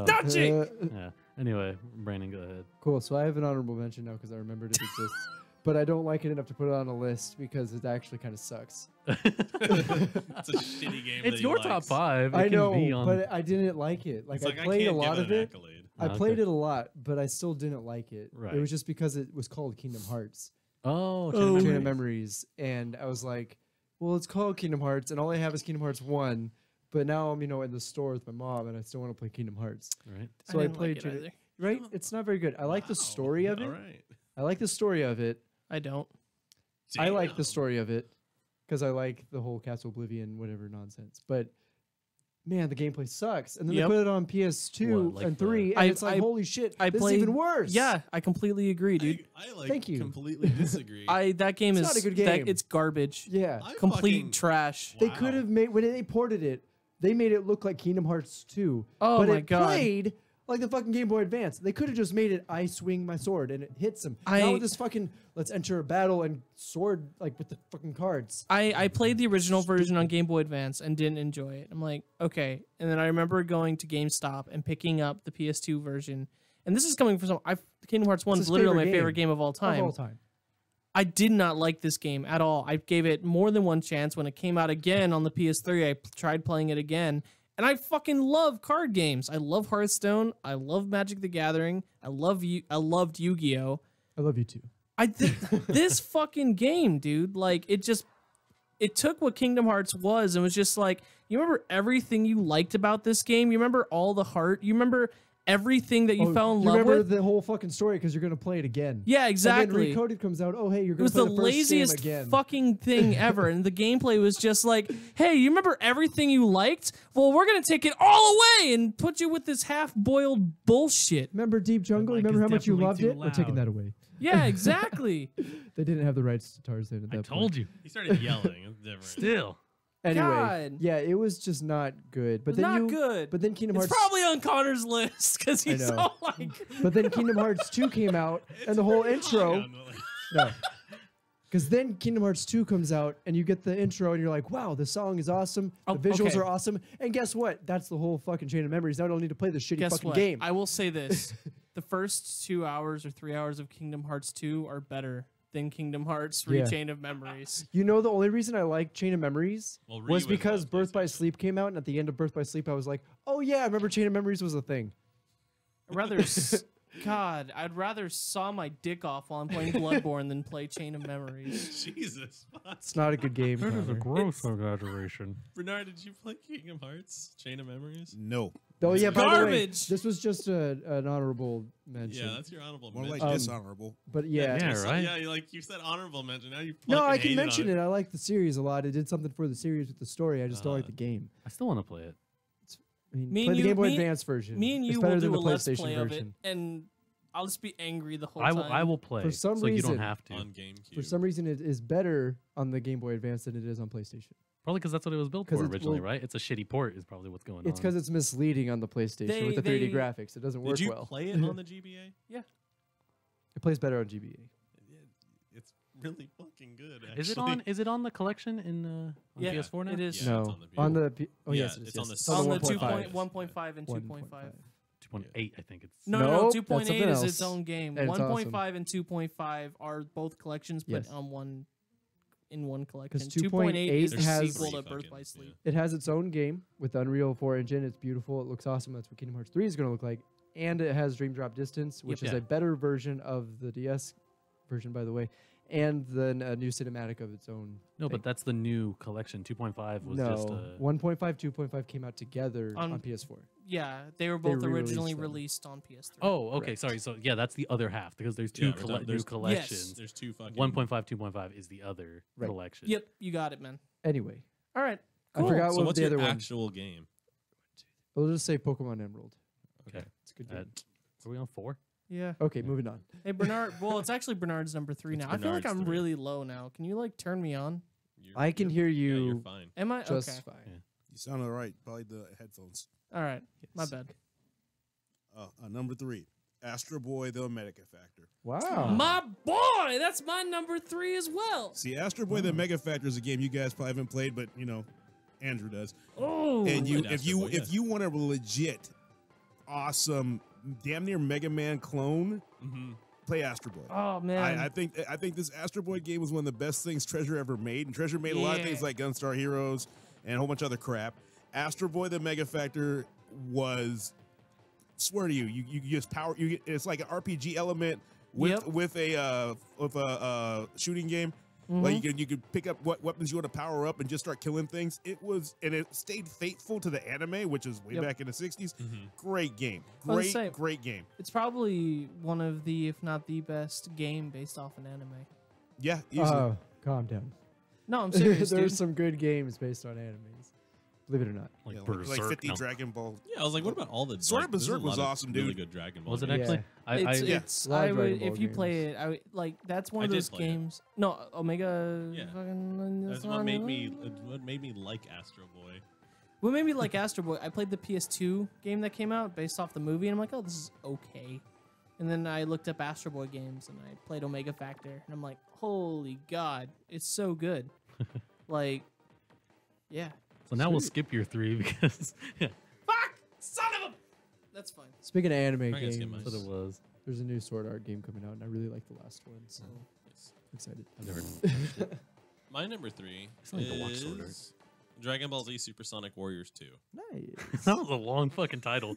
J: Dutchy!
E: Uh,
C: Yeah. Anyway, Brandon, go ahead.
E: cool. So I have an honorable mention now because I remembered it exists. but I don't like it enough to put it on a list because it actually kind of sucks.
D: It's a shitty game.
C: It's
D: that
C: your
D: he
C: top
D: likes.
C: 5. It
E: I
C: can
E: know,
C: be on.
E: but I didn't like it. Like
D: It's
E: I played a
D: can't
E: lot
D: give
E: of
D: an
E: it.
D: accolade.
E: I
C: Okay.
E: played it a lot, but I still didn't like it.
C: Right.
E: It was just because it was called Kingdom Hearts.
C: Oh,
E: Chain of Memories. And I was like, well, it's called Kingdom Hearts, and all I have is Kingdom Hearts 1. But now I'm, in the store with my mom, and I still want to play Kingdom Hearts.
C: Right.
E: So I,
J: didn't
E: played
J: like it
E: Chain of-
J: either.
E: Right? It's not very good. I like the story of it.
D: All right.
E: I like the story of it.
J: I don't.
E: I like the
D: Damn.
E: story of it because I like the whole Castle Oblivion, whatever nonsense. But man, the gameplay sucks. And then
J: Yep.
E: they put it on PS2
C: What, like
E: and
C: the-
E: 3, and it's like, holy shit,
J: I
E: this
J: played
E: is even worse.
J: Yeah, I completely agree, dude.
D: I like
E: Thank you.
D: completely disagree.
J: That game
E: It's
J: is
E: not a good game.
J: it's garbage.
E: Yeah.
D: I
J: Complete
D: fucking-
J: trash.
E: They
D: Wow.
E: could have made, when they ported it, they made it look like Kingdom Hearts 2.
J: Oh
E: but
J: my
E: it
J: God.
E: played like the fucking Game Boy Advance. They could have just made it, I swing my sword and it hits him. Now with this fucking, let's enter a battle and sword, like with the fucking cards.
J: I played the original version on Game Boy Advance and didn't enjoy it. I'm like, okay. And then I remember going to GameStop and picking up the PS2 version. And this is coming from Kingdom Hearts 1
E: It's
J: is
E: his
J: literally my
E: favorite
J: favorite
E: game
J: game of all time.
E: Of all time.
J: I did not like this game at all. I gave it more than one chance. When it came out again on the PS3, I tried playing it again. And I fucking love card games. I love Hearthstone. I love Magic the Gathering. I loved Yu-Gi-Oh!
E: I love you too.
J: This fucking game, dude, like it took what Kingdom Hearts was and was just like, you remember everything you liked about this game? You remember all the heart? You remember everything that you fell in
E: you
J: love
E: remember
J: with?
E: the whole fucking story because you're going to play it again.
J: Yeah, exactly.
E: And then Recoded comes out. Oh, hey, you're
J: It
E: going
J: was
E: to play
J: the
E: the first
J: laziest
E: game again.
J: fucking thing ever, and the gameplay was just like, "Hey, you remember everything you liked? Well, we're gonna take it all away and put you with this half-boiled bullshit."
E: Remember Deep Jungle?
C: mic
E: Remember
C: is
E: how much you
C: definitely
E: loved
C: too
E: it? We're taking
C: loud.
E: that away.
J: Yeah, exactly.
E: They didn't have the rights to Tarzan at that
C: I
E: point.
C: told you.
D: He started yelling. It's different.
C: Still.
E: Anyway,
J: God.
E: yeah, it was just not good. But
J: It's
E: then
J: not good.
E: But then Kingdom
J: It's
E: Hearts.
J: probably on Connor's list because he's
E: I
J: so
E: know.
J: like.
E: But then Kingdom Hearts 2 came out, and the whole intro. No. Because then Kingdom Hearts 2 comes out, and you get the intro, and you're like, wow, the song is awesome.
J: Oh,
E: The visuals
J: okay.
E: are awesome. And guess what? That's the whole fucking chain of memories. Now I don't need to play this shitty
J: Guess
E: fucking
J: what?
E: game.
J: I will say this: the first 2 hours or 3 hours of Kingdom Hearts 2 are better than Kingdom Hearts 3
E: Yeah.
J: Chain of Memories.
E: You know, the only reason I like Chain of Memories
D: Well, Ree
E: was
D: would
E: because
D: love
E: Birth by
D: PlayStation.
E: Sleep came out, and at the end of Birth by Sleep, I was like, oh yeah, I remember Chain of Memories was a thing.
J: I'd rather, God, I'd rather saw my dick off while I'm playing Bloodborne than play Chain of Memories.
D: Jesus.
E: It's not a good game. Connor.
C: gross exaggeration.
D: Bernard, did you play Kingdom Hearts? Chain of Memories?
H: No.
E: Oh yeah, by the way,
J: Garbage.
E: this was just an honorable mention.
D: Yeah, that's your honorable
H: More
D: mention.
H: like dishonorable.
E: But yeah,
C: Yeah, right?
D: Yeah, you said honorable mention. Now you
E: no, I
D: fucking
E: can
D: hated on
E: mention it. I like the series a lot. It did something for the series with the story. I just don't like the game.
C: I still want to play it.
E: I mean,
J: Me
E: play
J: and
E: the
J: you-
E: Game Boy
J: me-
E: Advance version.
J: Me and
E: It's
J: you
E: better
J: will
E: than
J: do a
E: the
J: let's
E: PlayStation
J: play of it,
E: version.
J: and I'll just be angry the whole
C: I
J: time.
C: will play.
E: For some
C: so you
E: reason-
C: don't have to.
D: on GameCube.
E: For some reason, it is better on the Game Boy Advance than it is on PlayStation.
C: Probably because that's what it was built
E: 'Cause
C: for
E: it's-
C: originally,
E: well-
C: right? It's a shitty port. Is probably what's going on.
E: It's because it's misleading on the PlayStation with the 3D graphics. It doesn't work
D: Did you
E: well.
D: play it on the GBA?
E: It plays better on GBA.
D: It's really fucking good. Actually.
C: Is it on? Is it on the collection on
J: Yeah,
C: PS4 now?
J: it is.
D: Yeah,
E: no,
D: it's on the
E: on
D: PS4.
E: the oh
D: Yeah,
E: yes, it is.
D: it's on
E: yes.
D: the
J: on the
E: 1.5.
J: 1.5 and 2.5.
C: 2.8, I think it's.
J: No,
E: Nope,
J: no,
E: that's
J: 2.8
E: something
J: is its
E: else.
J: own game.
E: And it's
J: 1.5 and 2.5 are both collections, but
E: Yes.
J: on one in one collection.
E: 2.8
J: 2.8 is the
E: has-
J: sequel to
D: Fucking-
J: Birth by Sleep.
E: It has its own game with Unreal 4 engine. It's beautiful. It looks awesome. That's what Kingdom Hearts 3 is going to look like. And it has Dream Drop Distance, which is
C: Yeah.
E: a better version of the DS version, by the way, and then a new cinematic of its own.
C: No,
E: thing.
C: but that's the new collection. 2.5 was
E: no,
C: just a.
E: 1.5, 2.5 came out together
J: On-
E: on PS4.
J: Yeah, they were both
E: re-released
J: originally
E: them.
J: released on PS3.
C: Oh, okay.
E: Correct.
C: Sorry. So yeah, that's the other half because there's two
D: Yeah, we're done.
C: new
D: There's-
C: collections.
D: There's two fucking
C: 1.5, 2.5 is the other
E: Right.
C: collection.
J: Yep, you got it, man.
E: Anyway,
J: All right.
E: I forgot
D: So
E: what
D: what's
E: the
D: your
E: other one.
D: actual game?
E: We'll just say Pokemon Emerald.
C: Okay.
E: It's a good
C: Uh,
E: game.
C: Are we on 4?
J: Yeah.
E: Okay, moving on.
J: Hey, Bernard. Well, it's actually Bernard's number 3
D: It's
J: now. I feel like
D: Bernard's
J: I'm
D: 3.
J: really low now. Can you like turn me on?
E: I can hear
D: Yeah, you're
E: you
D: fine.
J: Am I
E: just
J: okay?
E: fine.
H: You sound all right. Probably the headphones.
J: All right. My
E: Yes.
J: bad.
H: Number 3, Astro Boy: The Mega Factor.
E: Wow.
J: My boy, that's my number 3 as well.
H: See, Astro Boy: The Mega Factor is a game you guys probably haven't played, but Andrew does.
J: Oh.
H: And
D: played Astro Boy,
H: if you want a legit, awesome, damn near Mega Man clone,
D: Mm-hmm.
H: play Astro Boy.
J: Oh man.
H: I think this Astro Boy game was one of the best things Treasure ever made, and Treasure made a lot of things like Gunstar Heroes and a whole bunch of other crap. Astro Boy, the Mega Factor was, swear to you, you just power. It's like an RPG element with a shooting game. Like you could pick up what weapons you want to power up and just start killing things. It stayed faithful to the anime, which is way back in the 60s. Great game. Great game.
J: It's probably one of the, if not the best game based off an anime.
H: Yeah, easily.
E: Calm down.
J: No, I'm serious.
E: There's
J: dude.
E: some good games based on animes. Believe it or not.
C: Like,
H: like 50 Dragon Ball.
D: Yeah, I was like, what about all the
H: Sword of
D: there's a
H: Berserk was
D: lot of
H: awesome, dude.
D: Really good Dragon Ball.
C: Was it
D: games.
C: actually?
J: It's
E: A lot
J: I
E: of
J: would
E: Dragon Ball
J: if you play
E: games.
J: it, I would like that's one
D: I
J: of
D: did
J: those
D: play it.
J: games. No, Omega.
D: Yeah.
J: Fucking,
D: That's what made me like Astro Boy.
J: What made me like Astro Boy? I played the PS2 game that came out based off the movie, and I'm like, oh, this is okay. And then I looked up Astro Boy games, and I played Omega Factor, and I'm like, holy god, it's so good. Like, yeah.
C: So now we'll skip your 3 because
J: Fuck! Son of a... That's fine.
E: Speaking of anime
D: I'm gonna skip
E: games,
D: mine.
C: that's what it was.
E: there's a new Sword Art game coming out, and I really like the last one, so I'm excited.
C: I've never finished it.
D: My number 3
C: still need to watch Sword Art.
D: is Dragon Ball Z Supersonic Warriors 2.
E: Nice.
C: That was a long fucking title.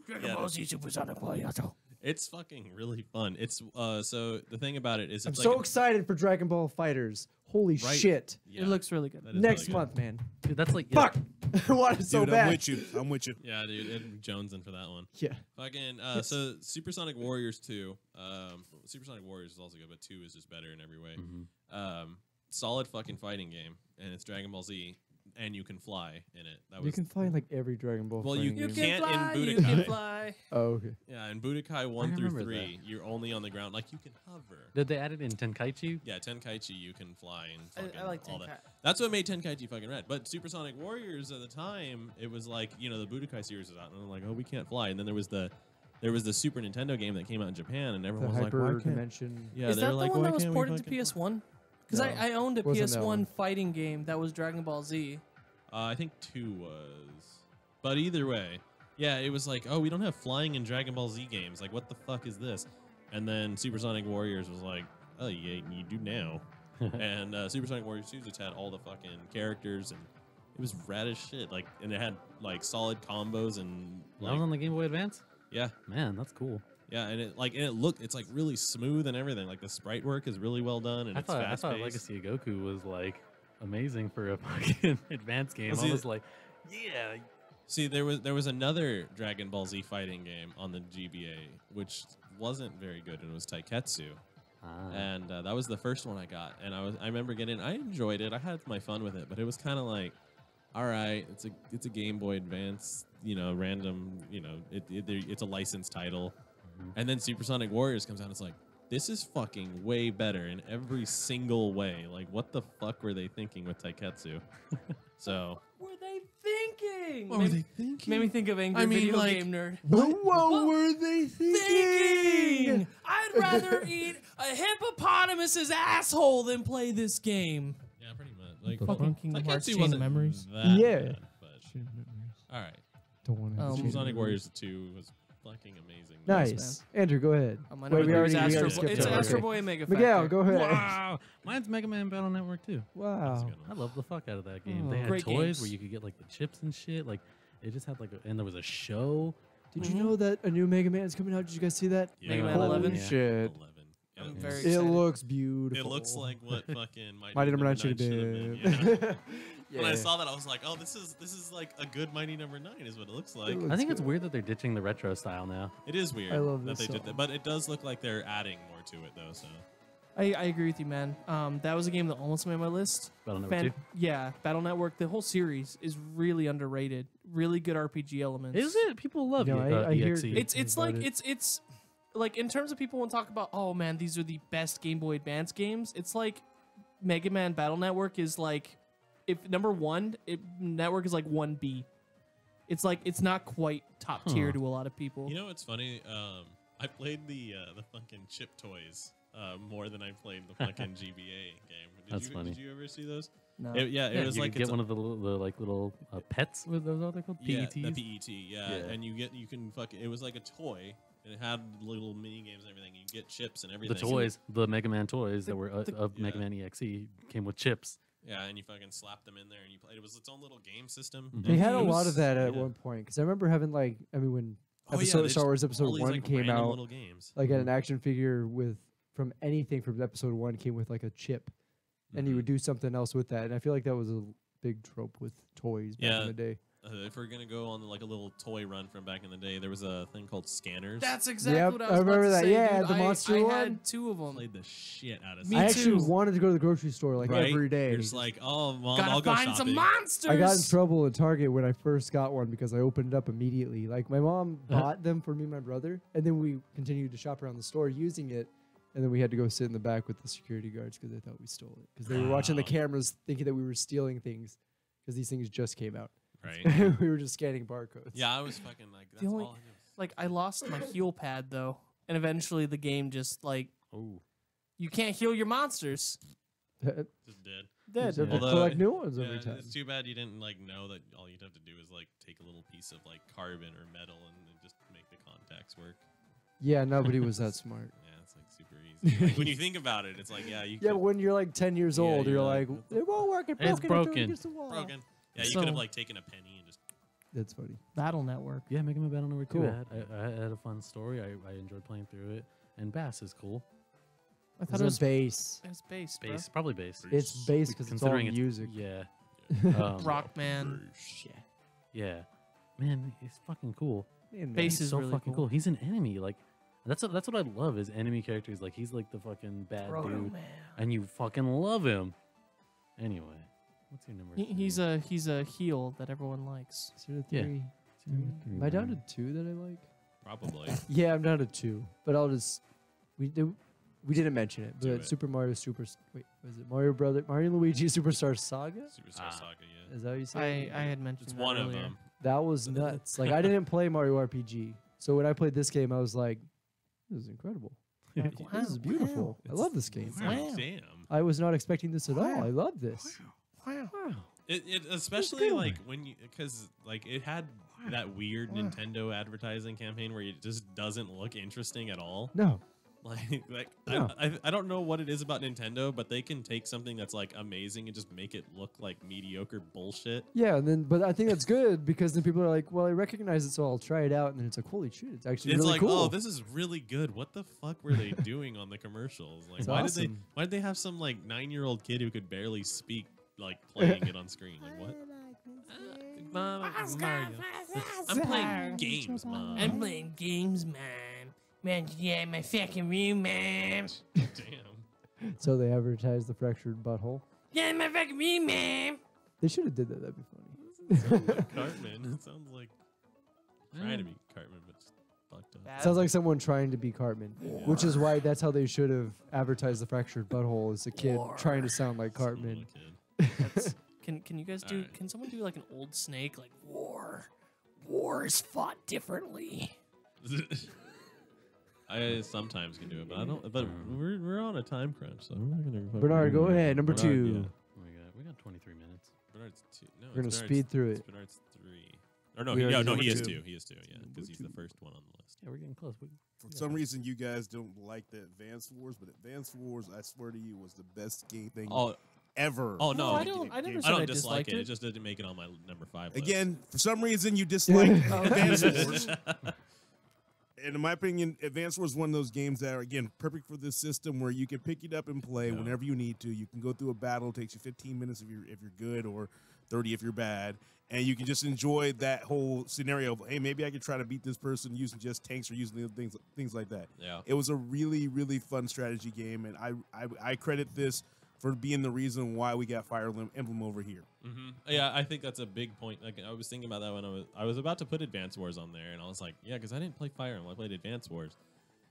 D: It's fucking really fun. It's so the thing about it is
E: I'm
D: it's
E: so
D: like
E: excited for Dragon Ball Fighters. Holy
D: Right.
E: shit.
D: yeah,
J: It looks really good.
D: that is
E: Next
D: really good.
E: month, man.
C: Dude, that's like
E: Fuck! I want it so
H: Dude,
E: bad.
H: I'm with you.
D: Yeah, dude, and Jonesing for that one.
E: Yeah.
D: Fucking so Supersonic Warriors 2. Supersonic Warriors is also good, but 2 is just better in every way. Solid fucking fighting game, and it's Dragon Ball Z, and you can fly in it. That was
E: You can find like every Dragon Ball
D: Well, you
E: fighting
J: You
E: game.
J: can
D: Can't in
J: fly, you can
D: Budokai.
J: fly.
E: Oh, okay.
D: yeah, in Budokai 1 through
C: remember
D: 3, you're only on the ground. Like you can hover.
C: Did they add it in Tenkaichi?
D: Yeah, Tenkaichi, you can fly and fucking
J: I like
D: all
J: Tenkai.
D: that. That's what made Tenkaichi fucking rad. But Supersonic Warriors at the time, it was like, the Budokai series was out, and I'm like, oh, we can't fly. And then there was the Super Nintendo game that came out in Japan, and
E: The
D: everyone was like, why
E: hyper
D: can't?
E: dimension.
D: Yeah,
J: Is
D: they
J: that
D: were
J: the
D: like,
J: one
D: why
J: that was
D: can't we
J: ported to
D: fucking-
J: PS1? Because
E: No.
J: I owned a
E: Wasn't that
J: PS1
E: one.
J: fighting game that was Dragon Ball Z.
D: I think 2 was. But either way, yeah, it was like, oh, we don't have flying in Dragon Ball Z games. Like, what the fuck is this? And then Supersonic Warriors was like, oh, yeah, you do now. And Supersonic Warriors 2 just had all the fucking characters, and it was rad as shit. Like, and it had like solid combos and
C: That was
D: like,
C: on the Game Boy Advance?
D: yeah,
C: Man, that's cool.
D: yeah, and it it's like really smooth and everything. Like the sprite work is really well done, and
C: I
D: it's
C: thought
D: fast paced.
C: Legacy of Goku was like amazing for a fucking advanced game.
D: Well,
C: I
D: see,
C: was like, yeah.
D: See, there was another Dragon Ball Z fighting game on the GBA, which wasn't very good, and it was Taiketsu. And that was the first one I got, and I remember I enjoyed it. I had my fun with it, but it was kind of like, all right, it's a Game Boy Advance, random, it's a licensed title, and then Supersonic Warriors comes out, and it's like, this is fucking way better in every single way. Like, what the fuck were they thinking with Taiketsu? So,
J: What were they thinking?
D: what were they thinking?
J: Made me think of Angry
D: I mean,
J: Video
D: like-
J: Game Nerd.
E: What were they thinking?
J: I'd rather eat a hippopotamus's asshole than play this game.
D: Yeah, pretty much. Like,
J: Fucking Kingdom Hearts
D: Taiketsu
J: Chain of
D: wasn't
J: Memories.
D: that
E: Yeah.
D: bad, but all right.
E: Don't want to.
D: Supersonic Warriors 2 was fucking amazing.
E: Nice. Andrew, go ahead.
J: My
E: Wait,
J: number
E: we
J: three
E: already
J: is Astro Boy.
E: skipped
J: It's
E: over.
J: Astro
E: Okay.
J: Boy and Mega
E: Miguel,
J: Factor.
E: go ahead.
C: Wow. Mine's Mega Man Battle Network too.
D: That's a
E: Wow.
D: good
C: I
D: one.
C: love the fuck out of that game. They
E: Oh.
C: had
J: Great
C: toys
J: games.
C: where you could get like the chips and shit. Like it just had like and there was a show.
E: Did you know that a new Mega Man is coming out? Did you guys see that?
D: Yeah.
J: Mega Man
E: Holy
J: 11?
C: Yeah.
E: shit.
D: 11.
J: I'm
D: Yeah.
J: very
E: It
J: excited.
E: looks beautiful.
D: It looks like what fucking
E: Mighty Number 9
D: should
E: should
D: have
E: have
D: been.
E: been.
D: Yeah. When I saw that, I was like, oh, this is like a good Mighty Number 9 is what it looks like.
E: It
C: I think it's
E: good.
C: weird that they're ditching the retro style now.
D: It is weird
E: I love
D: that
E: this
D: they did
E: song.
D: that, but it does look like they're adding more to it though. So
J: I agree with you, man. That was a game that almost made my list.
C: Battle Network 2.
J: Yeah, Battle Network. The whole series is really underrated. Really good RPG elements.
C: Is it? People love
E: No,
C: it.
E: I hear-
C: EXE.
J: It's
E: about
J: like
E: it.
J: it's like in terms of people want to talk about. Oh man, these are the best Game Boy Advance games. It's like Mega Man Battle Network is like if number one, Network is like 1B. It's like it's not quite top tier
C: Huh.
J: to a lot of people.
D: you know what's funny? I played the fucking chip toys more than I played the fucking GBA game.
C: That's funny.
D: Did you ever see those?
J: No.
D: It was
C: you
D: like
C: could
D: it's
C: get one of the little pets. What those are they called?
D: yeah,
C: PETs.
D: the PET, yeah.
C: Yeah.
D: And you can fucking. It was like a toy, And it had little mini games and everything. You get chips and
C: The
D: everything.
C: toys, the Mega Man toys that were of
D: Yeah.
C: Mega Man EXE came with chips.
D: Yeah, and you fucking slap them in there and you play. It was its own little game system.
C: Mhm.
E: They had a
D: It
E: lot
D: was-
E: of that at
D: yeah.
E: one point because I remember having when
D: Oh, yeah,
E: episode
D: they
E: Star
D: just-
E: Wars
D: all
E: episode
D: these,
E: 1
D: like,
E: came
D: random
E: out,
D: little games.
E: like an action figure from anything from episode 1 came with like a chip, and you would do something else with that. And I feel like that was a big trope with toys back in the day.
D: If we're gonna go on like a little toy run from back in the day, there was a thing called scanners.
A: That's exactly
E: Yep,
A: what
E: I
A: I was
E: remember
A: about
E: that.
A: to say,
E: Yeah,
A: dude.
E: the monster
A: I
E: one.
A: had 2 of them.
D: Played the shit out of.
A: Me
E: I
A: too.
E: actually wanted to go to the grocery store like
D: Right?
E: every day.
D: You're just like, oh, mom,
A: Gotta
D: I'll go
A: find some
D: shopping.
A: monsters.
E: I got in trouble at Target when I first got one because I opened it up immediately. Like my mom bought them for me and my brother, and then we continued to shop around the store using it, and then we had to go sit in the back with the security guards because they thought we stole it because they were watching the cameras thinking that we were stealing things because these things just came out.
D: Right.
E: We were just scanning barcodes.
D: Yeah, I was fucking like, that's
A: only-
D: all I knew.
A: Like I lost my heal pad though, and eventually the game just like
C: Oh,
A: you can't heal your monsters.
D: Just dead.
A: Dead.
E: You have to
D: Although-
E: collect new ones
D: Yeah,
E: every time.
D: it's too bad you didn't like know that all you'd have to do is like take a little piece of like carbon or metal and then just make the contacts work.
E: Yeah, nobody was that smart.
D: Yeah, it's like super easy. Like, when you think about it, it's like, yeah, you
E: Yeah,
D: could,
E: but when you're like 10 years
D: Yeah,
E: old,
D: you're
E: you're
D: like,
E: like, it won't work. It's
C: It's
E: broken.
C: broken.
E: against the wall."
D: broken. Yeah, you
A: So-
D: could have like taken a penny and just.
E: That's funny.
A: Battle Network.
C: yeah, Mega Man Battle Network 2
E: Cool.
C: I had a fun story. I enjoyed playing through it, and Bass is cool.
A: I
E: It's
A: thought
E: a
A: it was
E: bass.
A: it was bass, bro.
C: Bass, probably bass.
E: It's bass because it's all
C: Considering
E: music.
C: Yeah,
A: Rockman.
C: yeah, man, he's fucking cool.
E: Man,
A: Bass
C: He's
A: is
C: so
A: really
C: fucking
A: cool.
C: cool. He's an enemy. Like that's what I love is enemy characters. Like he's like the fucking bad
A: Proto
C: dude,
A: Man.
C: and you fucking love him. Anyway, what's your number?
A: He's a heel that everyone likes.
E: 0
C: Yeah.
E: 3. Am I down to 2 that I like?
D: Probably.
E: Yeah, I'm down to 2. But I'll just we didn't mention it,
D: Do
E: but
D: it.
E: Super Mario Wait, was it Mario and Luigi Superstar Saga?
D: Superstar Saga, yeah.
E: Is that what you said?
A: I had mentioned
D: It's
A: that
D: one of
A: earlier.
D: them.
E: That was nuts. Like I didn't play Mario RPG, so when I played this game, I was like, "This is incredible.
A: Like,
E: This is beautiful. I love this game.
A: Wow.
D: Damn.
E: I was not expecting this at all. I love this.
A: Wow.
D: It especially
E: good
D: like when you because like it had that weird Nintendo advertising campaign where it just doesn't look interesting at all.
E: No,
D: Like
E: No.
D: I don't know what it is about Nintendo, but they can take something that's like amazing and just make it look like mediocre bullshit.
E: yeah, and then but I think that's good because then people are like, "Well, I recognize it, so I'll try it out." And then it's like, "Holy shit, it's actually
D: It's
E: really
D: like,
E: cool."
D: oh, this is really good. What the fuck were they doing on the commercials? Like,
E: It's
D: why
E: awesome.
D: did they have some like 9-year-old kid who could barely speak like playing it on screen? Like what? Mom, Mario. I'm playing games, Mom.
A: I'm playing games, man. Man, yeah, my fucking room, man.
D: Damn.
E: So they advertise the fractured butthole.
A: Yeah, my fucking room, man.
E: They should have did that. That'd be funny.
D: Sounds like Cartman. It sounds like trying to be Cartman, but just fucked up.
E: Sounds like someone trying to be Cartman, which is why that's how they should have advertised the fractured butthole as a kid trying to sound like Cartman.
A: That's, can you guys do?
D: Alright.
A: Can someone do like an old Snake, like war is fought differently?
D: I sometimes can do it, but I don't. But we're on a time crunch, so I'm not gonna. fucking
E: Bernard,
D: do
E: go
D: it.
E: ahead. Number
D: Bernard,
E: 2.
D: yeah.
C: We got 23 minutes.
D: Bernard's 2. No,
E: We're gonna
D: it's Bernard's-
E: speed through
D: it's
E: it.
D: Bernard's 3. Or no,
E: We already
D: no,
E: did
D: he is
H: number
D: 2.
H: two.
D: He is 2. Yeah, because he's the first one on the list.
C: Yeah, we're getting close.
H: For some reason, you guys don't like the Advanced Wars, but Advanced Wars, I swear to you, was the best game thing ever.
D: Oh no,
A: I don't. I never
D: I
A: said
D: don't
A: I
D: dislike
A: disliked
D: it. It
A: it.
D: just didn't make it on my number 5 list.
H: Again, for some reason, you dislike Advanced Wars. And in my opinion, Advanced Wars is one of those games that are, again, perfect for this system where you can pick it up and play whenever you need to. You can go through a battle. It takes you 15 minutes if you're good, or 30 if you're bad. And you can just enjoy that whole scenario of, hey, maybe I could try to beat this person using just tanks or using the things like that.
D: Yeah.
H: It was a really, really fun strategy game, and I credit this for being the reason why we got Fire Emblem over here.
D: Mm-hmm. Yeah, I think that's a big point. Like, I was thinking about that when I was about to put Advance Wars on there, and I was like, yeah, because I didn't play Fire Emblem, I played Advance Wars,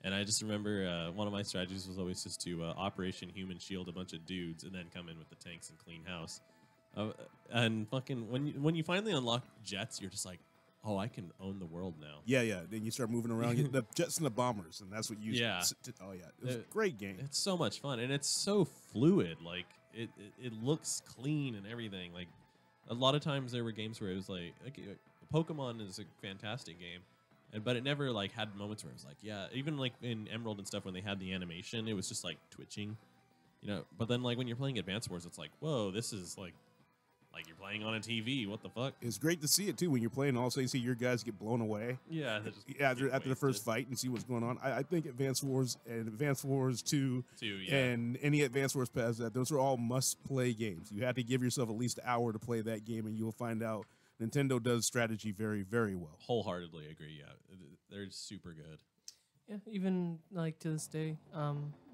D: and I just remember one of my strategies was always just to Operation Human Shield a bunch of dudes and then come in with the tanks and clean house. And fucking when you finally unlock jets, you're just like, oh, I can own the world now.
H: Yeah. Then you start moving around, get the jets and the bombers, and that's what you.
D: Yeah.
H: Oh yeah, it was a great game.
D: It's so much fun, and it's so fluid. Like it looks clean and everything. Like a lot of times there were games where it was like Pokemon is a fantastic game, but it never like had moments where it was like, yeah, even like in Emerald and stuff when they had the animation, it was just like twitching, you know. But then like when you're playing Advance Wars, it's like, whoa, this is like you're playing on a TV. What the fuck?
H: It's great to see it too when you're playing. Also, you see your guys get blown away.
D: Yeah,
H: after the first fight and see what's going on. I think Advance Wars and Advance Wars 2
D: yeah.
H: and any Advance Wars past that, those are all must-play games. You have to give yourself at least an hour to play that game, and you'll find out Nintendo does strategy very, very well.
D: Wholeheartedly agree. Yeah, they're super good.
J: Yeah, even like to this day,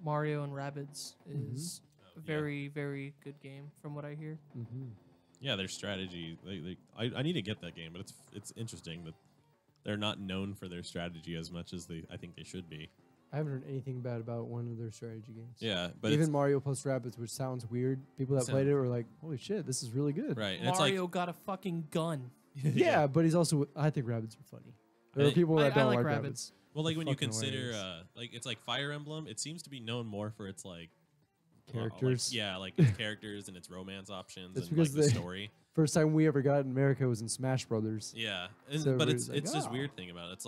J: Mario and Rabbids is a very, very good game from what I hear.
D: Yeah, their strategy. I need to get that game, but it's interesting that they're not known for their strategy as much as I think they should be.
E: I haven't heard anything bad about one of their strategy games.
D: Yeah, but
E: even Mario plus Rabbids, which sounds weird. People that played it were like, "Holy shit, this is really good!"
D: Right? And
J: Mario got a fucking gun.
E: Yeah, but he's also. I think Rabbids are funny. There are people that don't like Rabbids.
D: Well, like when you consider,
E: hilarious.
D: like it's like Fire Emblem. It seems to be known more for its like
E: characters.
D: Like its characters and its romance options
E: It's
D: and
E: because
D: like the story.
E: First time we ever got in America was in Smash Brothers.
D: Yeah,
E: So
D: but
E: it
D: it's
E: was like,
D: this weird thing about it. It's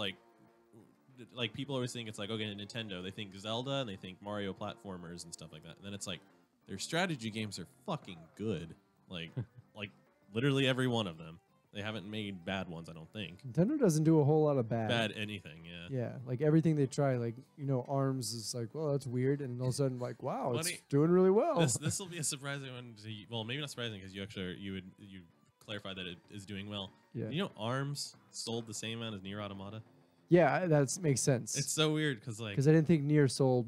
D: like people always think it's like, okay, Nintendo, they think Zelda and they think Mario platformers and stuff like that. And then it's like their strategy games are fucking good. Like literally every one of them. They haven't made bad ones, I don't think.
E: Nintendo doesn't do a whole lot of bad
D: anything, yeah.
E: Yeah, like everything they try, like, you know, ARMS is like, well, that's weird, and all of a sudden, like, wow, it's doing really well.
D: This will be a surprising one. Well, maybe not surprising because you clarified that it is doing well.
E: Yeah.
D: You know, ARMS sold the same amount as Nier Automata.
E: Yeah, that makes sense.
D: It's so weird because
E: I didn't think Nier sold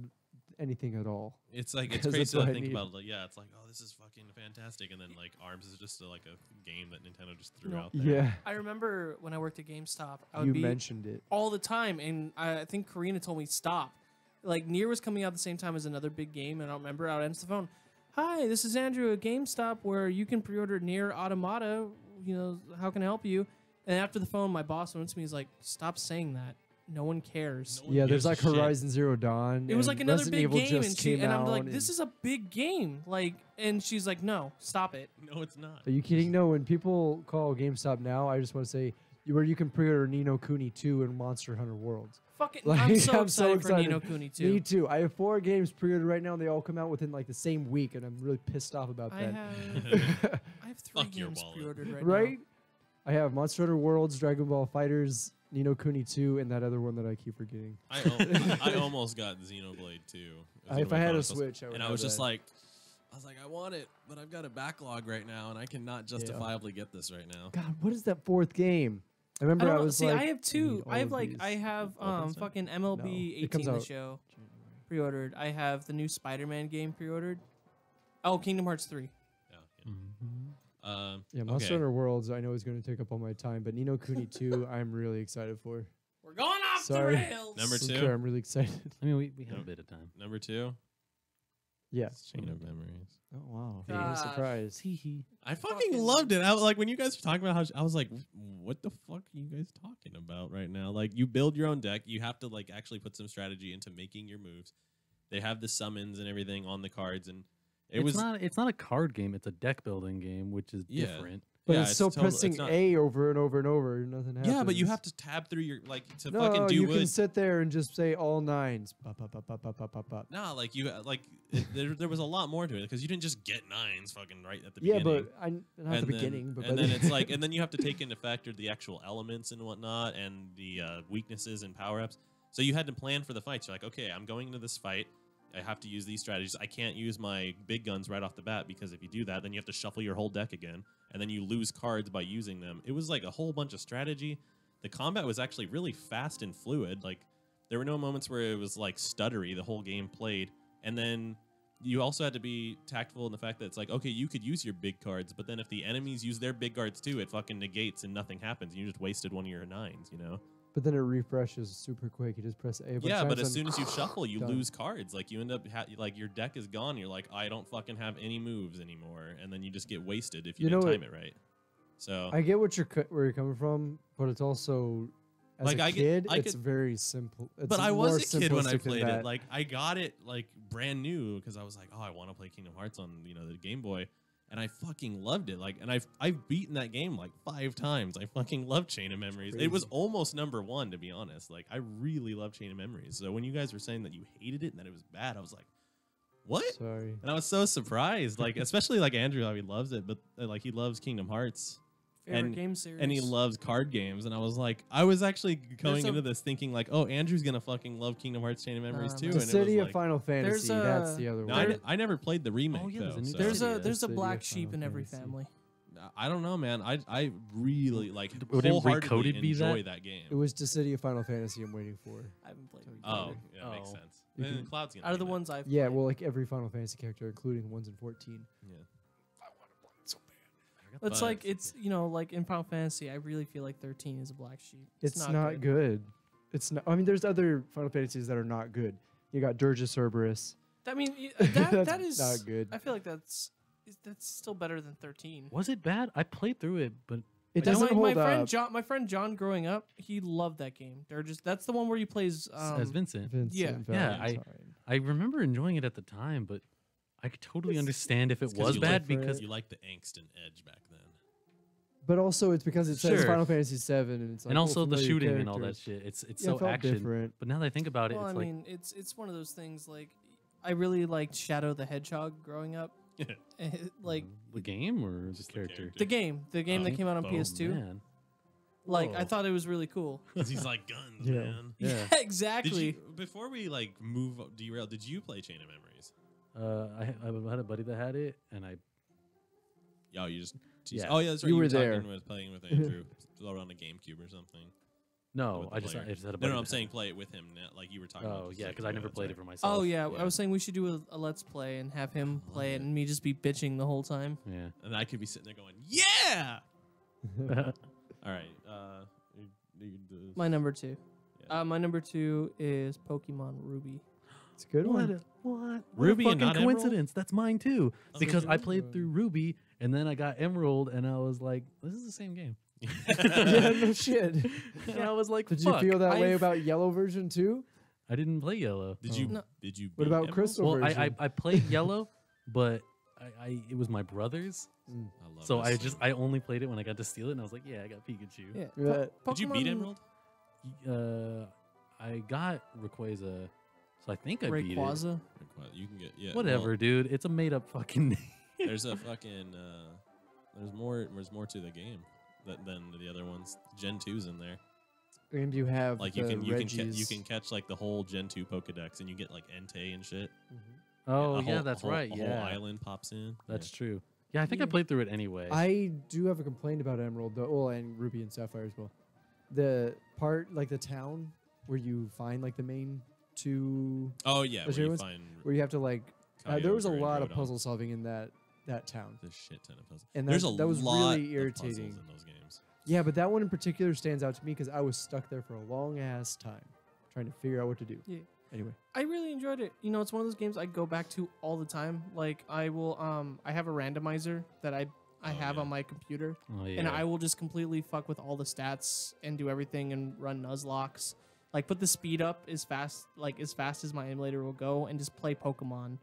E: anything at all.
D: It's like it's crazy to think about it. Like, yeah, it's like, oh, this is fucking fantastic, and then like ARMS is just like a game that Nintendo just threw out there.
E: Yeah,
J: I remember when I worked at GameStop, I
E: you
J: would
E: mentioned it
J: all the time, and I think Karina told me stop. Like Nier was coming out at the same time as another big game, and I don't remember. I would answer the phone. Hi, this is Andrew at GameStop, where you can pre-order Nier Automata. You know, how can I help you? And after the phone, my boss went to me. He's like, "Stop saying that. No one cares."
E: Yeah, there's like Horizon Zero Dawn.
J: It was like another
E: Resident
J: big
E: Evil
J: game,
E: just
J: and I'm
E: out
J: like, "This is a big game." Like, and she's like, "No, stop it."
D: No, it's not.
E: Are you kidding? No, when people call GameStop now, I just want to say, where you can pre-order Ni no Kuni 2 and Monster Hunter Worlds.
J: Fucking, I'm so excited for Ni no Kuni 2.
E: Me too. I have 4 games pre-ordered right now, and they all come out within like the same week, and I'm really pissed off about that.
J: I have 3 games pre-ordered right now.
E: Right? I have Monster Hunter Worlds, Dragon Ball Fighters, Ni no Kuni 2, and that other one that I keep forgetting.
D: I almost got Xenoblade 2.
E: If I had a Switch, I would.
D: And I was just like, I want it, but I've got a backlog right now, and I cannot justifiably get this right now.
E: God, what is that 4th game? I remember I was like,
J: I have 2. I have fucking MLB 18 the show pre-ordered. I have the new Spider-Man game pre-ordered. Oh, Kingdom Hearts 3.
E: Yeah, Monster Hunter Worlds I know is going to take up all my time, but Ni no Kuni 2 I'm really excited for.
J: We're going off the rails.
D: Number 2?
E: Okay, I'm really excited.
C: I mean, we have a bit of time.
D: Number 2?
E: Yeah.
D: Chain of Memories.
E: Oh, wow. I'm surprised.
D: I fucking loved it. Like, when you guys were talking about how, I was like, what the fuck are you guys talking about right now? Like, you build your own deck. You have to, like, actually put some strategy into making your moves. They have the summons and everything on the cards, and it's
C: not a card game. It's a deck building game, which is different.
E: But it's still pressing A over and over and over. Nothing happens.
D: Yeah, but you have to tab through your to
E: no,
D: fucking do.
E: You can sit there and just say all 9s.
D: No, like there was a lot more to it because you didn't just get 9s fucking right at the beginning.
E: Yeah, but not at the beginning. But
D: and then it's like, and then you have to take into factor the actual elements and whatnot, and the weaknesses and power ups. So you had to plan for the fights. You're like, okay, I'm going into this fight. I have to use these strategies. I can't use my big guns right off the bat because if you do that, then you have to shuffle your whole deck again, and then you lose cards by using them. It was like a whole bunch of strategy. The combat was actually really fast and fluid. Like, there were no moments where it was like stuttery the whole game played. And then you also had to be tactful in the fact that it's like, okay, you could use your big cards, but then if the enemies use their big cards too, it fucking negates and nothing happens. You just wasted one of your 9s, you know?
E: But then it refreshes super quick. You just press A.
D: Yeah, but as soon as you shuffle, you lose cards. Like, you end up like your deck is gone. You're like, I don't fucking have any moves anymore, and then you just get wasted if you didn't time it right. So
E: I get where you're coming from, but it's also as
D: like
E: a kid, it's very simple.
D: But I was a kid when I played it. Like, I got it like brand new because I was like, oh, I want to play Kingdom Hearts on the Game Boy. and I fucking loved it. Like, and I've beaten that game like 5 times. I fucking love Chain of Memories. It was almost #1, to be honest. Like, I really love Chain of Memories. So when you guys were saying that you hated it and that it was bad, I was like, what?
E: Sorry.
D: And I was so surprised. Like, especially like Andrew, how he loves it, but like he loves Kingdom Hearts.
J: Favorite game series.
D: And he loves card games. And I was like, I was actually going
J: There's
D: into this thinking like, oh, Andrew's gonna fucking love Kingdom Hearts Chain of Memories too.
E: The
D: And
E: City
D: it
E: of
D: was like,
E: Final Fantasy. That's the other one.
D: I never played the remake.
C: Oh, yeah,
D: though,
C: there's a new
D: so-
J: There's a
E: City
J: black
E: of
J: sheep in
E: Final
J: every
E: Fantasy.
J: family.
D: I don't know, man. I really like
C: Would it
D: wholeheartedly
C: Recoded be
D: enjoy
C: that?
D: that game.
E: It was the City of Final Fantasy I'm waiting for.
J: I haven't played.
D: Oh, yeah, makes
C: Oh.
D: sense.
E: You
D: And
E: can-
D: Cloud's gonna
J: Out of
D: be
J: the
D: in it.
J: ones I've
E: Yeah,
J: played.
E: well, like every Final Fantasy character, including the ones in 14.
D: Yeah.
J: It's
D: But-
J: like it's like in Final Fantasy, I really feel like 13 is a black sheep.
E: It's not good. It's not. I mean, there's other Final Fantasies that are not good. You got Dirge Cerberus.
J: I mean,
E: That's
J: that is
E: not good.
J: I feel like that's still better than 13.
C: Was it bad? I played through it, but
E: It
J: Now,
E: doesn't
J: my
E: hold
J: friend
E: up.
J: John, growing up, he loved that game. That's the one where he plays
C: as Vincent.
E: Vincent
J: yeah.
E: Valentine.
C: I remember enjoying it at the time, but I could totally understand if it
D: It's 'cause
C: was
D: you
C: bad
D: like-
C: because
D: you like the angst and edge back then.
E: But also, it's because it says
C: Sure.
E: Final Fantasy 7, and it's like
C: and also the
E: familiar
C: shooting and all that
E: characters.
C: shit. It's
E: Yeah, it
C: so
E: felt
C: action.
E: different.
C: But now that I think about it,
J: well,
C: it's
J: I
C: like
J: mean, it's one of those things. Like, I really liked Shadow the Hedgehog growing up. Like
C: the game or
D: Just
C: the
D: the
C: character.
D: character.
J: the game that came out on
D: Oh,
J: PS2.
C: Man.
J: Like, I
C: Whoa.
J: that it was really cool.
D: Because he's like guns,
E: Yeah.
D: man.
C: Yeah.
D: Did
J: Exactly.
D: you, before we like move derail, did you play Chain of Memories?
C: I had a buddy that had it, and I
D: Oh, you just
C: Yeah.
D: Oh yeah, that's right.
E: You
D: You
E: were
D: were
E: there.
D: talking with playing with Andrew on a GameCube or something.
C: no,
D: With the
C: I just
D: player.
C: had a
D: No,
C: buddy.
D: no, I'm
C: that
D: saying
C: had
D: play it with him. Now, like you were
C: it.
D: talking. about
C: Oh
D: just
C: yeah,
D: like,
C: because I never
D: that's
C: played
D: right.
C: it for myself.
J: Oh yeah,
D: Yeah.
J: I was saying we should do a let's play and have him play it and me just be bitching the whole time.
C: Yeah.
D: And I could be sitting there going, "Yeah." All right.
J: My number 2.
D: Yeah.
J: My number 2 is Pokemon Ruby.
E: It's a good
C: What?
E: one.
C: What?
D: Ruby
C: what a
D: and
C: fucking
D: not Emerald?
C: coincidence. That's mine too.
D: Oh,
C: Because I
D: really?
C: played through Ruby and then I got Emerald and I was like, this is the same game.
E: Yeah, no shit.
C: And I was like,
E: Did you
C: fuck.
E: feel that way
J: I've-
E: about Yellow version too?
C: I didn't play Yellow.
D: Did you?
J: No.
D: Did you?
E: What
D: beat
E: about
D: Emerald?
E: Crystal
C: Well,
E: version?
C: I played Yellow, but it was my brother's.
D: I love
C: So
D: this.
C: I only played it when I got to steal it and I was like, yeah, I got Pikachu.
J: Yeah.
E: Yeah.
D: Did you beat Emerald?
C: I got Rayquaza, so I think I beat it.
J: Rayquaza.
D: You can get
C: Whatever, dude. It's a made up fucking name.
D: There's a fucking there's more to the game than the other ones. Gen 2's in there.
E: And you have
D: Like
E: the
D: you
E: Reggies.
D: can catch like the whole Gen 2 Pokedex and you get like Entei and shit.
C: Oh,
D: A
C: yeah,
D: whole-
C: that's
D: a whole-
C: right.
D: A
C: Yeah.
D: whole island pops in.
C: That's true. Yeah, I think I played through it anyway.
E: I do have a complaint about Emerald, though. Well, and Ruby and Sapphire as well. The part, like the town where you find like the main 2,
D: Oh yeah,
E: Those
D: where you
E: ones?
D: find
E: where you have to like. There was a
D: Kyogre and
E: lot of
D: Groudon.
E: puzzle solving in that town.
D: There's a shit ton of puzzles.
E: And
D: There's
E: that-
D: a
E: that was
D: lot
E: really
D: of puzzles
E: irritating.
D: in those games.
E: Yeah, but that one in particular stands out to me because I was stuck there for a long ass time trying to figure out what to do.
J: Yeah.
E: Anyway,
J: I really enjoyed it. You know, it's one of those games I go back to all the time. Like I will I have a randomizer that I have
D: yeah.
J: on my computer.
C: Oh, yeah.
J: And I will just completely fuck with all the stats and do everything and run Nuzlocke. Like put the speed up as fast as my emulator will go and just play Pokemon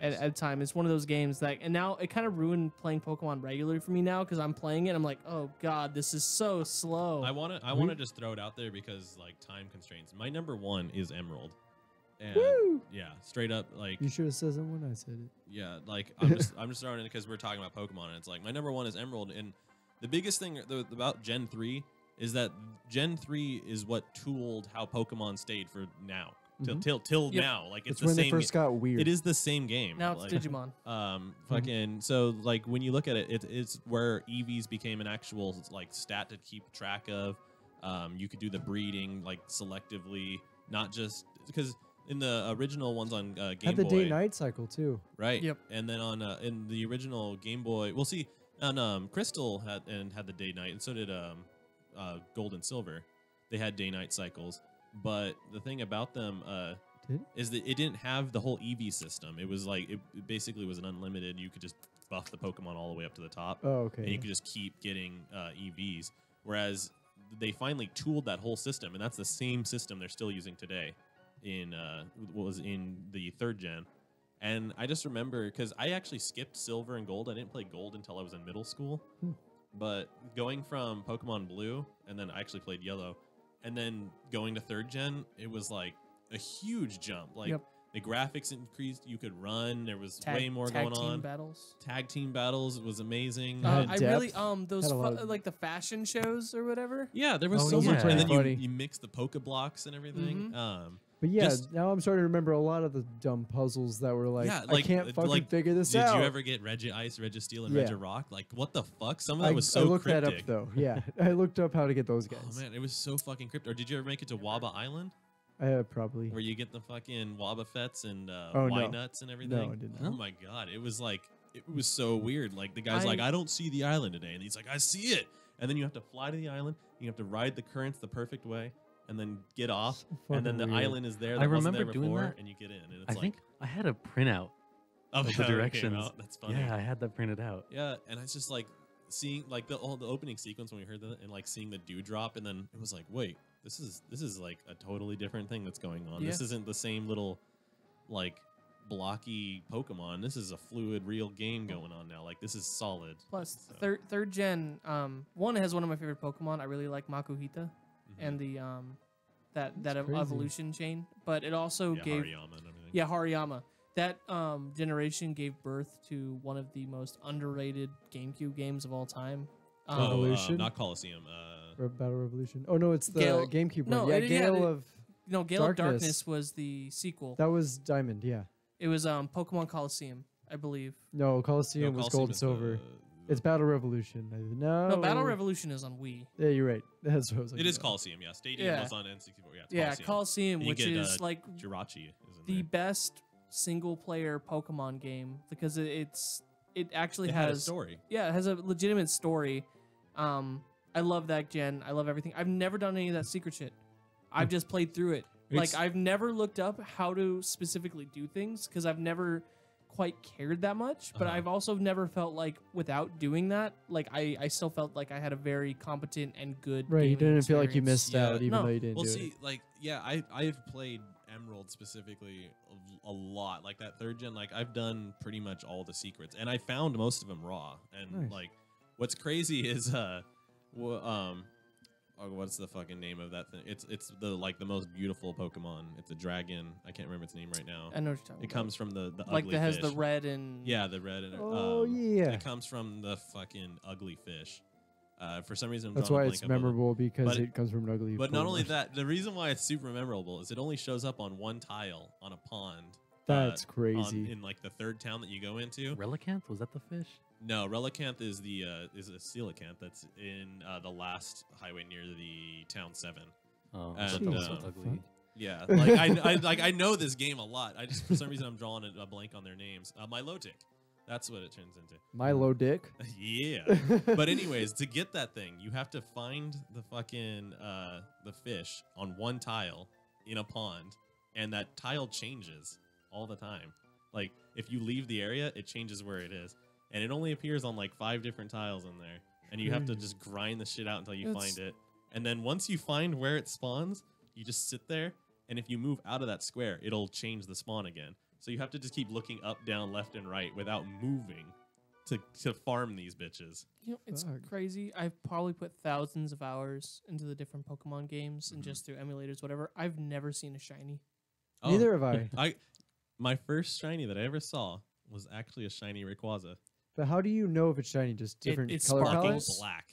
D: Nice.
J: at a time. It's one of those games that, and now it kind of ruined playing Pokemon regularly for me now because I'm playing it. I'm like, oh god, this is so slow.
D: I wanna just throw it out there because like time constraints. My number 1 is Emerald. And yeah, straight up like
E: you should have said it when I said it.
D: yeah, like I'm just throwing it because we're talking about Pokemon and it's like my number 1 is Emerald and the biggest thing about Gen 3 is that Gen 3 is what tooled how Pokemon stayed for now till
J: Yep.
D: now. Like it's
E: It's
D: the
E: when
D: same.
E: they first got weird.
D: It is the same game.
J: Now it's
D: like,
J: Digimon.
D: Fucking so like when you look at it, it's where EVs became an actual like stat to keep track of. You could do the breeding like selectively, not just because in the original ones on Game
E: Had the
D: Boy,
E: day-night cycle too.
D: right?
J: Yep.
D: And then on in the original Game Boy, we'll see on Crystal had the day night, and so did Gold and Silver. They had day-night cycles, but the thing about them is that it didn't have the whole EV system. It was like it basically was an unlimited. You could just buff the Pokemon all the way up to the top,
E: Oh, okay.
D: and you could just keep getting EVs. Whereas they finally tooled that whole system, and that's the same system they're still using today in what was in the 3rd gen. And I just remember because I actually skipped silver and gold. I didn't play gold until I was in middle school. But going from Pokemon Blue, and then I actually played Yellow, and then going to 3rd gen, it was like a huge jump. Like the graphics increased. You could run. There was way more going on.
J: Battles.
D: Tag team battles was amazing.
J: I really those like the fashion shows or whatever.
D: Yeah, there was so much, and then you mix the Poke Blocks and everything.
E: But yeah, now I'm starting to remember a lot of the dumb puzzles that were like, I can't fucking figure this out.
D: Did you ever get Regice, Registeel, and Regirock? Like, what the fuck? Some of that was so
E: I looked
D: cryptic.
E: that up, though. Yeah, I looked up how to get those guys.
D: Oh, man, it was so fucking cryptic. Or did you ever make it to Waba Island?
E: Probably.
D: Where you get the fucking Wobbuffets and Y-Nuts and everything?
E: No, I didn't.
D: Oh, my God. It was like, it was so weird. Like, the guy's like, I don't see the island today. And he's like, I see it. And then you have to fly to the island. You have to ride the currents the perfect way. And then get off, and then the island is there. That
C: I
D: wasn't
C: remember
D: there
C: doing
D: before,
C: that,
D: and you get in. And it's
C: I think I had a printout of the directions.
D: That's funny.
C: Yeah, I had that printed out.
D: Yeah, and it's just like seeing like the opening sequence when we heard that, and like seeing the dewdrop, and then it was like, wait, this is like a totally different thing that's going on. This isn't the same little like blocky Pokemon. This is a fluid, real game going on now. Like this is solid.
J: Plus, third gen, one has one of my favorite Pokemon. I really like Makuhita, and the that evolution chain. But it also gave
D: Hariyama and everything.
J: Yeah, Hariyama. That generation gave birth to one of the most underrated GameCube games of all time.
E: Evolution,
D: not Coliseum.
E: Battle Revolution. Oh no, it's the GameCube
J: no,
E: one. Yeah, Gale of
J: Darkness was the sequel.
E: That was Diamond. Yeah.
J: It was Pokemon Coliseum, I believe.
E: No, Coliseum was Gold and Silver. It's Battle Revolution.
J: No, Battle Revolution is on Wii.
E: Yeah, you're right. That's what I was like.
D: It is Coliseum, yeah. Stadium was on N64.
J: Yeah, Coliseum, which is like
D: Jirachi
J: the best single-player Pokemon game because it actually has
D: a story.
J: Yeah, it has a legitimate story. I love that gen. I love everything. I've never done any of that secret shit. I've just played through it. Like I've never looked up how to specifically do things because I've never quite cared that much, but I've also never felt like without doing that, like I still felt like I had a very competent and good
E: right. You didn't
J: experience.
E: feel like you missed out, even though you didn't do it.
D: Like I've played Emerald specifically a lot. Like that 3rd gen, like I've done pretty much all the secrets, and I found most of them raw. And like, what's crazy is what's the fucking name of that thing? It's the most beautiful Pokemon. It's a dragon. I can't remember its name right now.
J: I know what you're talking about.
D: It comes from the
J: like
D: ugly
J: that has
D: fish.
J: the red and
D: the red and It comes from the fucking ugly fish. For some reason,
E: that's why it's memorable because it comes from an ugly.
D: But not only that, the reason why it's super memorable is it only shows up on one tile on a pond.
E: That's crazy.
D: In like the 3rd town that you go into.
C: Relicanth, was that the fish?
D: No, Relicanth is a coelacanth that's in the last highway near the town 7.
C: Oh,
D: and
C: that was so ugly.
D: Yeah, like I know this game a lot. I just for some reason I'm drawing a blank on their names. Milotic, that's what it turns into.
E: Milo Dick.
D: Yeah. But anyways, to get that thing, you have to find the fucking the fish on one tile in a pond, and that tile changes all the time. Like if you leave the area, it changes where it is. And it only appears on like 5 different tiles in there. And you have to just grind the shit out until you find it. And then once you find where it spawns, you just sit there. And if you move out of that square, it'll change the spawn again. So you have to just keep looking up, down, left, and right without moving to farm these bitches.
J: You know, it's crazy. I've probably put thousands of hours into the different Pokemon games and just through emulators, whatever. I've never seen a shiny.
E: Neither have I.
D: My first shiny that I ever saw was actually a shiny Rayquaza.
E: But how do you know if it's shiny? Just different
J: it's
E: color
J: sparkles.
E: palettes?
D: Black.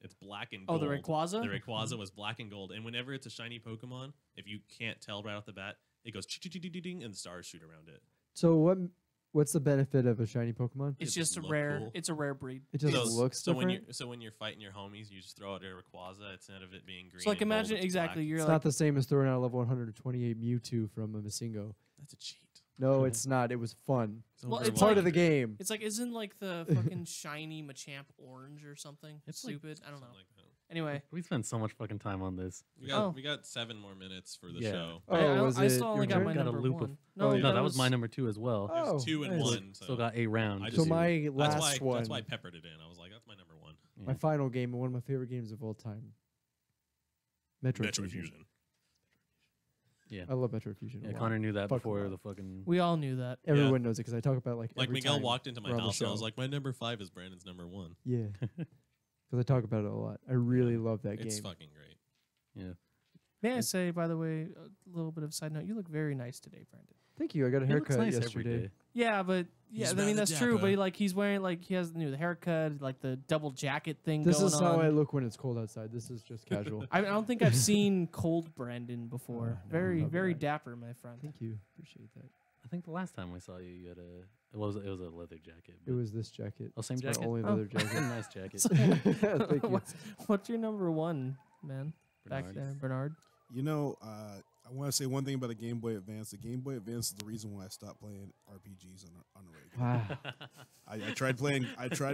D: It's black and
J: Oh,
D: gold.
J: the Rayquaza?
D: The Rayquaza was black and gold. And whenever it's a shiny Pokemon, if you can't tell right off the bat, it goes ching-ching-ding-ding, and the stars shoot around it.
E: So what's the benefit of a shiny Pokemon?
J: It's just a rare. Cool. It's a rare breed.
E: It just looks different.
D: When you're fighting your homies, you just throw out a Rayquaza instead of it being green.
J: So like imagine exactly.
D: Black.
J: You're
E: it's
J: like
E: not the same as throwing out a level 128 Mewtwo from a Masingo.
D: That's a cheat.
E: No, it's not. It was fun.
J: Well,
E: it's part of the game.
J: It's like isn't like the fucking shiny Machamp orange or something? It's stupid. I don't know.
D: Like that.
J: Anyway,
C: we spent so much fucking time on this.
D: We got 7 more minutes for the show.
J: I still only got my number
C: loop
J: 1.
C: No, that was my number 2 as well.
D: There's 2 and 1.
C: Still got a round.
E: So my last one.
D: That's why I peppered it in. I was like, that's my number 1.
E: My final game, one of my favorite games of all time. Metroid Fusion.
C: Yeah.
E: I love Metro Fusion. a
C: Yeah,
E: lot.
C: Connor knew that
E: Fuck
C: before
E: a
C: the
E: lot.
C: fucking.
J: We all knew that.
E: Everyone knows it because I talk about
D: Like
E: every
D: Miguel
E: time
D: walked into my
E: we're on the
D: house and I was
E: show.
D: like, my number 5 is Brandon's number 1.
E: Yeah, because I talk about it a lot. I really love that
D: It's
E: game.
D: fucking great.
C: Yeah.
J: May I say, by the way, a little bit of a side note, you look very nice today, Brandon.
E: Thank you. I got a
C: He looks
E: haircut
C: nice every
E: yesterday.
C: day.
J: Yeah, but
D: He's
J: I mean
D: rather
J: that's true.
D: dapper.
J: But he's wearing he has the haircut, like the double jacket thing.
E: This
J: going
E: is how I
J: on.
E: look when it's cold outside. This is just casual.
J: I don't think I've seen cold Brandon before.
E: no,
J: very
E: not
J: very
E: bad.
J: dapper, my friend.
E: Thank you. Appreciate that.
C: I think the last time we saw you, you had it was a leather jacket.
E: It was this jacket.
C: Oh, same
E: It's my
C: jacket?
E: only
J: Oh.
E: leather
C: a
E: jacket.
C: nice jacket.
E: Thank you.
J: What's your number one, man? Back
C: Bernard.
J: there, Bernard.
H: You know, I want to say one thing about the Game Boy Advance. The Game Boy Advance is the reason why I stopped playing RPGs on the regular.
E: Wow.
H: I tried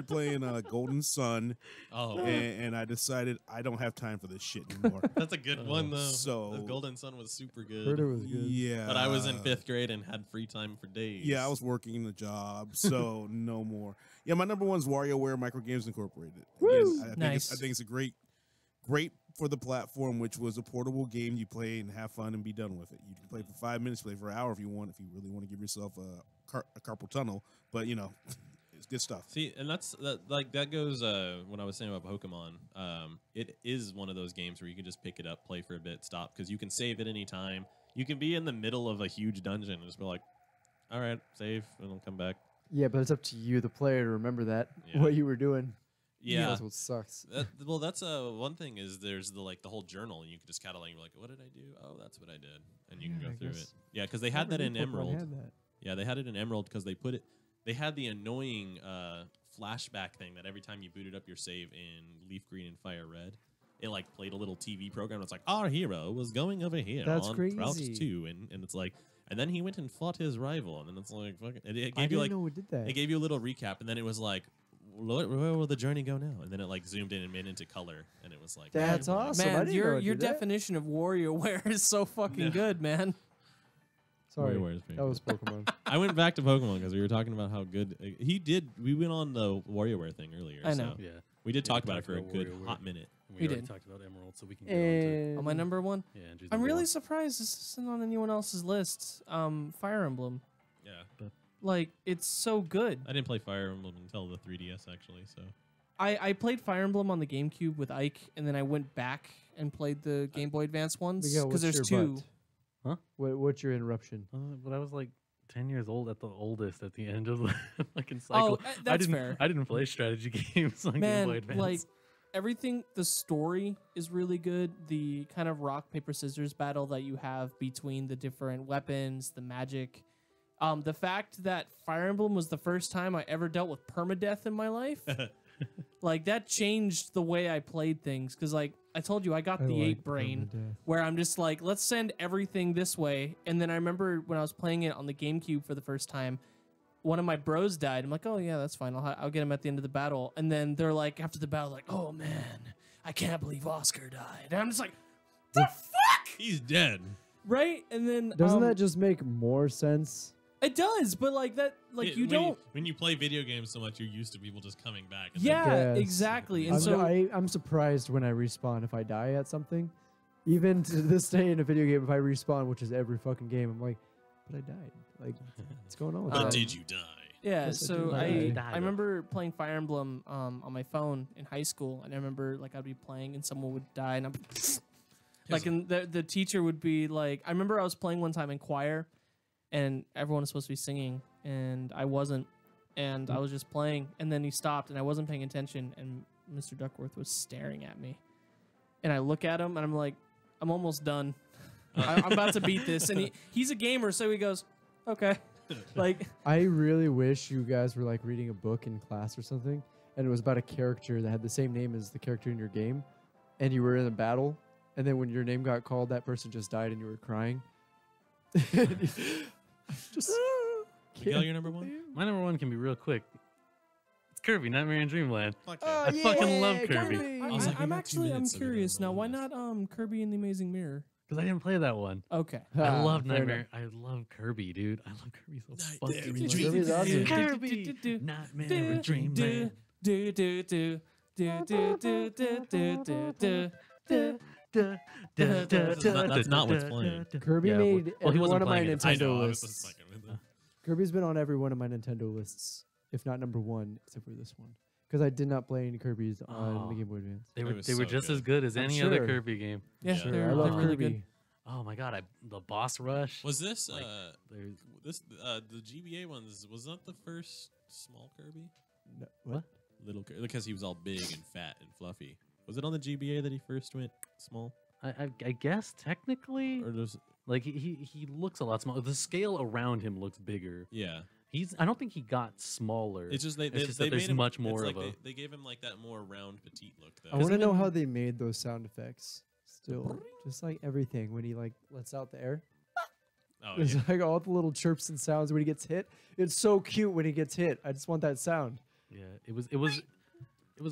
H: playing Golden Sun,
D: Oh,
H: and I decided I don't have time for this shit anymore.
D: that's a good one though.
H: So-
D: the Golden Sun was super good.
E: Heard it was good.
H: Yeah,
D: But I was in 5th grade and had free time for days.
H: Yeah, I was working the job, so no more. Yeah, my number 1 is WarioWare Micro Games Incorporated. Again, I think
J: Nice.
H: I think it's a great for the platform, which was a portable game you play and have fun and be done with it. You can play for 5 minutes, play for an hour if you want, if you really want to give yourself a carpal tunnel. But it's good stuff.
D: See, and that goes when I was saying about Pokemon. It is one of those games where you can just pick it up, play for a bit, stop, because you can save at any time. You can be in the middle of a huge dungeon and just be like, all right, save, and I'll come back.
E: Yeah, but it's up to you, the player, to remember that
D: Yeah.
E: what you were doing.
D: Yeah.
E: That's what sucks.
D: Well, that's one thing is there's the whole journal, and you can just catalog. You're like, what did I do? Oh, that's what I did, and you can
E: Yeah,
D: go
E: I
D: through it.
E: guess
D: Yeah, because they had that
E: Never
D: in
E: knew Pokemon
D: Emerald.
E: had that.
D: Yeah, they had it in Emerald because they had the annoying flashback thing that every time you booted up your save in Leaf Green and Fire Red, it played a little TV program. It's like, our hero was going over here
E: That's
D: on
E: crazy.
D: Route 2, and it's like, and then he went and fought his rival, and then it's like, fucking, it
E: I
D: gave you
E: didn't know it did that.
D: it gave you a little recap, and then it was like, where will the journey go now? And then it zoomed in and made into color, and it was like,
E: That's
D: man,
E: awesome. I
J: Man,
E: didn't know it
J: your
E: did that.
J: definition of WarioWare is so fucking good, man.
E: Sorry,
D: WarioWare is pretty
E: that was
D: good.
E: Pokemon.
D: I went back to Pokemon because we were talking about how good he did. We went on the WarioWare thing earlier.
J: I know.
D: So
C: Yeah.
D: we did
C: Yeah,
D: talk
C: we
D: about it
C: talked
D: for a
C: about
D: good
C: WarioWare.
D: hot minute.
C: We
J: We
C: already
J: did.
C: talked about Emerald, so we can get on to
J: On my number one,
C: yeah. Andrew's
J: I'm
C: number
J: really
C: one.
J: surprised this isn't on anyone else's list. Fire Emblem,
D: Yeah,
J: it's so good.
D: I didn't play Fire Emblem until the 3DS actually. So
J: I played Fire Emblem on the GameCube with Ike, and then I went back and played the Game Boy Advance ones
E: Miguel,
J: because
E: what's
J: there's
E: your
J: two.
E: butt? What's your interruption?
C: But I was 10 years old at the oldest at the end of the fucking cycle.
J: Oh, that's fair.
C: I didn't play strategy games on Game Boy
J: Man,
C: Advance.
J: everything, the story is really good. The kind of rock, paper, scissors battle that you have between the different weapons, the magic. The fact that Fire Emblem was the first time I ever dealt with permadeath in my life. That changed the way I played things. Because, I told you, I got the 8 brain where I'm just let's send everything this way. And then I remember when I was playing it on the GameCube for the first time, one of my bros died. I'm like, oh yeah, that's fine. I'll get him at the end of the battle. And then they're after the battle, oh man, I can't believe Oscar died. And I'm just like, the fuck?
D: he's dead.
J: Right? And then
E: Doesn't that just make more sense?
J: it does, but you don't.
D: When you play video games so much, you're used to people just coming back. And
J: Yeah,
E: Yes.
J: exactly. And so
E: I'm surprised when I respawn if I die at something. Even to this day in a video game, if I respawn, which is every fucking game, I'm like, but I died. What's going on with
D: But
E: that?
D: did you die?
J: yeah,
E: Yes, I
J: so
E: do.
J: I remember playing Fire Emblem on my phone in high school, and I remember I'd be playing and someone would die, and I'm and the teacher would be I remember I was playing one time in choir, and everyone was supposed to be singing, and I wasn't, and I was just playing, and then he stopped, and I wasn't paying attention, and Mr. Duckworth was staring at me, and I look at him, and I'm like, I'm almost done. I'm about to beat this, and he's a gamer, so he goes, okay.
E: I really wish you guys were reading a book in class or something, and it was about a character that had the same name as the character in your game, and you were in a battle, and then when your name got called, that person just died, and you were crying. Just
D: Miguel, your number one?
C: My number one can be real quick. It's Kirby, Nightmare in Dreamland.
D: Fuck
E: Oh,
D: yeah.
C: I fucking love
E: yeah,
C: Kirby.
D: I was like, we
J: I'm
D: got 2 minutes, so we
J: curious
D: gotta
J: now.
D: go
J: Why
D: on this.
J: not Kirby and the Amazing Mirror?
C: Because I didn't play that one.
J: Okay.
C: I love
E: fair
C: Nightmare. I love Kirby, dude. I love Kirby so
D: Nightmare
C: fucking
D: in
C: much.
E: Kirby's awesome.
C: Kirby, Nightmare in Dreamland.
D: That's not what's playing.
E: Kirby
C: Yeah,
E: made
C: well, he
E: every
C: wasn't
E: one of my
C: playing it.
D: I
E: Nintendo
D: know. I was just
E: lists.
D: fucking with it.
E: Kirby's been on every one of my Nintendo lists, if not number one, except for this one, because I did not play any Kirby's on the
C: Oh.
E: Game Boy Advance.
C: They
D: It
C: were
D: was
C: they were
D: so
C: just
D: good.
C: as good as
E: I'm
C: any
E: sure.
C: other Kirby game.
A: Yeah,
D: Yeah.
A: they're,
E: I love
A: they're really
E: Kirby.
A: good.
C: Oh my god, the boss rush.
D: Was this
C: Like, there's-
D: the GBA ones? Was that the first small Kirby?
E: No, what?
D: Little because he was all big and fat and fluffy. Was it on the GBA that he first went small?
C: I guess technically,
D: Or just
C: like he looks a lot smaller. The scale around him looks bigger.
D: yeah.
C: I don't think he got smaller.
D: It's just
C: It's just
D: they
C: that there's
D: made him,
C: much more
D: it's
C: of
D: like
C: a.
D: they gave him like that more round petite look though.
E: I want to know
C: even-
E: how they made those sound effects. Still, just like everything when he like lets out the air.
D: Oh
E: There's
D: yeah.
E: like all the little chirps and sounds when he gets hit. It's so cute when he gets hit. I just want that sound.
C: Yeah, it was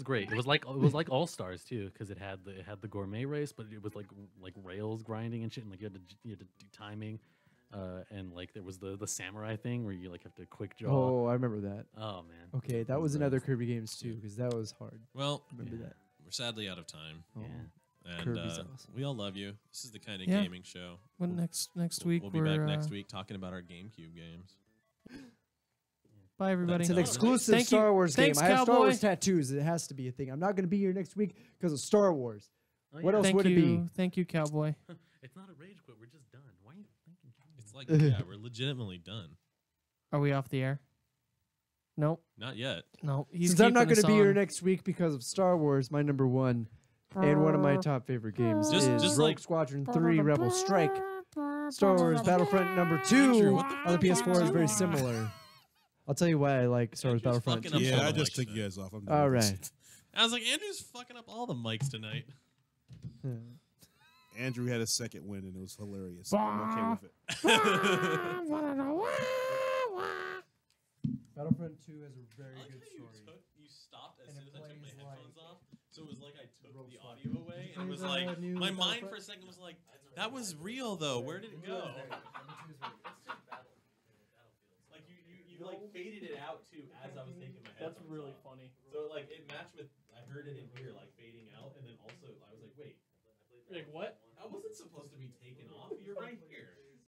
C: great. It was like All Stars too, because it had the gourmet race, but it was like rails grinding and shit, and like you had to do timing, and like there was the samurai thing where you like have to quick draw.
E: Oh, I remember that.
C: Oh man.
E: Okay, that was in other Kirby games too, because that was hard.
D: Well,
E: Remember
C: Yeah.
E: that.
D: we're sadly out of time,
E: Oh.
C: Yeah.
D: and
E: Kirby's awesome.
D: we all love you. This is the kind of
A: Yeah.
D: gaming show.
A: When next week
D: We'll be
A: we're
D: back next week talking about our GameCube games.
A: Bye everybody.
E: It's an
D: No,
E: exclusive
A: thank you.
E: Star Wars game.
A: Thanks,
E: I have Star
A: Cowboy.
E: Wars tattoos. It has to be a thing. I'm not going to be here next week because of Star Wars.
C: Oh,
E: What
C: yeah.
E: else
A: Thank
E: would it be?
A: you, thank you, Cowboy.
C: It's not a rage quit. We're just done. Why are you thinking?
D: It's like yeah, we're legitimately done.
A: Are we off the air? Nope.
D: Not yet.
A: No. He's
E: Since I'm not
A: going to
E: be here next week because of Star Wars, my number one and one of my top favorite games
D: Just-
E: is
D: just
E: Rogue
D: like-
E: Squadron 3 Rebel Strike. Star Wars Battlefront number 2
D: Andrew, what the
E: on the
D: fuck are you
E: PS4 is very
D: doing?
E: similar. I'll tell you why I like Star Wars
D: Andrew's
E: Battlefront.
D: fucking up
E: 2.
D: all
H: Yeah, I
D: the
H: just
D: mics
H: took you
D: tonight.
H: guys off. I'm done
E: All
H: with this.
E: right.
D: I was like, Andrew's fucking up all the mics tonight.
H: Andrew had a second win, and it was hilarious. I'm okay with it.
E: Battlefront 2 has a very
D: I like
E: good
D: how
E: story.
D: you stopped as
E: And
D: soon
E: it
D: as I took my
E: plays
D: headphones
E: like
D: off. So it was like I took
E: Rogue
D: the
E: Squadron.
D: audio away, and it
E: Play
D: was
E: the
D: like
E: new
D: my mind
E: Battlefront?
D: for a second was like, that was real though. Where did it go? Like you like faded it out too as I was taking my headphones.
J: That's really
D: off.
J: funny.
D: So like it matched with